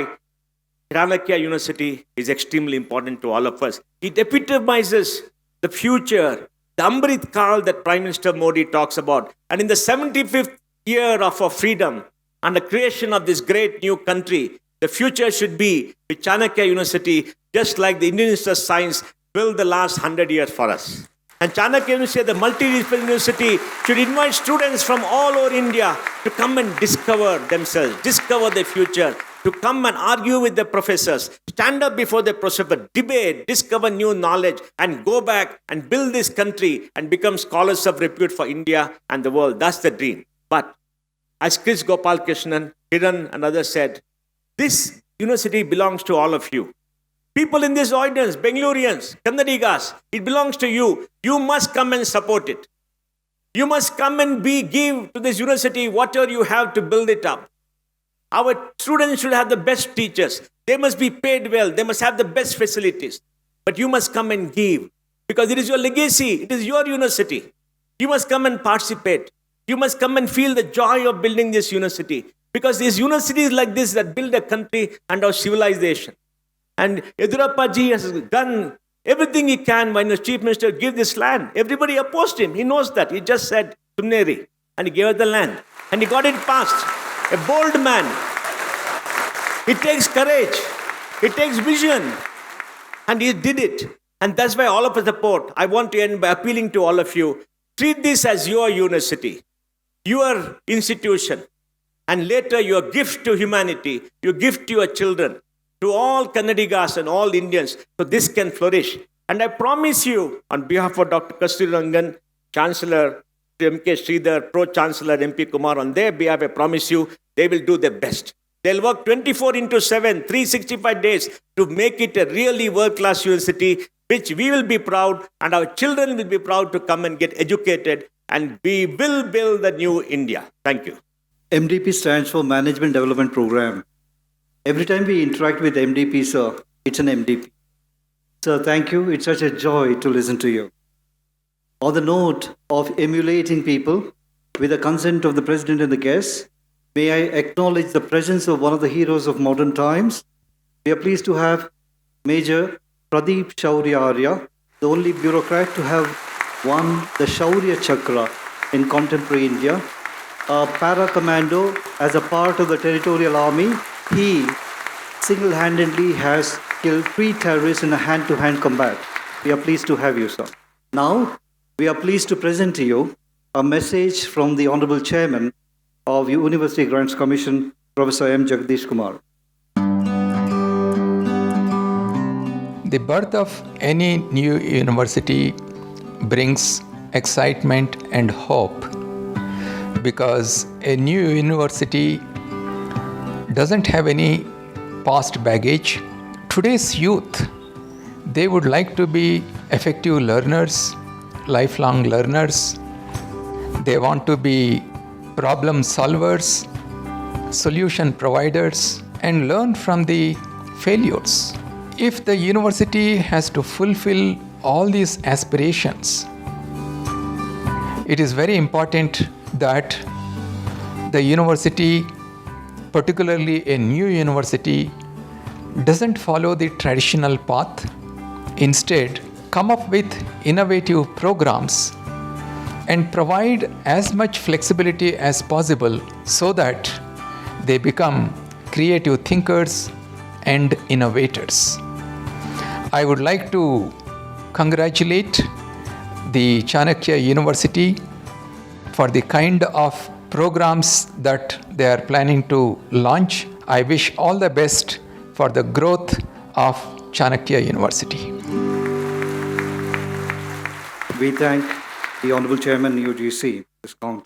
S14: Chanakya University is extremely important to all of us. It epitomizes the future, the Amrit Kal that Prime Minister Modi talks about. And in the 75th year of our freedom and the creation of this great new country, the future should be with Chanakya University, just like the Indian Institute of Science built the last 100 years for us. And Chanakya University, the multidisciplinary university, should invite students from all over India to come and discover themselves, discover their future, to come and argue with the professors, stand up before the professor, debate, discover new knowledge, and go back and build this country and become scholars of repute for India and the world. That's the dream. But as Chris Gopalakrishnan, Kiran and others said, this university belongs to all of you. People in this audience, Bengaloreans, Kannadigas, it belongs to you. You must come and support it. You must come and give to this university whatever you have to build it up. Our students should have the best teachers. They must be paid well. They must have the best facilities. But you must come and give, because it is your legacy. It is your university. You must come and participate. You must come and feel the joy of building this university, because these universities like this that build a country and our civilization. And Yedurappaji has done everything he can when the chief minister gave this land. Everybody opposed him. He knows that. He just said, Sunneri. And he gave us the land. And he got it passed. A bold man. It takes courage. It takes vision. And he did it. And that's why all of us support. I want to end by appealing to all of you. Treat this as your university. your institution, and later your gift to humanity, your gift to your children, to all Kannadigas and all Indians, so this can flourish. And I promise you, on behalf of Dr. Kasturi Rangan, Chancellor M.K. Sridhar, Pro-Chancellor M.P. Kumar, on their behalf, I promise you, they will do their best. They'll work 24/7, 365 days to make it a really world-class university, which we will be proud, and our children will be proud to come and get educated, and we will build the new India. Thank you.
S3: MDP stands for Management Development Program. Every time we interact with MDP, sir, it's an MDP. Sir, thank you. It's such a joy to listen to you. On the note of emulating people, with the consent of the President and the guests, may I acknowledge the presence of one of the heroes of modern times. We are pleased to have Major Pradeep Shaurya Arya, the only bureaucrat to have won the Shaurya Chakra in contemporary India. A para-commando as a part of the territorial army, he single-handedly has killed 3 terrorists in a hand-to-hand combat. We are pleased to have you, sir. Now, we are pleased to present to you a message from the Honorable Chairman of University Grants Commission, Professor M. Jagdish Kumar.
S15: The birth of any new university brings excitement and hope, because a new university doesn't have any past baggage. Today's youth, they would like to be effective learners, lifelong learners. They want to be problem solvers, solution providers, and learn from the failures. If the university has to fulfill all these aspirations, it is very important that the university, particularly a new university, doesn't follow the traditional path. Instead, come up with innovative programs and provide as much flexibility as possible so that they become creative thinkers and innovators. I would like to congratulate the Chanakya University for the kind of programs that they are planning to launch. I wish all the best for the growth of Chanakya University.
S3: We thank the Honorable Chairman, UGC, Discount.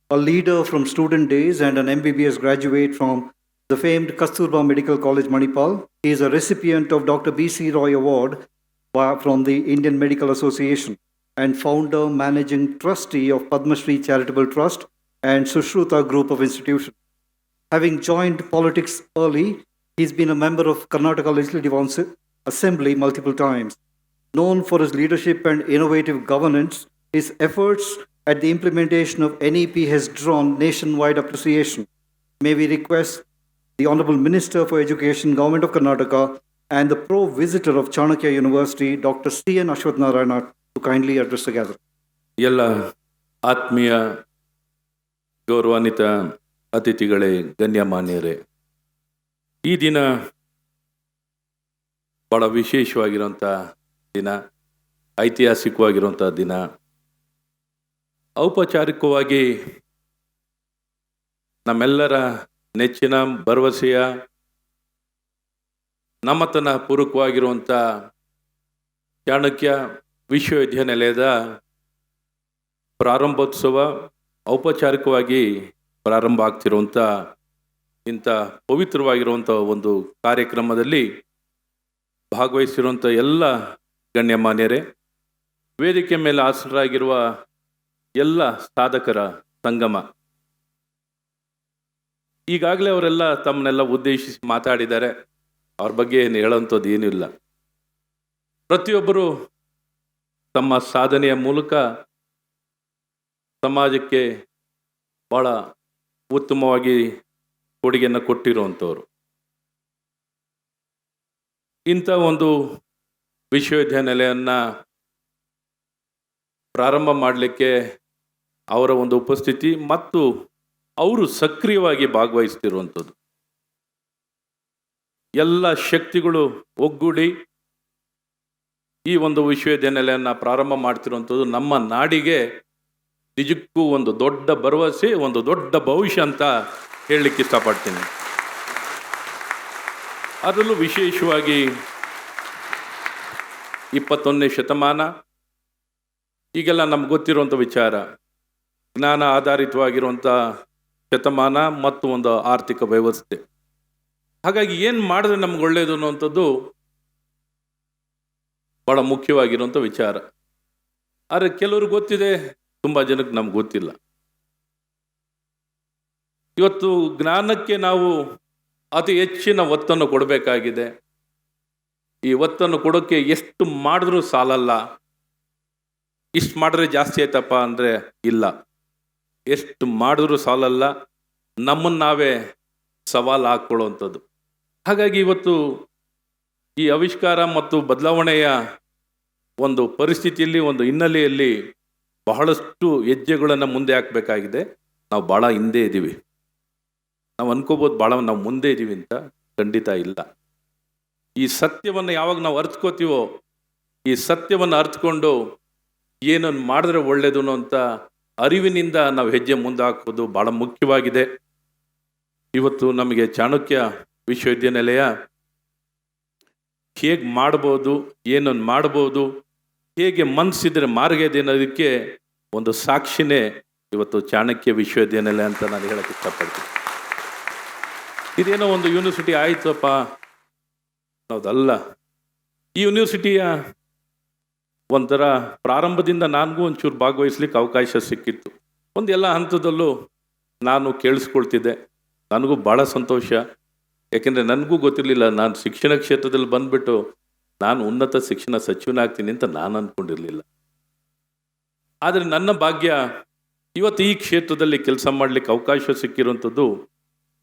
S3: A leader from student days and an MBBS graduate from the famed Kasturba Medical College, Manipal. He is a recipient of Dr. B.C. Roy Award from the Indian Medical Association and founder, managing trustee of Padma Shri Charitable Trust and Sushruta Group of Institutions. Having joined politics early, he's been a member of Karnataka Legislative Assembly multiple times. Known for his leadership and innovative governance, his efforts at the implementation of NEP has drawn nationwide appreciation. May we request the Honorable Minister for Education, Government of Karnataka, and the Pro-Visitor of Chanakya University, Dr. C.N. Ashwath Narayana, to kindly address the gathering.
S16: ಎಲ್ಲ ಆತ್ಮೀಯ ಗೌರವಾನ್ವಿತ ಅತಿಥಿಗಳೇ, ಗಣ್ಯಮಾನ್ಯರೇ, ಈ ದಿನ ಬಹಳ ವಿಶೇಷವಾಗಿರುವಂಥ ದಿನ, ಐತಿಹಾಸಿಕವಾಗಿರುವಂಥ ದಿನ. ಔಪಚಾರಿಕವಾಗಿ ನಮ್ಮೆಲ್ಲರ ನೆಚ್ಚಿನ ಭರವಸೆಯ ನಮ್ಮತನ ಪೂರ್ವಕವಾಗಿರುವಂಥ ಚಾಣಕ್ಯ ವಿಶ್ವವಿದ್ಯಾನಿಲಯದ ಪ್ರಾರಂಭೋತ್ಸವ ಔಪಚಾರಿಕವಾಗಿ ಪ್ರಾರಂಭ ಆಗ್ತಿರುವಂಥ ಇಂಥ ಪವಿತ್ರವಾಗಿರುವಂಥ ಒಂದು ಕಾರ್ಯಕ್ರಮದಲ್ಲಿ ಭಾಗವಹಿಸಿರುವಂಥ ಎಲ್ಲ ಗಣ್ಯಮಾನ್ಯರೇ, ವೇದಿಕೆ ಮೇಲೆ ಆಸೀನರಾಗಿರುವ ಎಲ್ಲ ಸಾಧಕರ ಸಂಗಮ. ಈಗಾಗಲೇ ಅವರೆಲ್ಲ ತಮ್ಮನ್ನೆಲ್ಲ ಉದ್ದೇಶಿಸಿ ಮಾತಾಡಿದ್ದಾರೆ. ಅವ್ರ ಬಗ್ಗೆ ಏನು ಹೇಳೋಂಥದ್ದು ಏನೂ ಇಲ್ಲ. ಪ್ರತಿಯೊಬ್ಬರು ತಮ್ಮ ಸಾಧನೆಯ ಮೂಲಕ ಸಮಾಜಕ್ಕೆ ಭಾಳ ಉತ್ತಮವಾಗಿ ಕೊಡುಗೆಯನ್ನು ಕೊಟ್ಟಿರುವಂಥವ್ರು. ಇಂಥ ಒಂದು ವಿಶ್ವವಿದ್ಯಾನಿಲಯವನ್ನು ಪ್ರಾರಂಭ ಮಾಡಲಿಕ್ಕೆ ಅವರ ಒಂದು ಉಪಸ್ಥಿತಿ ಮತ್ತು ಅವರು ಸಕ್ರಿಯವಾಗಿ ಭಾಗವಹಿಸ್ತಿರುವಂಥದ್ದು, ಎಲ್ಲ ಶಕ್ತಿಗಳು ಒಗ್ಗೂಡಿ ಈ ಒಂದು ವಿಶ್ವವಿದ್ಯಾನಿಲಯವನ್ನು ಪ್ರಾರಂಭ ಮಾಡ್ತಿರುವಂಥದ್ದು ನಮ್ಮ ನಾಡಿಗೆ ನಿಜಕ್ಕೂ ಒಂದು ದೊಡ್ಡ ಭರವಸೆ, ಒಂದು ದೊಡ್ಡ ಭವಿಷ್ಯ ಅಂತ ಹೇಳಲಿಕ್ಕೆ ಇಷ್ಟಪಡ್ತೀನಿ. ಅದರಲ್ಲೂ ವಿಶೇಷವಾಗಿ 21ನೇ ಶತಮಾನ, ಈಗೆಲ್ಲ ನಮ್ಗೆ ಗೊತ್ತಿರುವಂಥ ವಿಚಾರ, ಜ್ಞಾನ ಆಧಾರಿತವಾಗಿರುವಂಥ ಶತಮಾನ ಮತ್ತು ಒಂದು ಆರ್ಥಿಕ ವ್ಯವಸ್ಥೆ. ಹಾಗಾಗಿ ಏನು ಮಾಡಿದ್ರೆ ನಮ್ಗೆ ಒಳ್ಳೆಯದು ಅನ್ನುವಂಥದ್ದು ಭಾಳ ಮುಖ್ಯವಾಗಿರುವಂಥ ವಿಚಾರ. ಆದರೆ ಕೆಲವ್ರಿಗೆ ಗೊತ್ತಿದೆ, ತುಂಬ ಜನಕ್ಕೆ ನಮ್ಗೆ ಗೊತ್ತಿಲ್ಲ. ಇವತ್ತು ಜ್ಞಾನಕ್ಕೆ ನಾವು ಅತಿ ಹೆಚ್ಚಿನ ಒತ್ತನ್ನು ಕೊಡಬೇಕಾಗಿದೆ. ಈ ಒತ್ತನ್ನು ಕೊಡೋಕ್ಕೆ ಎಷ್ಟು ಮಾಡಿದ್ರೂ ಸಾಲಲ್ಲ. ಇಷ್ಟು ಮಾಡಿದ್ರೆ ಜಾಸ್ತಿ ಆಯ್ತಪ್ಪ ಅಂದರೆ ಇಲ್ಲ, ಎಷ್ಟು ಮಾಡಿದ್ರೂ ಸಾಲಲ್ಲ. ನಮ್ಮನ್ನು ನಾವೇ ಸವಾಲು ಹಾಕ್ಕೊಳ್ಳುವಂಥದ್ದು. ಹಾಗಾಗಿ ಇವತ್ತು ಈ ಆವಿಷ್ಕಾರ ಮತ್ತು ಬದಲಾವಣೆಯ ಒಂದು ಪರಿಸ್ಥಿತಿಯಲ್ಲಿ, ಒಂದು ಹಿನ್ನೆಲೆಯಲ್ಲಿ ಬಹಳಷ್ಟು ಹೆಜ್ಜೆಗಳನ್ನು ಮುಂದೆ ಹಾಕಬೇಕಾಗಿದೆ. ನಾವು ಭಾಳ ಹಿಂದೆ ಇದ್ದೀವಿ. ನಾವು ಅನ್ಕೋಬೋದು ಭಾಳ ನಾವು ಮುಂದೆ ಇದ್ದೀವಿ ಅಂತ, ಖಂಡಿತ ಇಲ್ಲ. ಈ ಸತ್ಯವನ್ನು ಯಾವಾಗ ನಾವು ಅರ್ಥಕೋತೀವೋ, ಈ ಸತ್ಯವನ್ನು ಅರ್ಥಕೊಂಡು ಏನನ್ನು ಮಾಡಿದ್ರೆ ಒಳ್ಳೆಯದು ಅಂತ ಅರಿವಿನಿಂದ ನಾವು ಹೆಜ್ಜೆ ಮುಂದೆ ಹಾಕೋದು ಭಾಳ ಮುಖ್ಯವಾಗಿದೆ. ಇವತ್ತು ನಮಗೆ ಚಾಣಕ್ಯ ವಿಶ್ವವಿದ್ಯಾನಿಲಯ ಹೇಗೆ ಮಾಡ್ಬೋದು, ಏನನ್ನು ಮಾಡ್ಬೋದು, ಹೇಗೆ ಮನಸ್ಸಿದ್ರೆ ಮಾರ್ಗ ಇದೆ ಅನ್ನೋದಕ್ಕೆ ಒಂದು ಸಾಕ್ಷಿನೇ ಇವತ್ತು ಚಾಣಕ್ಯ ವಿಶ್ವವಿದ್ಯಾನಿಲಯ ಅಂತ ನಾನು ಹೇಳಕ್ಕೆ ಇಷ್ಟಪಡ್ತೀನಿ. ಇದೇನೋ ಒಂದು ಯೂನಿವರ್ಸಿಟಿ ಆಯ್ತಪ್ಪ ಅನ್ನೋದಲ್ಲ. ಈ ಯೂನಿವರ್ಸಿಟಿಯ ಒಂಥರ ಪ್ರಾರಂಭದಿಂದ ನನಗೂ ಒಂಚೂರು ಭಾಗವಹಿಸ್ಲಿಕ್ಕೆ ಅವಕಾಶ ಸಿಕ್ಕಿತ್ತು. ಒಂದು ಎಲ್ಲ ಹಂತದಲ್ಲೂ ನಾನು ಕೇಳಿಸ್ಕೊಳ್ತಿದ್ದೆ. ನನಗೂ ಭಾಳ ಸಂತೋಷ. ಯಾಕೆಂದರೆ ನನಗೂ ಗೊತ್ತಿರಲಿಲ್ಲ, ನಾನು ಶಿಕ್ಷಣ ಕ್ಷೇತ್ರದಲ್ಲಿ ಬಂದುಬಿಟ್ಟು ನಾನು ಉನ್ನತ ಶಿಕ್ಷಣ ಸಚಿವನಾಗ್ತೀನಿ ಅಂತ ನಾನು ಅಂದ್ಕೊಂಡಿರಲಿಲ್ಲ. ಆದರೆ ನನ್ನ ಭಾಗ್ಯ ಇವತ್ತು ಈ ಕ್ಷೇತ್ರದಲ್ಲಿ ಕೆಲಸ ಮಾಡಲಿಕ್ಕೆ ಅವಕಾಶ ಸಿಕ್ಕಿರುವಂಥದ್ದು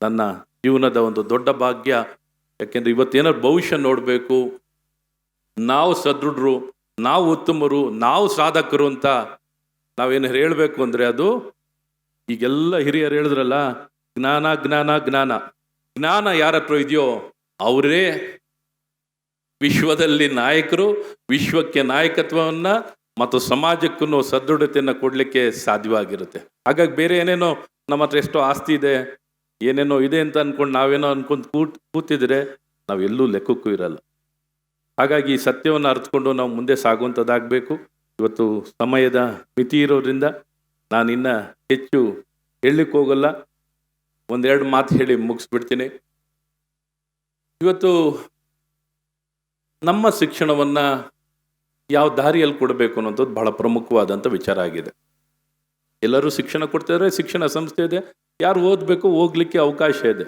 S16: ನನ್ನ ಜೀವನದ ಒಂದು ದೊಡ್ಡ ಭಾಗ್ಯ. ಯಾಕೆಂದರೆ ಇವತ್ತೇನಾದ್ರು ಭವಿಷ್ಯ ನೋಡಬೇಕು, ನಾವು ಸದೃಢರು, ನಾವು ಉತ್ತಮರು, ನಾವು ಸಾಧಕರು ಅಂತ ನಾವೇನು ಹೇಳಬೇಕು ಅಂದರೆ ಅದು ಈಗೆಲ್ಲ ಹಿರಿಯರು ಹೇಳಿದ್ರಲ್ಲ, ಜ್ಞಾನ ಜ್ಞಾನ ಜ್ಞಾನ. ಜ್ಞಾನ ಯಾರ ಹತ್ರ ಇದೆಯೋ ಅವರೇ ವಿಶ್ವದಲ್ಲಿ ನಾಯಕರು, ವಿಶ್ವಕ್ಕೆ ನಾಯಕತ್ವವನ್ನು ಮತ್ತು ಸಮಾಜಕ್ಕೂ ಸದೃಢತೆಯನ್ನು ಕೊಡಲಿಕ್ಕೆ ಸಾಧ್ಯವಾಗಿರುತ್ತೆ. ಹಾಗಾಗಿ ಬೇರೆ ಏನೇನೋ ನಮ್ಮ ಹತ್ರ ಎಷ್ಟೋ ಆಸ್ತಿ ಇದೆ, ಏನೇನೋ ಇದೆ ಅಂತ ಅಂದ್ಕೊಂಡು ನಾವೇನೋ ಅಂದ್ಕೊಂಡು ಕೂತಿದ್ರೆ ನಾವೆಲ್ಲೂ ಲೆಕ್ಕಕ್ಕೂ ಇರಲ್ಲ. ಹಾಗಾಗಿ ಈ ಸತ್ಯವನ್ನು ಅರ್ಥಕೊಂಡು ನಾವು ಮುಂದೆ ಸಾಗುವಂಥದ್ದಾಗಬೇಕು. ಇವತ್ತು ಸಮಯದ ಮಿತಿ ಇರೋದ್ರಿಂದ ನಾನಿನ್ನು ಹೆಚ್ಚು ಹೇಳಲಿಕ್ಕೆ ಹೋಗಲ್ಲ, ಒಂದೆರಡು ಮಾತು ಹೇಳಿ ಮುಗಿಸ್ಬಿಡ್ತೀನಿ. ಇವತ್ತು ನಮ್ಮ ಶಿಕ್ಷಣವನ್ನು ಯಾವ ದಾರಿಯಲ್ಲಿ ಕೊಡಬೇಕು ಅನ್ನೋಂಥದ್ದು ಬಹಳ ಪ್ರಮುಖವಾದಂಥ ವಿಚಾರ ಆಗಿದೆ. ಎಲ್ಲರೂ ಶಿಕ್ಷಣ ಕೊಡ್ತಿದ್ದಾರೆ, ಶಿಕ್ಷಣ ಸಂಸ್ಥೆ ಇದೆ, ಯಾರು ಓದಬೇಕು ಹೋಗ್ಲಿಕ್ಕೆ ಅವಕಾಶ ಇದೆ.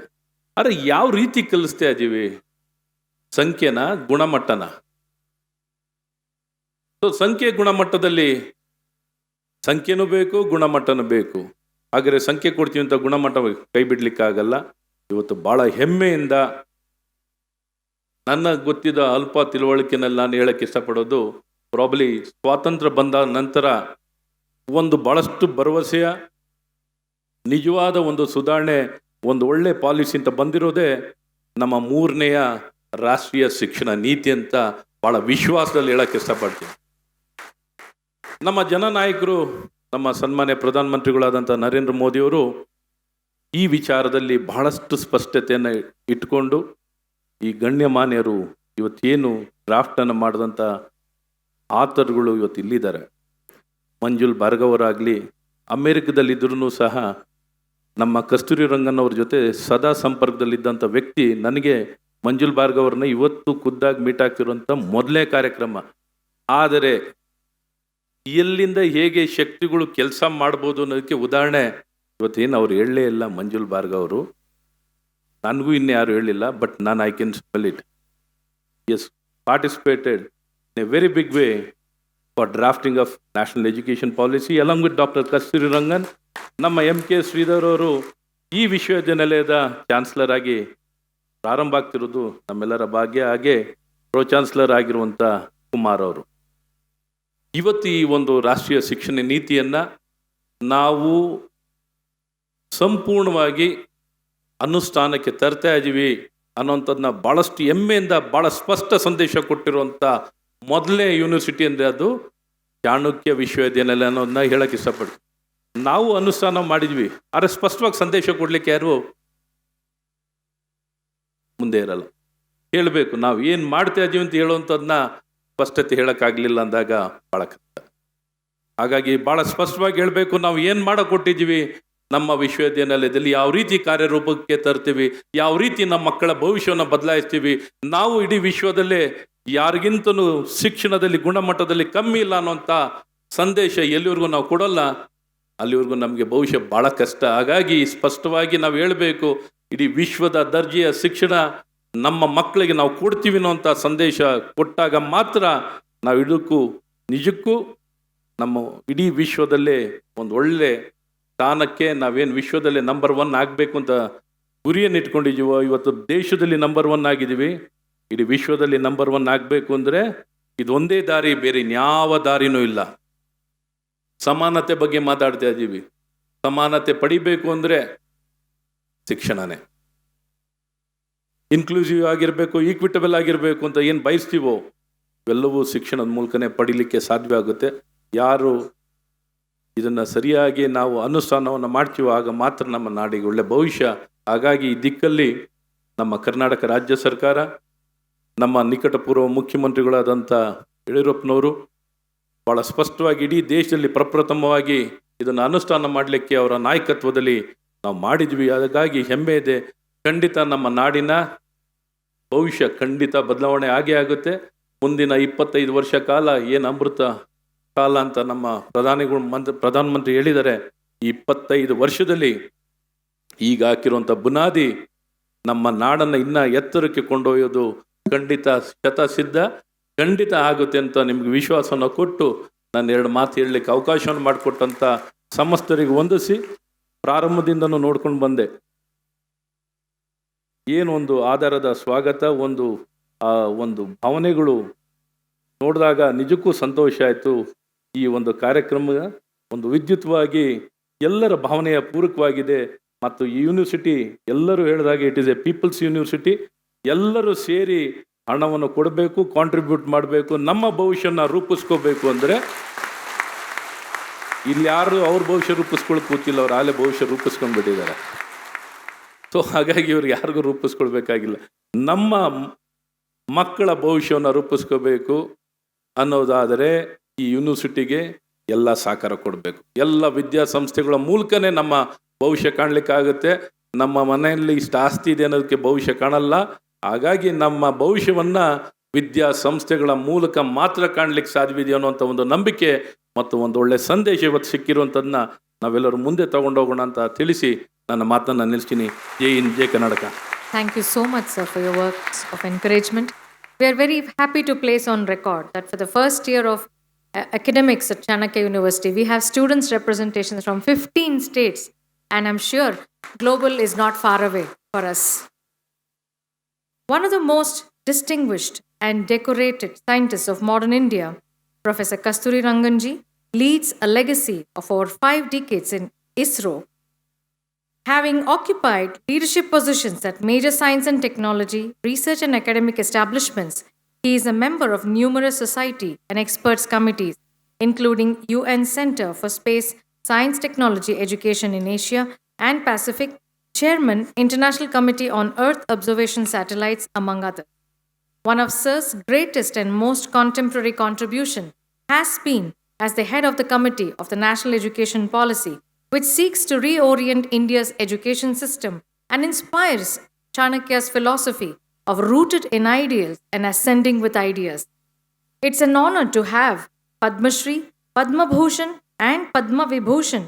S16: ಆದರೆ ಯಾವ ರೀತಿ ಕಲಿಸ್ತಾ ಇದ್ದೀವಿ? ಸಂಖ್ಯೆನ, ಗುಣಮಟ್ಟನ? ಸೊ ಸಂಖ್ಯೆ ಗುಣಮಟ್ಟದಲ್ಲಿ ಸಂಖ್ಯೆನೂ ಬೇಕು, ಗುಣಮಟ್ಟನೂ ಬೇಕು. ಹಾಗಾದರೆ ಸಂಖ್ಯೆ ಕೊಡ್ತೀವಿ ಅಂತ ಗುಣಮಟ್ಟ ಕೈ ಬಿಡ್ಲಿಕ್ಕಾಗಲ್ಲ. ಇವತ್ತು ಭಾಳ ಹೆಮ್ಮೆಯಿಂದ ನನ್ನ ಗೊತ್ತಿದ್ದ ಅಲ್ಪ ತಿಳುವಳಿಕೆನಲ್ಲಿ ನಾನು ಹೇಳಕ್ಕೆ ಇಷ್ಟಪಡೋದು, ಪ್ರಾಬ್ಲಿ ಸ್ವಾತಂತ್ರ್ಯ ಬಂದ ನಂತರ ಒಂದು ಭಾಳಷ್ಟು ಭರವಸೆಯ ನಿಜವಾದ ಒಂದು ಸುಧಾರಣೆ, ಒಂದು ಒಳ್ಳೆ ಪಾಲಿಸಿ ಅಂತ ಬಂದಿರೋದೇ ನಮ್ಮ 3ನೇಯ ರಾಷ್ಟ್ರೀಯ ಶಿಕ್ಷಣ ನೀತಿ ಅಂತ ಭಾಳ ವಿಶ್ವಾಸದಲ್ಲಿ ಹೇಳಕ್ಕೆ ಇಷ್ಟಪಡ್ತೀನಿ. ನಮ್ಮ ಜನನಾಯಕರು, ನಮ್ಮ ಸನ್ಮಾನ್ಯ ಪ್ರಧಾನಮಂತ್ರಿಗಳಾದಂಥ ನರೇಂದ್ರ ಮೋದಿಯವರು ಈ ವಿಚಾರದಲ್ಲಿ ಬಹಳಷ್ಟು ಸ್ಪಷ್ಟತೆಯನ್ನು ಇಟ್ಕೊಂಡು ಈ ಗಣ್ಯಮಾನ್ಯರು ಇವತ್ತೇನು ಡ್ರಾಫ್ಟನ್ನು ಮಾಡಿದಂಥ ಆಥರ್ಗಳು ಇವತ್ತು ಇಲ್ಲಿದ್ದಾರೆ. ಮಂಜುಳ್ ಭಾರ್ಗವರಾಗಲಿ, ಅಮೇರಿಕದಲ್ಲಿದ್ದರೂ ಸಹ ನಮ್ಮ ಕಸ್ತೂರಿ ರಂಗನ್ ಅವ್ರ ಜೊತೆ ಸದಾ ಸಂಪರ್ಕದಲ್ಲಿದ್ದಂಥ ವ್ಯಕ್ತಿ. ನನಗೆ ಮಂಜುಳ್ ಭಾರ್ಗವರನ್ನ ಇವತ್ತು ಖುದ್ದಾಗಿ ಮೀಟ್ ಆಗ್ತಿರುವಂಥ ಮೊದಲನೇ ಕಾರ್ಯಕ್ರಮ. ಆದರೆ ಎಲ್ಲಿಂದ ಹೇಗೆ ಶಕ್ತಿಗಳು ಕೆಲಸ ಮಾಡ್ಬೋದು ಅನ್ನೋದಕ್ಕೆ ಉದಾಹರಣೆ ಇವತ್ತೇನು ಅವ್ರು ಹೇಳಲೇ ಇಲ್ಲ. ಮಂಜುಳ್ ಭಾರ್ಗವರು ನನಗೂ ಇನ್ನೂ ಯಾರು ಹೇಳಿಲ್ಲ, ಬಟ್ ನಾನು I can spell it. S, participated in a very big way for drafting of national education policy along with doctor Kasturi Rangan. ನಮ್ಮ MK ಶ್ರೀಧರ್ ಅವರು ಈ ವಿಶ್ವವಿದ್ಯಾನಿಲಯದ ಚಾನ್ಸಲರ್ ಆಗಿ ಪ್ರಾರಂಭ ಆಗ್ತಿರೋದು ನಮ್ಮೆಲ್ಲರ ಭಾಗ್ಯ. ಹಾಗೆ ಪ್ರೋ ಚಾನ್ಸಲರ್ ಆಗಿರುವಂಥ ಕುಮಾರ್ ಅವರು. ಇವತ್ತು ಈ ಒಂದು ರಾಷ್ಟ್ರೀಯ ಶಿಕ್ಷಣ ನೀತಿಯನ್ನು ನಾವು ಸಂಪೂರ್ಣವಾಗಿ ಅನುಷ್ಠಾನಕ್ಕೆ ತರ್ತಾ ಇದ್ದೀವಿ ಅನ್ನೋಂಥದ್ದನ್ನ ಭಾಳಷ್ಟು ಹೆಮ್ಮೆಯಿಂದ ಭಾಳ ಸ್ಪಷ್ಟ ಸಂದೇಶ ಕೊಟ್ಟಿರುವಂಥ ಮೊದಲನೇ ಯೂನಿವರ್ಸಿಟಿ ಅಂದರೆ ಅದು ಚಾಣಕ್ಯ ವಿಶ್ವವಿದ್ಯಾನಿಲಯ ಅನ್ನೋದನ್ನ ಹೇಳಕ್ಕೆ ಇಷ್ಟಪಡ್ತೀನಿ. ನಾವು ಅನುಷ್ಠಾನ ಮಾಡಿದ್ವಿ, ಆದರೆ ಸ್ಪಷ್ಟವಾಗಿ ಸಂದೇಶ ಕೊಡಲಿಕ್ಕೆ ಯಾರು ಮುಂದೆ ಇರಲ್ಲ. ಹೇಳಬೇಕು ನಾವು ಏನು ಮಾಡ್ತಾ ಇದೀವಿ ಅಂತ ಹೇಳುವಂಥದ್ದನ್ನ ಸ್ಪಷ್ಟತೆ ಹೇಳೋಕ್ಕಾಗಲಿಲ್ಲ ಅಂದಾಗ ಭಾಳ ಕಷ್ಟ. ಹಾಗಾಗಿ ಭಾಳ ಸ್ಪಷ್ಟವಾಗಿ ಹೇಳಬೇಕು, ನಾವು ಏನು ಕೊಟ್ಟಿದ್ದೀವಿ, ನಮ್ಮ ವಿಶ್ವವಿದ್ಯಾನಿಲಯದಲ್ಲಿ ಯಾವ ರೀತಿ ಕಾರ್ಯರೂಪಕ್ಕೆ ತರ್ತೀವಿ, ಯಾವ ರೀತಿ ನಮ್ಮ ಮಕ್ಕಳ ಭವಿಷ್ಯವನ್ನು ಬದಲಾಯಿಸ್ತೀವಿ. ನಾವು ಇಡೀ ವಿಶ್ವದಲ್ಲೇ ಯಾರಿಗಿಂತಲೂ ಶಿಕ್ಷಣದಲ್ಲಿ ಗುಣಮಟ್ಟದಲ್ಲಿ ಕಮ್ಮಿ ಇಲ್ಲ ಅನ್ನೋಂಥ ಸಂದೇಶ ಎಲ್ಲಿವರೆಗೂ ನಾವು ಕೊಡೋಲ್ಲ, ಅಲ್ಲಿವರೆಗೂ ನಮಗೆ ಭವಿಷ್ಯ ಭಾಳ ಕಷ್ಟ. ಹಾಗಾಗಿ ಸ್ಪಷ್ಟವಾಗಿ ನಾವು ಹೇಳಬೇಕು, ಇಡೀ ವಿಶ್ವದ ದರ್ಜೆಯ ಶಿಕ್ಷಣ ನಮ್ಮ ಮಕ್ಕಳಿಗೆ ನಾವು ಕೊಡ್ತೀವಿ ಅನ್ನೋಂಥ ಸಂದೇಶ ಕೊಟ್ಟಾಗ ಮಾತ್ರ ನಾವು ಇದಕ್ಕೂ ನಿಜಕ್ಕೂ ನಮ್ಮ ಇಡೀ ವಿಶ್ವದಲ್ಲೇ ಒಂದು ಒಳ್ಳೆ ಸ್ಥಾನಕ್ಕೆ ನಾವೇನು ವಿಶ್ವದಲ್ಲೇ ನಂಬರ್ 1 ಆಗಬೇಕು ಅಂತ ಗುರಿಯನ್ನು ಇಟ್ಕೊಂಡಿದ್ದೀವೋ, ಇವತ್ತು ದೇಶದಲ್ಲಿ ನಂಬರ್ 1 ಆಗಿದ್ದೀವಿ. ಇಡೀ ವಿಶ್ವದಲ್ಲಿ ನಂಬರ್ 1 ಆಗಬೇಕು ಅಂದರೆ ಇದೊಂದೇ ದಾರಿ, ಬೇರೆ ಇನ್ಯಾವ ದಾರಿನೂ ಇಲ್ಲ. ಸಮಾನತೆ ಬಗ್ಗೆ ಮಾತಾಡ್ತಾ ಇದ್ದೀವಿ. ಸಮಾನತೆ ಪಡಿಬೇಕು ಅಂದರೆ ಶಿಕ್ಷಣನೇ. ಇನ್ಕ್ಲೂಸಿವ್ ಆಗಿರಬೇಕು, ಈಕ್ವಿಟಬಲ್ ಆಗಿರಬೇಕು ಅಂತ ಏನು ಬಯಸ್ತೀವೋ ಇವೆಲ್ಲವೂ ಶಿಕ್ಷಣದ ಮೂಲಕನೇ ಪಡಿಲಿಕ್ಕೆ ಸಾಧ್ಯ ಆಗುತ್ತೆ. ಯಾರು ಇದನ್ನು ಸರಿಯಾಗಿ ನಾವು ಅನುಷ್ಠಾನವನ್ನು ಮಾಡ್ತೀವೋ ಆಗ ಮಾತ್ರ ನಮ್ಮ ನಾಡಿಗೆ ಒಳ್ಳೆ ಭವಿಷ್ಯ. ಹಾಗಾಗಿ ಈ ದಿಕ್ಕಲ್ಲಿ ನಮ್ಮ ಕರ್ನಾಟಕ ರಾಜ್ಯ ಸರ್ಕಾರ, ನಮ್ಮ ನಿಕಟಪೂರ್ವ ಮುಖ್ಯಮಂತ್ರಿಗಳಾದಂಥ ಯಡಿಯೂರಪ್ಪನವರು ಭಾಳ ಸ್ಪಷ್ಟವಾಗಿ ಇಡೀ ದೇಶದಲ್ಲಿ ಪ್ರಪ್ರಥಮವಾಗಿ ಇದನ್ನು ಅನುಷ್ಠಾನ ಮಾಡಲಿಕ್ಕೆ ಅವರ ನಾಯಕತ್ವದಲ್ಲಿ ನಾವು ಮಾಡಿದ್ವಿ. ಹಾಗಾಗಿ ಹೆಮ್ಮೆ ಇದೆ. ಖಂಡಿತ ನಮ್ಮ ನಾಡಿನ ಭವಿಷ್ಯ ಖಂಡಿತ ಬದಲಾವಣೆ ಆಗೇ ಆಗುತ್ತೆ. ಮುಂದಿನ 25 ವರ್ಷ ಕಾಲ ಏನು ಅಮೃತ ಕಾಲ ಅಂತ ನಮ್ಮ ಪ್ರಧಾನಮಂತ್ರಿ ಹೇಳಿದ್ದಾರೆ. ಈ 25 ವರ್ಷದಲ್ಲಿ ಈಗ ಹಾಕಿರುವಂಥ ಬುನಾದಿ ನಮ್ಮ ನಾಡನ್ನು ಇನ್ನೂ ಎತ್ತರಕ್ಕೆ ಕೊಂಡೊಯ್ಯೋದು ಖಂಡಿತ ಶತಸಿದ್ಧ, ಖಂಡಿತ ಆಗುತ್ತೆ ಅಂತ ನಿಮ್ಗೆ ವಿಶ್ವಾಸವನ್ನು ಕೊಟ್ಟು ನಾನು 2 ಮಾತು ಹೇಳಲಿಕ್ಕೆ ಅವಕಾಶವನ್ನು ಮಾಡಿಕೊಟ್ಟಂಥ ಸಮಸ್ತರಿಗೆ ವಂದಿಸಿ ಪ್ರಾರಂಭದಿಂದನೂ ನೋಡ್ಕೊಂಡು ಬಂದೆ. ಏನೊಂದು ಆಧಾರದ ಸ್ವಾಗತ, ಒಂದು ಭಾವನೆಗಳು ನೋಡಿದಾಗ ನಿಜಕ್ಕೂ ಸಂತೋಷ ಆಯಿತು. ಈ ಒಂದು ಕಾರ್ಯಕ್ರಮ ಒಂದು ವಿದ್ಯುತ್ವಾಗಿ ಎಲ್ಲರ ಭಾವನೆಯ ಪೂರಕವಾಗಿದೆ. ಮತ್ತು ಈ ಯೂನಿವರ್ಸಿಟಿ ಎಲ್ಲರೂ ಹೇಳಿದಾಗ it is a people's university. ಎಲ್ಲರೂ ಸೇರಿ ಹಣವನ್ನು ಕೊಡಬೇಕು, ಕಾಂಟ್ರಿಬ್ಯೂಟ್ ಮಾಡಬೇಕು, ನಮ್ಮ ಭವಿಷ್ಯನ ರೂಪಿಸ್ಕೋಬೇಕು. ಅಂದರೆ ಇಲ್ಲಿ ಯಾರು ಅವ್ರ ಭವಿಷ್ಯ ರೂಪಿಸ್ಕೊಳ್ಳೋಕೆ ಕೂತಿಲ್ಲ, ಅವ್ರು ಆಲೇ ಭವಿಷ್ಯ ರೂಪಿಸ್ಕೊಂಡ್ಬಿಟ್ಟಿದ್ದಾರೆ. ಸೊ ಹಾಗಾಗಿ ಇವ್ರಿಗೆ ಯಾರಿಗೂ ರೂಪಿಸ್ಕೊಳ್ಬೇಕಾಗಿಲ್ಲ. ನಮ್ಮ ಮಕ್ಕಳ ಭವಿಷ್ಯವನ್ನು ರೂಪಿಸ್ಕೋಬೇಕು ಅನ್ನೋದಾದರೆ ಈ ಯೂನಿವರ್ಸಿಟಿಗೆ ಎಲ್ಲ ಸಹಕಾರ ಕೊಡಬೇಕು. ಎಲ್ಲ ವಿದ್ಯಾಸಂಸ್ಥೆಗಳ ಮೂಲಕನೇ ನಮ್ಮ ಭವಿಷ್ಯ ಕಾಣಲಿಕ್ಕಾಗುತ್ತೆ. ನಮ್ಮ ಮನೆಯಲ್ಲಿ ಇಷ್ಟು ಆಸ್ತಿ ಇದೆ ಅನ್ನೋದಕ್ಕೆ ಭವಿಷ್ಯ ಕಾಣಲ್ಲ. ಹಾಗಾಗಿ ನಮ್ಮ ಭವಿಷ್ಯವನ್ನು ವಿದ್ಯಾಸಂಸ್ಥೆಗಳ ಮೂಲಕ ಮಾತ್ರ ಕಾಣಲಿಕ್ಕೆ ಸಾಧ್ಯವಿದೆ ಅನ್ನುವಂಥ ಒಂದು ನಂಬಿಕೆ ಮತ್ತು ಒಂದು ಒಳ್ಳೆಯ ಸಂದೇಶ ಇವತ್ತು ಸಿಕ್ಕಿರುವಂಥದ್ದನ್ನ ನಾವೆಲ್ಲರೂ ಮುಂದೆ ತಗೊಂಡೋಗೋಣ ಅಂತ ತಿಳಿಸಿ ನನ್ನ ಮಾತನ್ನು ನಿಲ್ಲಿಸ್ತೀನಿ. ಜೈ ಹಿಂದ್, ಜೈ Karnataka.
S1: Thank you so much, sir, for your words of encouragement. We are very happy to place on record that for the first year of academics at Chanakya University, we have students representations from 15 states, and I'm sure global is not far away for us. One of the most distinguished and decorated scientists of modern India, Professor Kasturi Ranganji, leads a legacy of over 5 decades in ISRO. Having occupied leadership positions at major science and technology, research and academic establishments, he is a member of numerous society and experts committees, including UN Center for Space, Science, Technology, Education in Asia and Pacific, Chairman, International Committee on Earth Observation Satellites, among others. One of Sir's greatest and most contemporary contribution has been as the head of the Committee of the National Education Policy, which seeks to reorient India's education system and inspires Chanakya's philosophy of rooted in ideals and ascending with ideas. It's an honor to have Padma Shri, Padma Bhushan and Padma Vibhushan,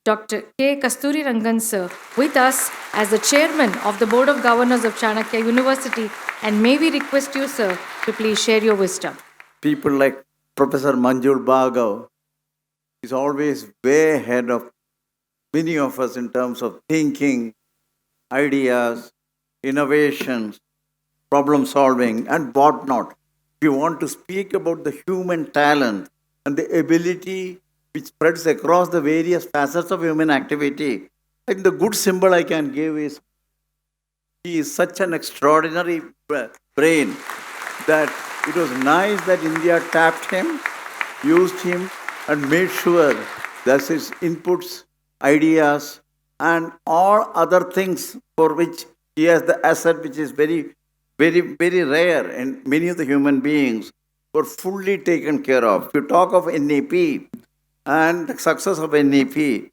S1: Dr. K. Kasturi Rangan sir, with us as the chairman of the Board of Governors of Chanakya University, and may we request you, sir, to please share your wisdom.
S17: People like Professor Manjul Bhargav is always way ahead of many of us in terms of thinking, ideas, innovations, problem solving, and whatnot. If you want to speak about the human talent and the ability which spreads across the various facets of human activity, I think the good symbol I can give is he is such an extraordinary brain that it was nice that India tapped him, used him, and made sure that his inputs ideas, and all other things for which he has the asset, which is very, very, very rare in many of the human beings, were fully taken care of. If you talk of NEP and the success of NEP,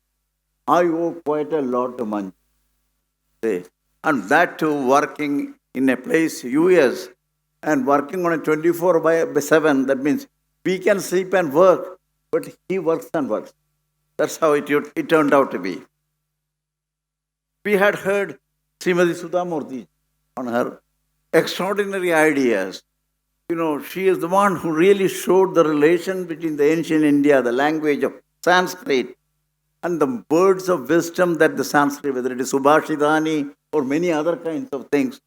S17: I owe quite a lot to Manju. And that too, working in a place, US, and working on a 24/7, that means we can sleep and work, but he works and works. That's how it turned out to be. We had heard Srimati Sudhamurthy on her extraordinary ideas. You know, she is the one who really showed the relation between the ancient India, the language of Sanskrit, and the words of wisdom that the Sanskrit, whether it is Subhashidani or many other kinds of things,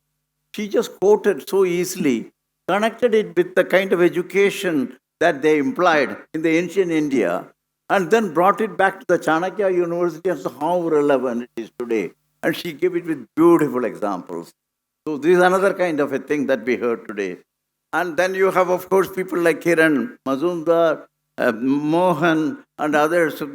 S17: she just quoted so easily, connected it with the kind of education that they implied in the ancient India, and then brought it back to the Chanakya University and saw how relevant it is today. And she gave it with beautiful examples. So this is another kind of a thing that we heard today. And then you have, of course, people like Kiran, Mazumdar, Mohan, and others. So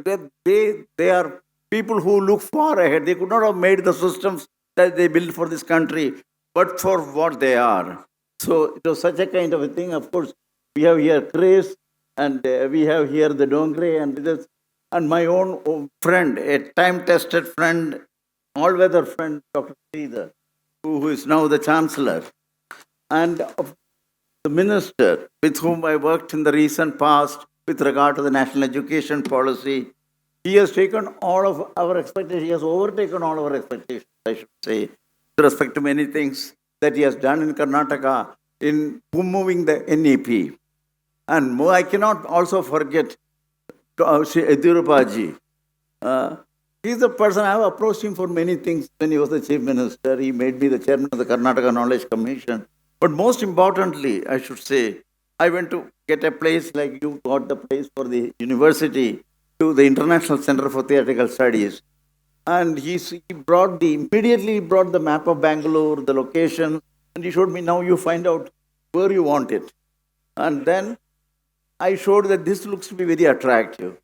S17: they are people who look far ahead. They could not have made the systems that they built for this country, but for what they are. So it was such a kind of a thing. Of course, we have here Chris, and we have here the Dongre, and my own friend, a time-tested friend, all-weather friend, Dr. Sridhar, who is now the Chancellor, and the Minister with whom I worked in the recent past with regard to the national education policy. He has taken all of our expectations, he has overtaken all our expectations, I should say, with respect to many things that he has done in Karnataka in moving the NEP. And I cannot also forget Yedirupaji. He's the person, I have approached him for many things when he was the Chief Minister. He made me the Chairman of the Karnataka Knowledge Commission. But most importantly, I should say, I went to get a place like you got the place for the university to the International Center for Theatrical Studies. And he immediately brought the map of Bangalore, the location, and he showed me, now you find out where you want it. And then I showed that this looks to be very attractive.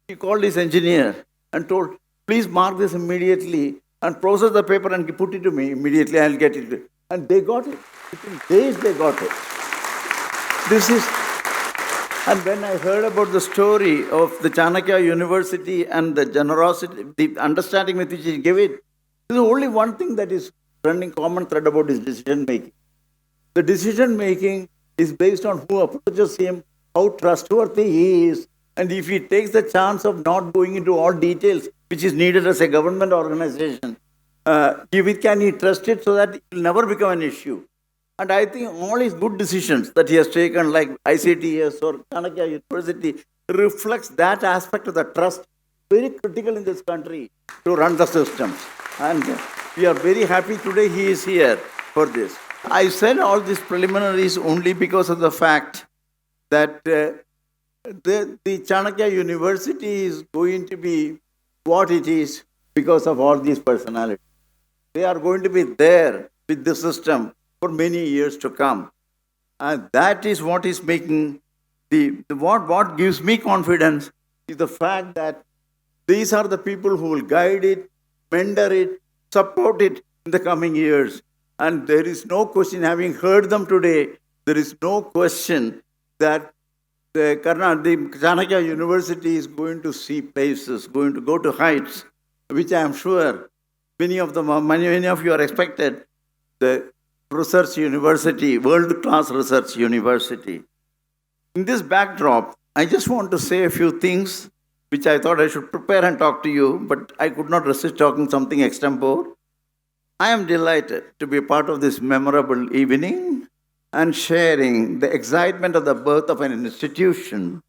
S17: He called his engineer and told, please mark this immediately and process the paper and put it to me immediately, I'll get it. And they got it. Within days they got it. And when I heard about the story of the Chanakya University and the generosity, the understanding with which he gave it, there's only one thing that is running common thread about his decision making. The decision making is based on who approaches him, how trustworthy he is, and if he takes the chance of not going into all details, which is needed as a government organization, can he trust it so that it will never become an issue? And I think all his good decisions that he has taken, like ICTS or Chanakya University, reflects that aspect of the trust, very critical in this country to run the systems. And we are very happy today he is here for this. I said all these preliminaries only because of the fact that the Chanakya University is going to be what it is because of all these personalities. They are going to be there with the system for many years to come. And that is what is making what gives me confidence is the fact that these are the people who will guide it, mentor it, support it in the coming years. And there is no question, having heard them today, there is no question that the Chanakya University is going to see places, going to go to heights, which I am sure many of you are expected. The research university, world-class research university. In this backdrop, I just want to say a few things which I thought I should prepare and talk to you, but I could not resist talking something extempore. I am delighted to be a part of this memorable evening and sharing the excitement of the birth of an institution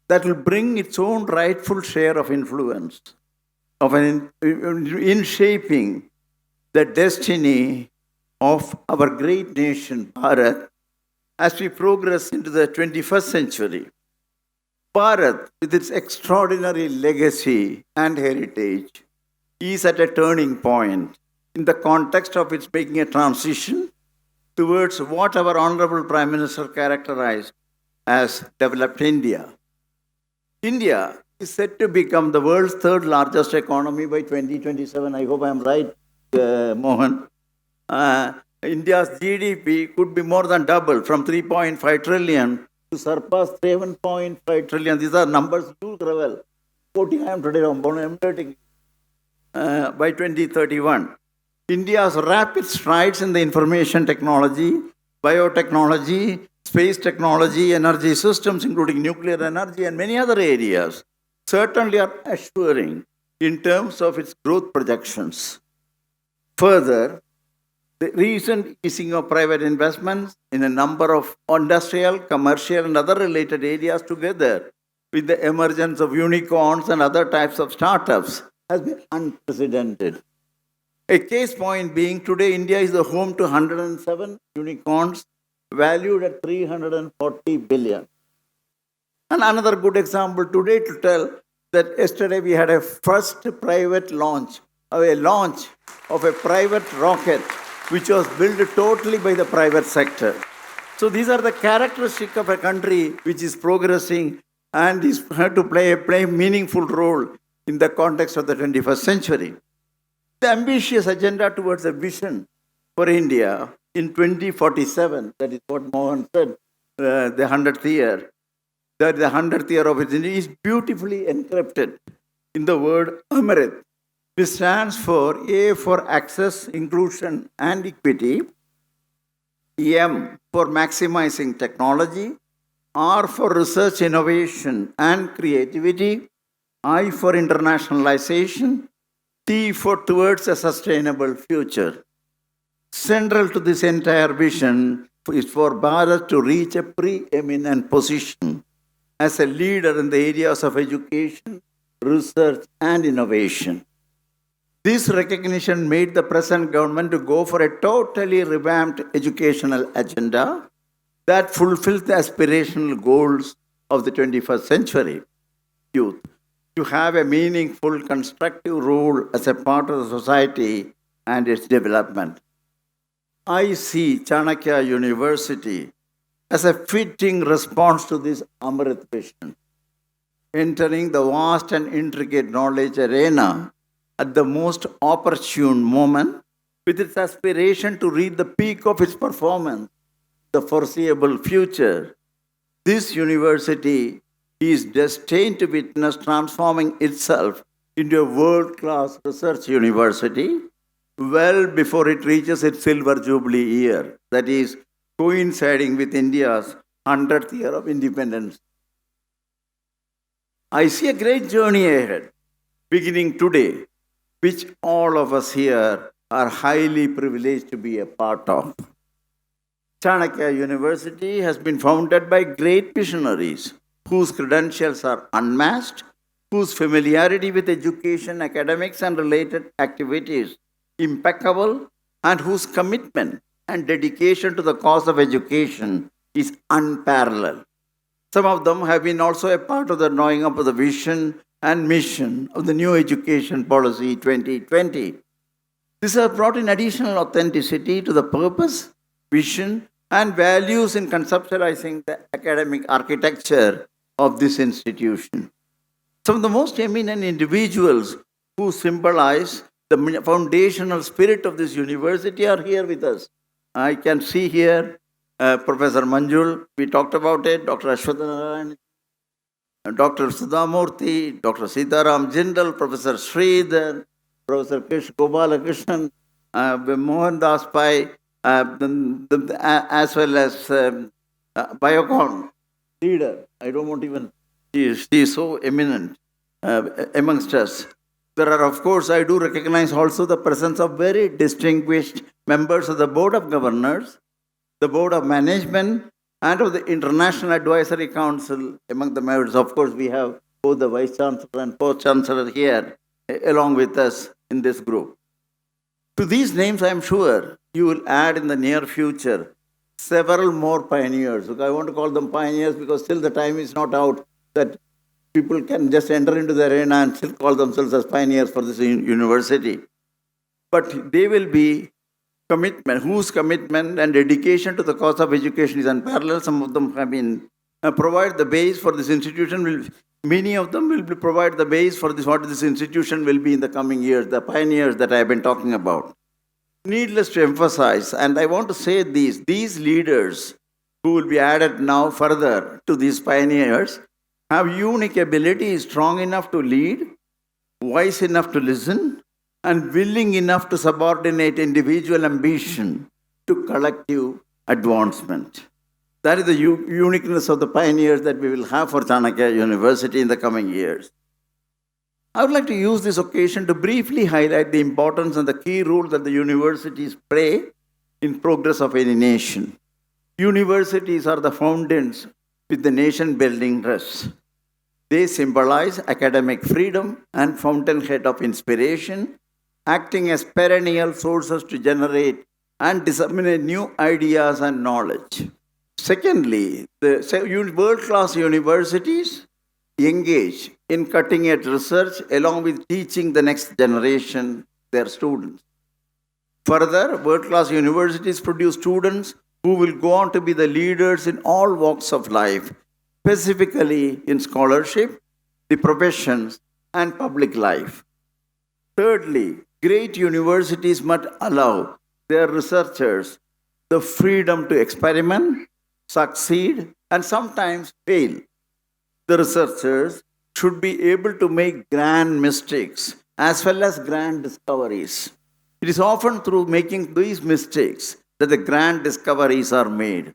S17: that will bring its own rightful share of influence in shaping the destiny of our great nation, Bharat, as we progress into the 21st century. Bharat, with its extraordinary legacy and heritage, is at a turning point in the context of its making a transition towards what our Honorable Prime Minister characterized as developed India. India is set to become the world's third largest economy by 2027. I hope I'm right, Mohan. India's GDP could be more than double from 3.5 trillion to surpass 7.5 trillion. These are numbers you travel. Quoting I am today on by 2031. India's rapid strides in the information technology, biotechnology, space technology, energy systems, including nuclear energy and many other areas, certainly are assuring in terms of its growth projections. Further, the recent easing of private investments in a number of industrial, commercial, and other related areas, together with the emergence of unicorns and other types of startups, has been unprecedented. A case point being, today India is the home to 107 unicorns valued at 340 billion. And another good example today to tell that yesterday we had a first private launch of a private rocket which was built totally by the private sector. So these are the characteristics of a country which is progressing and is had to play a meaningful role in the context of the 21st century. The ambitious agenda towards a vision for India in 2047, that is what Mohan said, the 100th year, that the 100th year of its India is beautifully encrypted in the word Amrit, which stands for A for access, inclusion, and equity, M for maximizing technology, R for research, innovation, and creativity, I for internationalization, T for towards a sustainable future. Central to this entire vision is for Bharat to reach a preeminent position as a leader in the areas of education, research, and innovation. This recognition made the present government to go for a totally revamped educational agenda that fulfills the aspirational goals of the 21st century youth to have a meaningful, constructive role as a part of the society and its development. I see Chanakya University as a fitting response to this Amrit vision, entering the vast and intricate knowledge arena at the most opportune moment, with its aspiration to reach the peak of its performance, the foreseeable future. This university is destined to witness transforming itself into a world-class research university well before it reaches its silver jubilee year, that is, coinciding with India's 100th year of independence. I see a great journey ahead, beginning today, which all of us here are highly privileged to be a part of. Chanakya University has been founded by great visionaries whose credentials are unmatched, whose familiarity with education, academics, and related activities impeccable, and whose commitment and dedication to the cause of education is unparalleled. Some of them have been also a part of the drawing up of the vision and mission of the new education policy 2020. This has brought in additional authenticity to the purpose, vision, and values in conceptualizing the academic architecture of this institution. Some of the most eminent individuals who symbolize the foundational spirit of this university are here with us. I can see here Professor Manjul, we talked about it, Dr. Ashwathanarayan, Dr. Sudhamurthy, Dr. Sitaram Jindal, Professor Sridhar, Professor Gopalakrishnan, Mohan Das Pai, as well as Biocon leader. I don't want even, she is so eminent amongst us. There are, of course, I do recognize also the presence of very distinguished members of the Board of Governors, the Board of Management, and of the International Advisory Council. Among the members, of course, we have both the Vice Chancellor and Post Chancellor here, along with us in this group. To these names, I am sure you will add in the near future several more pioneers. I want to call them pioneers because still the time is not out that people can just enter into the arena and still call themselves as pioneers for this university. But they will be whose commitment and dedication to the cause of education is unparalleled. Some of them have been provide the base for this institution Many of them will provide the base for this, what this institution will be in the coming years, the pioneers that I have been talking about. Needless to emphasize, and I want to say these leaders who will be added now further to these pioneers have unique ability, strong enough to lead, wise enough to listen, and willing enough to subordinate individual ambition to collective advancement. That is the uniqueness of the pioneers that we will have for Chanakya University in the coming years. I would like to use this occasion to briefly highlight the importance and the key role that the universities play in progress of any nation. Universities are the fountains with the nation building rests. They symbolize academic freedom and fountainhead of inspiration, acting as perennial sources to generate and disseminate new ideas and knowledge. Secondly, the world-class universities engage in cutting-edge research along with teaching the next generation, their students. Further, world-class universities produce students who will go on to be the leaders in all walks of life, specifically in scholarship, the professions, and public life. Thirdly, great universities must allow their researchers the freedom to experiment, succeed, and sometimes fail. The researchers should be able to make grand mistakes as well as grand discoveries. It is often through making these mistakes that the grand discoveries are made.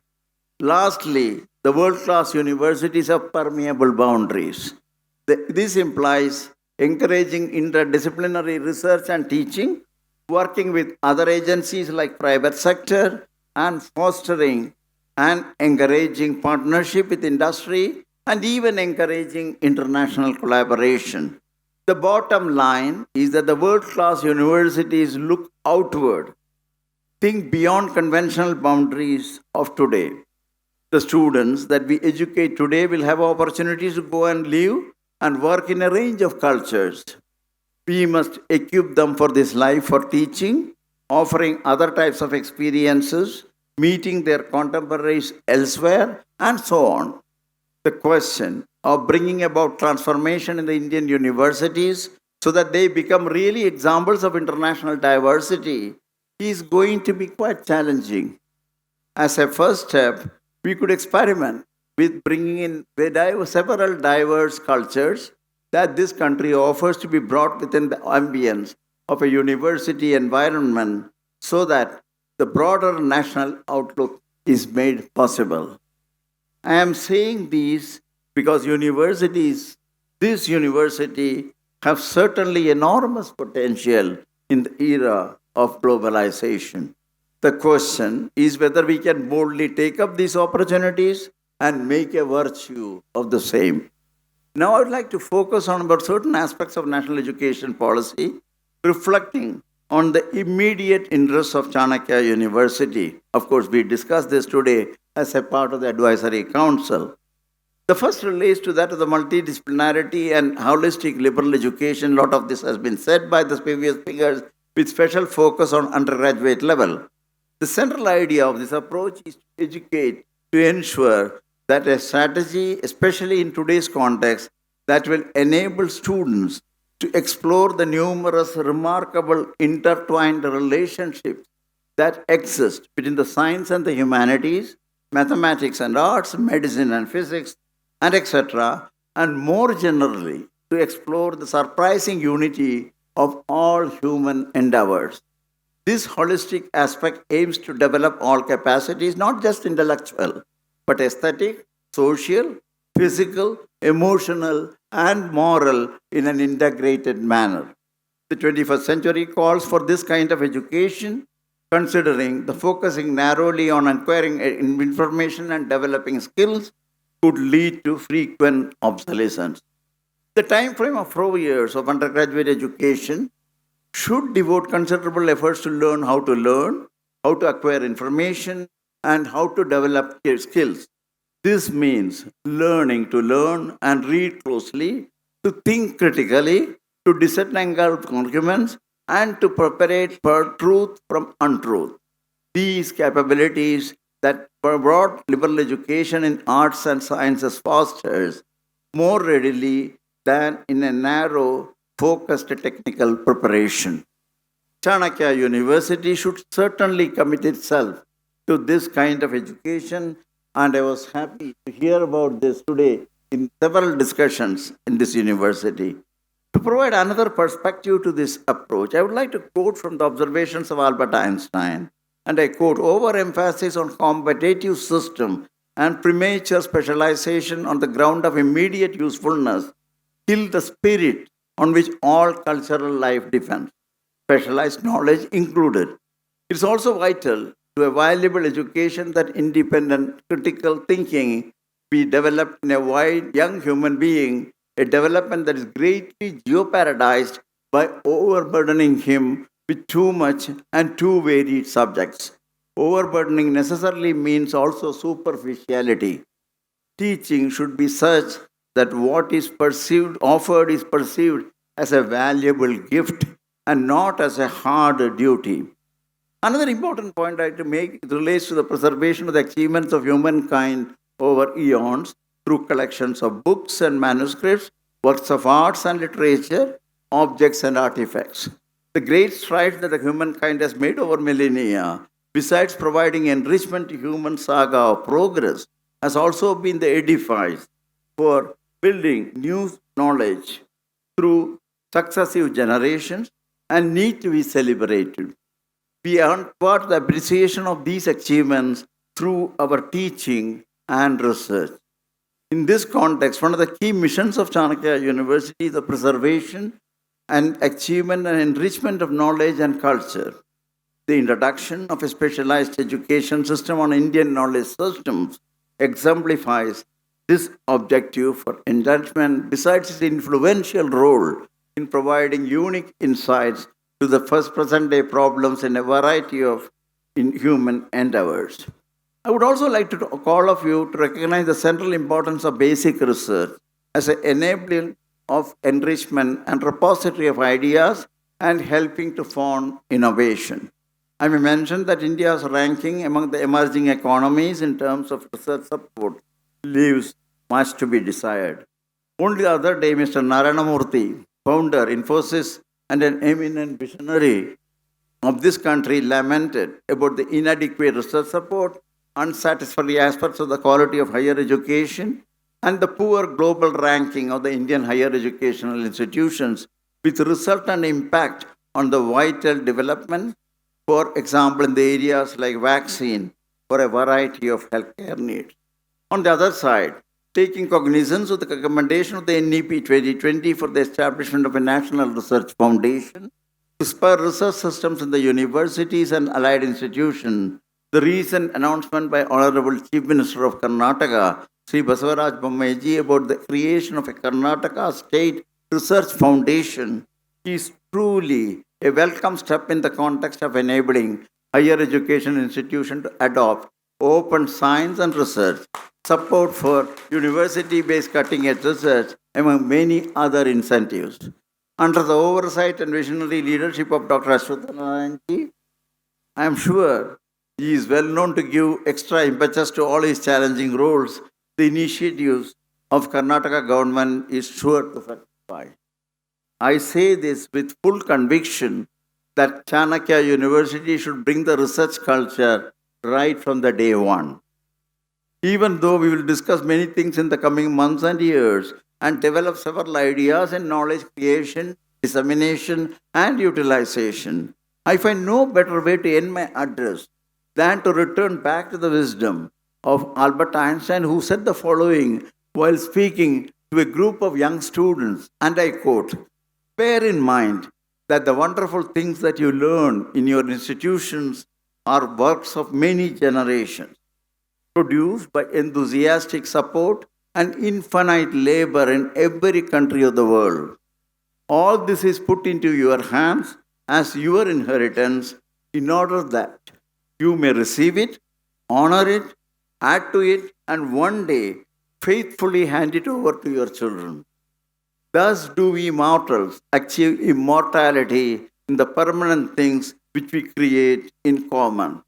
S17: Lastly, the world-class universities have permeable boundaries. This implies encouraging interdisciplinary research and teaching, working with other agencies like private sector, and fostering and encouraging partnership with industry, and even encouraging international collaboration. The bottom line is that the world-class universities look outward, think beyond conventional boundaries of today. The students that we educate today will have opportunities to go and live and work in a range of cultures. We must equip them for this life for teaching, offering other types of experiences, meeting their contemporaries elsewhere, and so on. The question of bringing about transformation in the Indian universities so that they become really examples of international diversity is going to be quite challenging. As a first step, we could experiment with bringing in several diverse cultures that this country offers to be brought within the ambience of a university environment so that the broader national outlook is made possible. I am saying these because this university have certainly enormous potential in the era of globalization. The question is whether we can boldly take up these opportunities and make a virtue of the same. Now I would like to focus on about certain aspects of national education policy, reflecting on the immediate interests of Chanakya University. Of course, we discussed this today as a part of the advisory council. The first relates to that of the multidisciplinarity and holistic liberal education. A lot of this has been said by the previous speakers with special focus on undergraduate level. The central idea of this approach is to educate to ensure that a strategy, especially in today's context, that will enable students to explore the numerous remarkable intertwined relationships that exist between the science and the humanities, mathematics and arts, medicine and physics, and etc., and more generally, to explore the surprising unity of all human endeavors. This holistic aspect aims to develop all capacities, not just intellectual, but aesthetic, social, physical, emotional, and moral in an integrated manner. The 21st century calls for this kind of education, considering the focusing narrowly on acquiring information and developing skills could lead to frequent obsolescence. The time frame of 4 years of undergraduate education should devote considerable efforts to learn, how to acquire information, and how to develop skills. This means learning to learn and read closely, to think critically, to disentangle arguments, and to separate truth from untruth. These capabilities that broad liberal education in arts and sciences fosters more readily than in a narrow, focused technical preparation. Chanakya University should certainly commit itself to this kind of education, and I was happy to hear about this today in several discussions in this university. To provide another perspective to this approach, I would like to quote from the observations of Albert Einstein, and I quote, overemphasis on competitive system and premature specialization on the ground of immediate usefulness kill the spirit on which all cultural life depends, specialized knowledge included. It is also vital to a valuable education that independent critical thinking be developed in a wide young human being, a development that is greatly jeopardized by overburdening him with too much and too varied subjects. Overburdening necessarily means also superficiality. Teaching should be such that what is offered is perceived as a valuable gift and not as a hard duty. Another important point I have to make relates to the preservation of the achievements of humankind over eons through collections of books and manuscripts, works of arts and literature, objects and artifacts. The great strides that the humankind has made over millennia, besides providing enrichment to human saga of progress, has also been the edifice for building new knowledge through successive generations and need to be celebrated. We impart the appreciation of these achievements through our teaching and research. In this context, one of the key missions of Chanakya University is the preservation and achievement and enrichment of knowledge and culture. The introduction of a specialized education system on Indian knowledge systems exemplifies this objective for enrichment, besides its influential role in providing unique insights to the first present-day problems in a variety of human endeavors. I would also like to call of you to recognize the central importance of basic research as an enabler of enrichment and repository of ideas and helping to fund innovation. I may mention that India's ranking among the emerging economies in terms of research support leaves much to be desired. Only the other day, Mr. Narayana Murthy, founder, Infosys, and an eminent visionary of this country, lamented about the inadequate research support, unsatisfactory aspects of the quality of higher education, and the poor global ranking of the Indian higher educational institutions, with resultant impact on the vital development, for example, in the areas like vaccine for a variety of healthcare needs. On the other side, taking cognizance of the recommendation of the NEP 2020 for the establishment of a National Research Foundation to spur research systems in the universities and allied institutions, the recent announcement by Honorable Chief Minister of Karnataka, Sri Basavaraj Bommaiji, about the creation of a Karnataka State Research Foundation is truly a welcome step in the context of enabling higher education institutions to adopt open science and research, support for university-based cutting-edge research, among many other incentives. Under the oversight and visionary leadership of Dr. Ashwatha Narayanji, I am sure he is well known to give extra impetus to all his challenging roles. The initiatives of Karnataka government is sure to fructify. I say this with full conviction that Chanakya University should bring the research culture right from the day one. Even though we will discuss many things in the coming months and years and develop several ideas in knowledge creation, dissemination, and utilization, I find no better way to end my address than to return back to the wisdom of Albert Einstein, who said the following while speaking to a group of young students, and I quote, "Bear in mind that the wonderful things that you learn in your institutions are works of many generations, produced by enthusiastic support and infinite labor in every country of the world. All this is put into your hands as your inheritance in order that you may receive it, honor it, add to it, and one day faithfully hand it over to your children. Thus do we mortals achieve immortality in the permanent things which we create in common.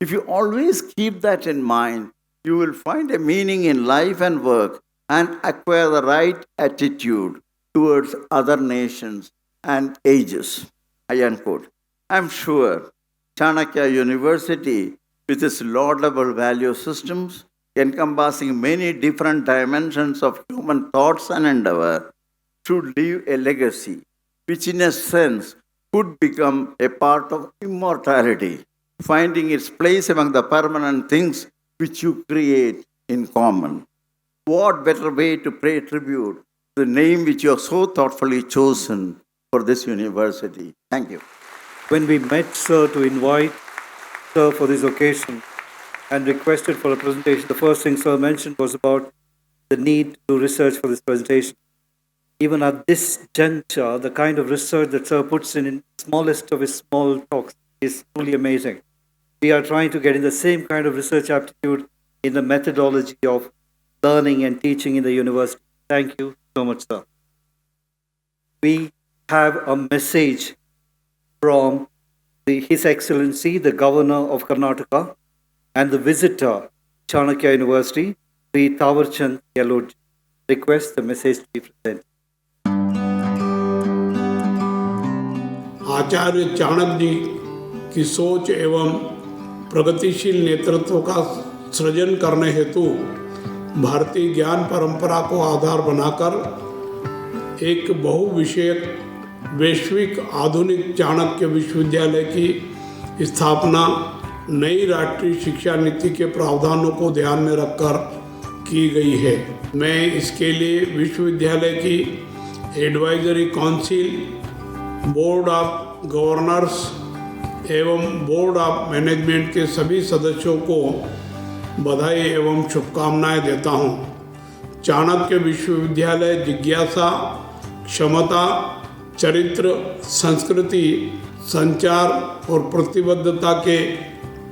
S17: If you always keep that in mind, you will find a meaning in life and work and acquire the right attitude towards other nations and ages. Unquote. I'm sure Chanakya University, with its laudable value systems, encompassing many different dimensions of human thoughts and endeavor, should leave a legacy which, in a sense, could become a part of immortality, finding its place among the permanent things which you create in common. What better way to pay tribute to the name which you have so thoughtfully chosen for this university? Thank you.
S3: When we met Sir to invite Sir for this occasion and requested for a presentation, the first thing Sir mentioned was about the need to do research for this presentation. Even at this juncture, the kind of research that Sir puts in smallest of his small talks is truly amazing. We are trying to get in the same kind of research aptitude in the methodology of learning and teaching in the university. Thank you so much, Sir. We have a message from His Excellency, the Governor of Karnataka, and the visitor, Chanakya University, Sri Tawarchand Yeloj. Request the message to be presented.
S18: आचार्य चाणक्य जी की सोच एवं प्रगतिशील नेतृत्व का सृजन करने हेतु भारतीय ज्ञान परंपरा को आधार बनाकर एक बहुविषयक वैश्विक आधुनिक चाणक्य विश्वविद्यालय की स्थापना नई राष्ट्रीय शिक्षा नीति के प्रावधानों को ध्यान में रखकर की गई है। मैं इसके लिए विश्वविद्यालय की advisory council, board of governors एवं बोर्ड ऑफ मैनेजमेंट के सभी सदस्यों को बधाई एवं शुभकामनाएं देता हूं। चाणक्य विश्वविद्यालय जिज्ञासा, क्षमता, चरित्र, संस्कृति, संचार और प्रतिबद्धता के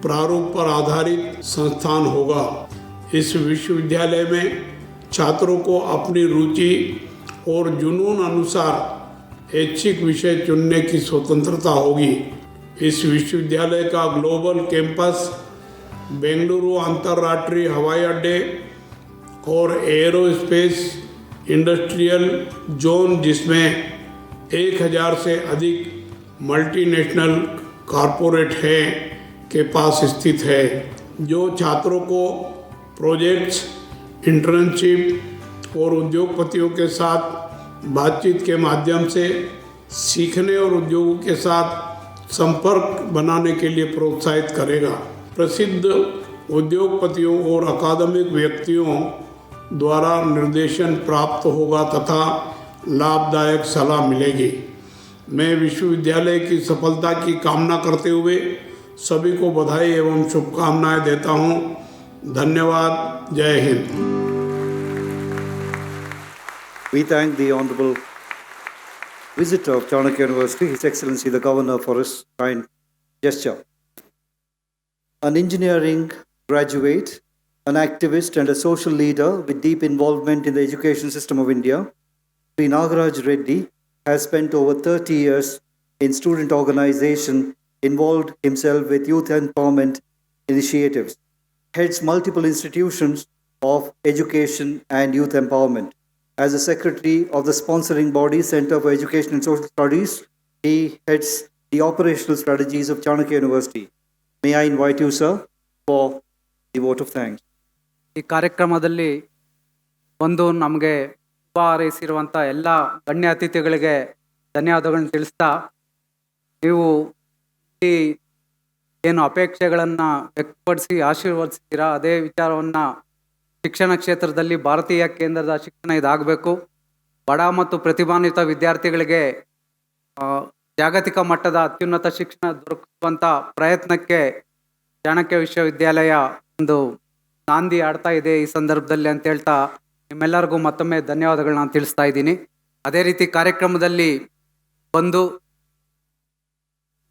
S18: प्रारूप पर आधारित संस्थान होगा। इस विश्वविद्यालय में छात्रों को अपनी रुचि और जुनून अनुसार ऐच्छिक विषय चुनने की स्वतंत्रता होगी। इस विश्वविद्यालय का ग्लोबल कैंपस बेंगलुरु अंतर्राष्ट्रीय हवाई अड्डे और एरोस्पेस इंडस्ट्रियल जोन, जिसमें 1000 से अधिक मल्टीनेशनल कॉरपोरेट हैं, के पास स्थित है, जो छात्रों को प्रोजेक्ट्स, इंटर्नशिप और उद्योगपतियों के साथ बातचीत के माध्यम से सीखने और उद्योगों के साथ संपर्क बनाने के लिए प्रोत्साहित करेगा। प्रसिद्ध उद्योगपतियों और अकादमिक व्यक्तियों द्वारा निर्देशन प्राप्त होगा तथा लाभदायक सलाह मिलेगी। मैं विश्वविद्यालय की सफलता की कामना करते हुए सभी को बधाई एवं शुभकामनाएं देता हूं। धन्यवाद। जय Hind.
S3: We thank the Honorable Visitor of Chanakya University, His Excellency the Governor, for his kind gesture. An engineering graduate, an activist and a social leader with deep involvement in the education system of India, Sri Nagaraj Reddy has spent over 30 years in student organization, involved himself with youth empowerment initiatives, heads multiple institutions of education and youth empowerment. As a secretary of the sponsoring body Center for Education and Social Studies, he heads the operational strategies of Chanakya University. May I invite you, sir, for the vote of thanks.
S19: ಈ ಕಾರ್ಯಕ್ರಮದಲ್ಲಿ ಬಂದು ನಮಗೆ ಶುಭ ಹಾರೈಸಿರುವಂಥ ಎಲ್ಲ ಗಣ್ಯ ಅತಿಥಿಗಳಿಗೆ ಧನ್ಯವಾದಗಳನ್ನು ತಿಳಿಸ್ತಾ, ನೀವು ಈ ಏನು ಅಪೇಕ್ಷೆಗಳನ್ನು ವ್ಯಕ್ತಪಡಿಸಿ ಆಶೀರ್ವದಿಸ್ತೀರಾ, ಅದೇ ವಿಚಾರವನ್ನು ಶಿಕ್ಷಣ ಕ್ಷೇತ್ರದಲ್ಲಿ ಭಾರತೀಯ ಕೇಂದ್ರದ ಶಿಕ್ಷಣ ಇದಾಗಬೇಕು. ಬಡ ಮತ್ತು ಪ್ರತಿಭಾನ್ವಿತ ವಿದ್ಯಾರ್ಥಿಗಳಿಗೆ ಜಾಗತಿಕ ಮಟ್ಟದ ಅತ್ಯುನ್ನತ ಶಿಕ್ಷಣ ದೊರಕಿಸುವಂಥ ಪ್ರಯತ್ನಕ್ಕೆ ಚಾಣಕ್ಯ ವಿಶ್ವವಿದ್ಯಾಲಯ ಒಂದು ನಾಂದಿ ಆಡ್ತಾ ಇದೆ ಈ ಸಂದರ್ಭದಲ್ಲಿ ಅಂತ ಹೇಳ್ತಾ ನಿಮ್ಮೆಲ್ಲರಿಗೂ ಮತ್ತೊಮ್ಮೆ ಧನ್ಯವಾದಗಳನ್ನ ತಿಳಿಸ್ತಾ ಇದ್ದೀನಿ. ಅದೇ ರೀತಿ ಕಾರ್ಯಕ್ರಮದಲ್ಲಿ ಬಂದು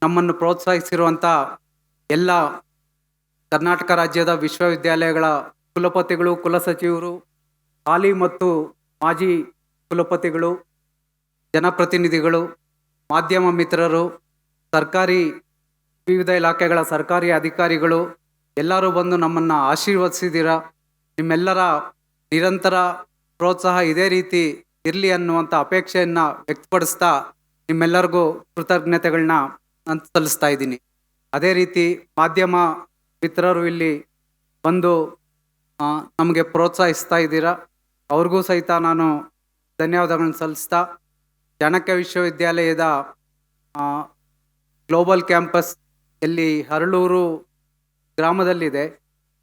S19: ನಮ್ಮನ್ನು ಪ್ರೋತ್ಸಾಹಿಸಿರುವಂಥ ಎಲ್ಲ ಕರ್ನಾಟಕ ರಾಜ್ಯದ ವಿಶ್ವವಿದ್ಯಾಲಯಗಳ ಕುಲಪತಿಗಳು, ಕುಲಸಚಿವರು, ಹಾಲಿ ಮತ್ತು ಮಾಜಿ ಕುಲಪತಿಗಳು, ಜನಪ್ರತಿನಿಧಿಗಳು, ಮಾಧ್ಯಮ ಮಿತ್ರರು, ಸರ್ಕಾರಿ ವಿವಿಧ ಇಲಾಖೆಗಳ ಸರ್ಕಾರಿ ಅಧಿಕಾರಿಗಳು ಎಲ್ಲರೂ ಬಂದು ನಮ್ಮನ್ನು ಆಶೀರ್ವದಿಸಿದ್ದೀರಾ. ನಿಮ್ಮೆಲ್ಲರ ನಿರಂತರ ಪ್ರೋತ್ಸಾಹ ಇದೇ ರೀತಿ ಇರಲಿ ಅನ್ನುವಂಥ ಅಪೇಕ್ಷೆಯನ್ನು ವ್ಯಕ್ತಪಡಿಸ್ತಾ ನಿಮ್ಮೆಲ್ಲರಿಗೂ ಕೃತಜ್ಞತೆಗಳನ್ನ ನಾನು ಸಲ್ಲಿಸ್ತಾ ಇದ್ದೀನಿ. ಅದೇ ರೀತಿ ಮಾಧ್ಯಮ ಮಿತ್ರರು ಇಲ್ಲಿ ಬಂದು ನಮಗೆ ಪ್ರೋತ್ಸಾಹಿಸ್ತಾ ಇದ್ದೀರಾ, ಅವ್ರಿಗೂ ಸಹಿತ ನಾನು ಧನ್ಯವಾದಗಳನ್ನು ಸಲ್ಲಿಸ್ತಾ, ಚಾಣಕ್ಯ ವಿಶ್ವವಿದ್ಯಾಲಯದ ಗ್ಲೋಬಲ್ ಕ್ಯಾಂಪಸ್ ಎಲ್ಲಿ ಹರಳೂರು ಗ್ರಾಮದಲ್ಲಿದೆ,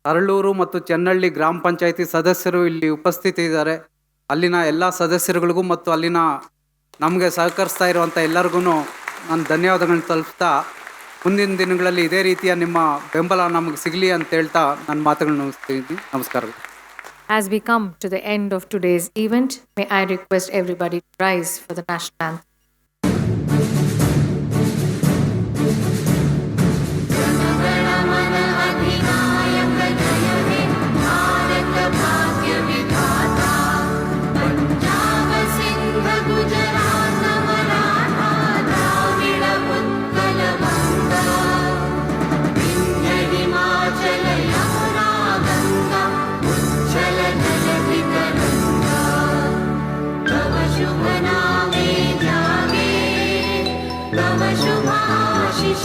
S19: ಹರಳೂರು ಮತ್ತು ಚೆನ್ನಳ್ಳಿ ಗ್ರಾಮ ಪಂಚಾಯಿತಿ ಸದಸ್ಯರು ಇಲ್ಲಿ ಉಪಸ್ಥಿತಿದ್ದಾರೆ. ಅಲ್ಲಿನ ಎಲ್ಲ ಸದಸ್ಯರುಗಳಿಗೂ ಮತ್ತು ಅಲ್ಲಿನ ನಮಗೆ ಸಹಕರಿಸ್ತಾ ಇರುವಂಥ ಎಲ್ಲರಿಗೂ ನಾನು ಧನ್ಯವಾದಗಳನ್ನ ತಲುಪ್ತಾ, ಮುಂದಿನ ದಿನಗಳಲ್ಲಿ ಇದೇ ರೀತಿಯ ನಿಮ್ಮ ಬೆಂಬಲ ನಮಗೆ ಸಿಗಲಿ ಅಂತ ಹೇಳ್ತಾ ನನ್ನ ಮಾತುಗಳನ್ನ ಮುಗಿಸ್ತೀನಿ. ನಮಸ್ಕಾರಗಳು.
S1: As we come to the end of today's event, may I request everybody to rise for the national anthem.
S2: शुभाशिष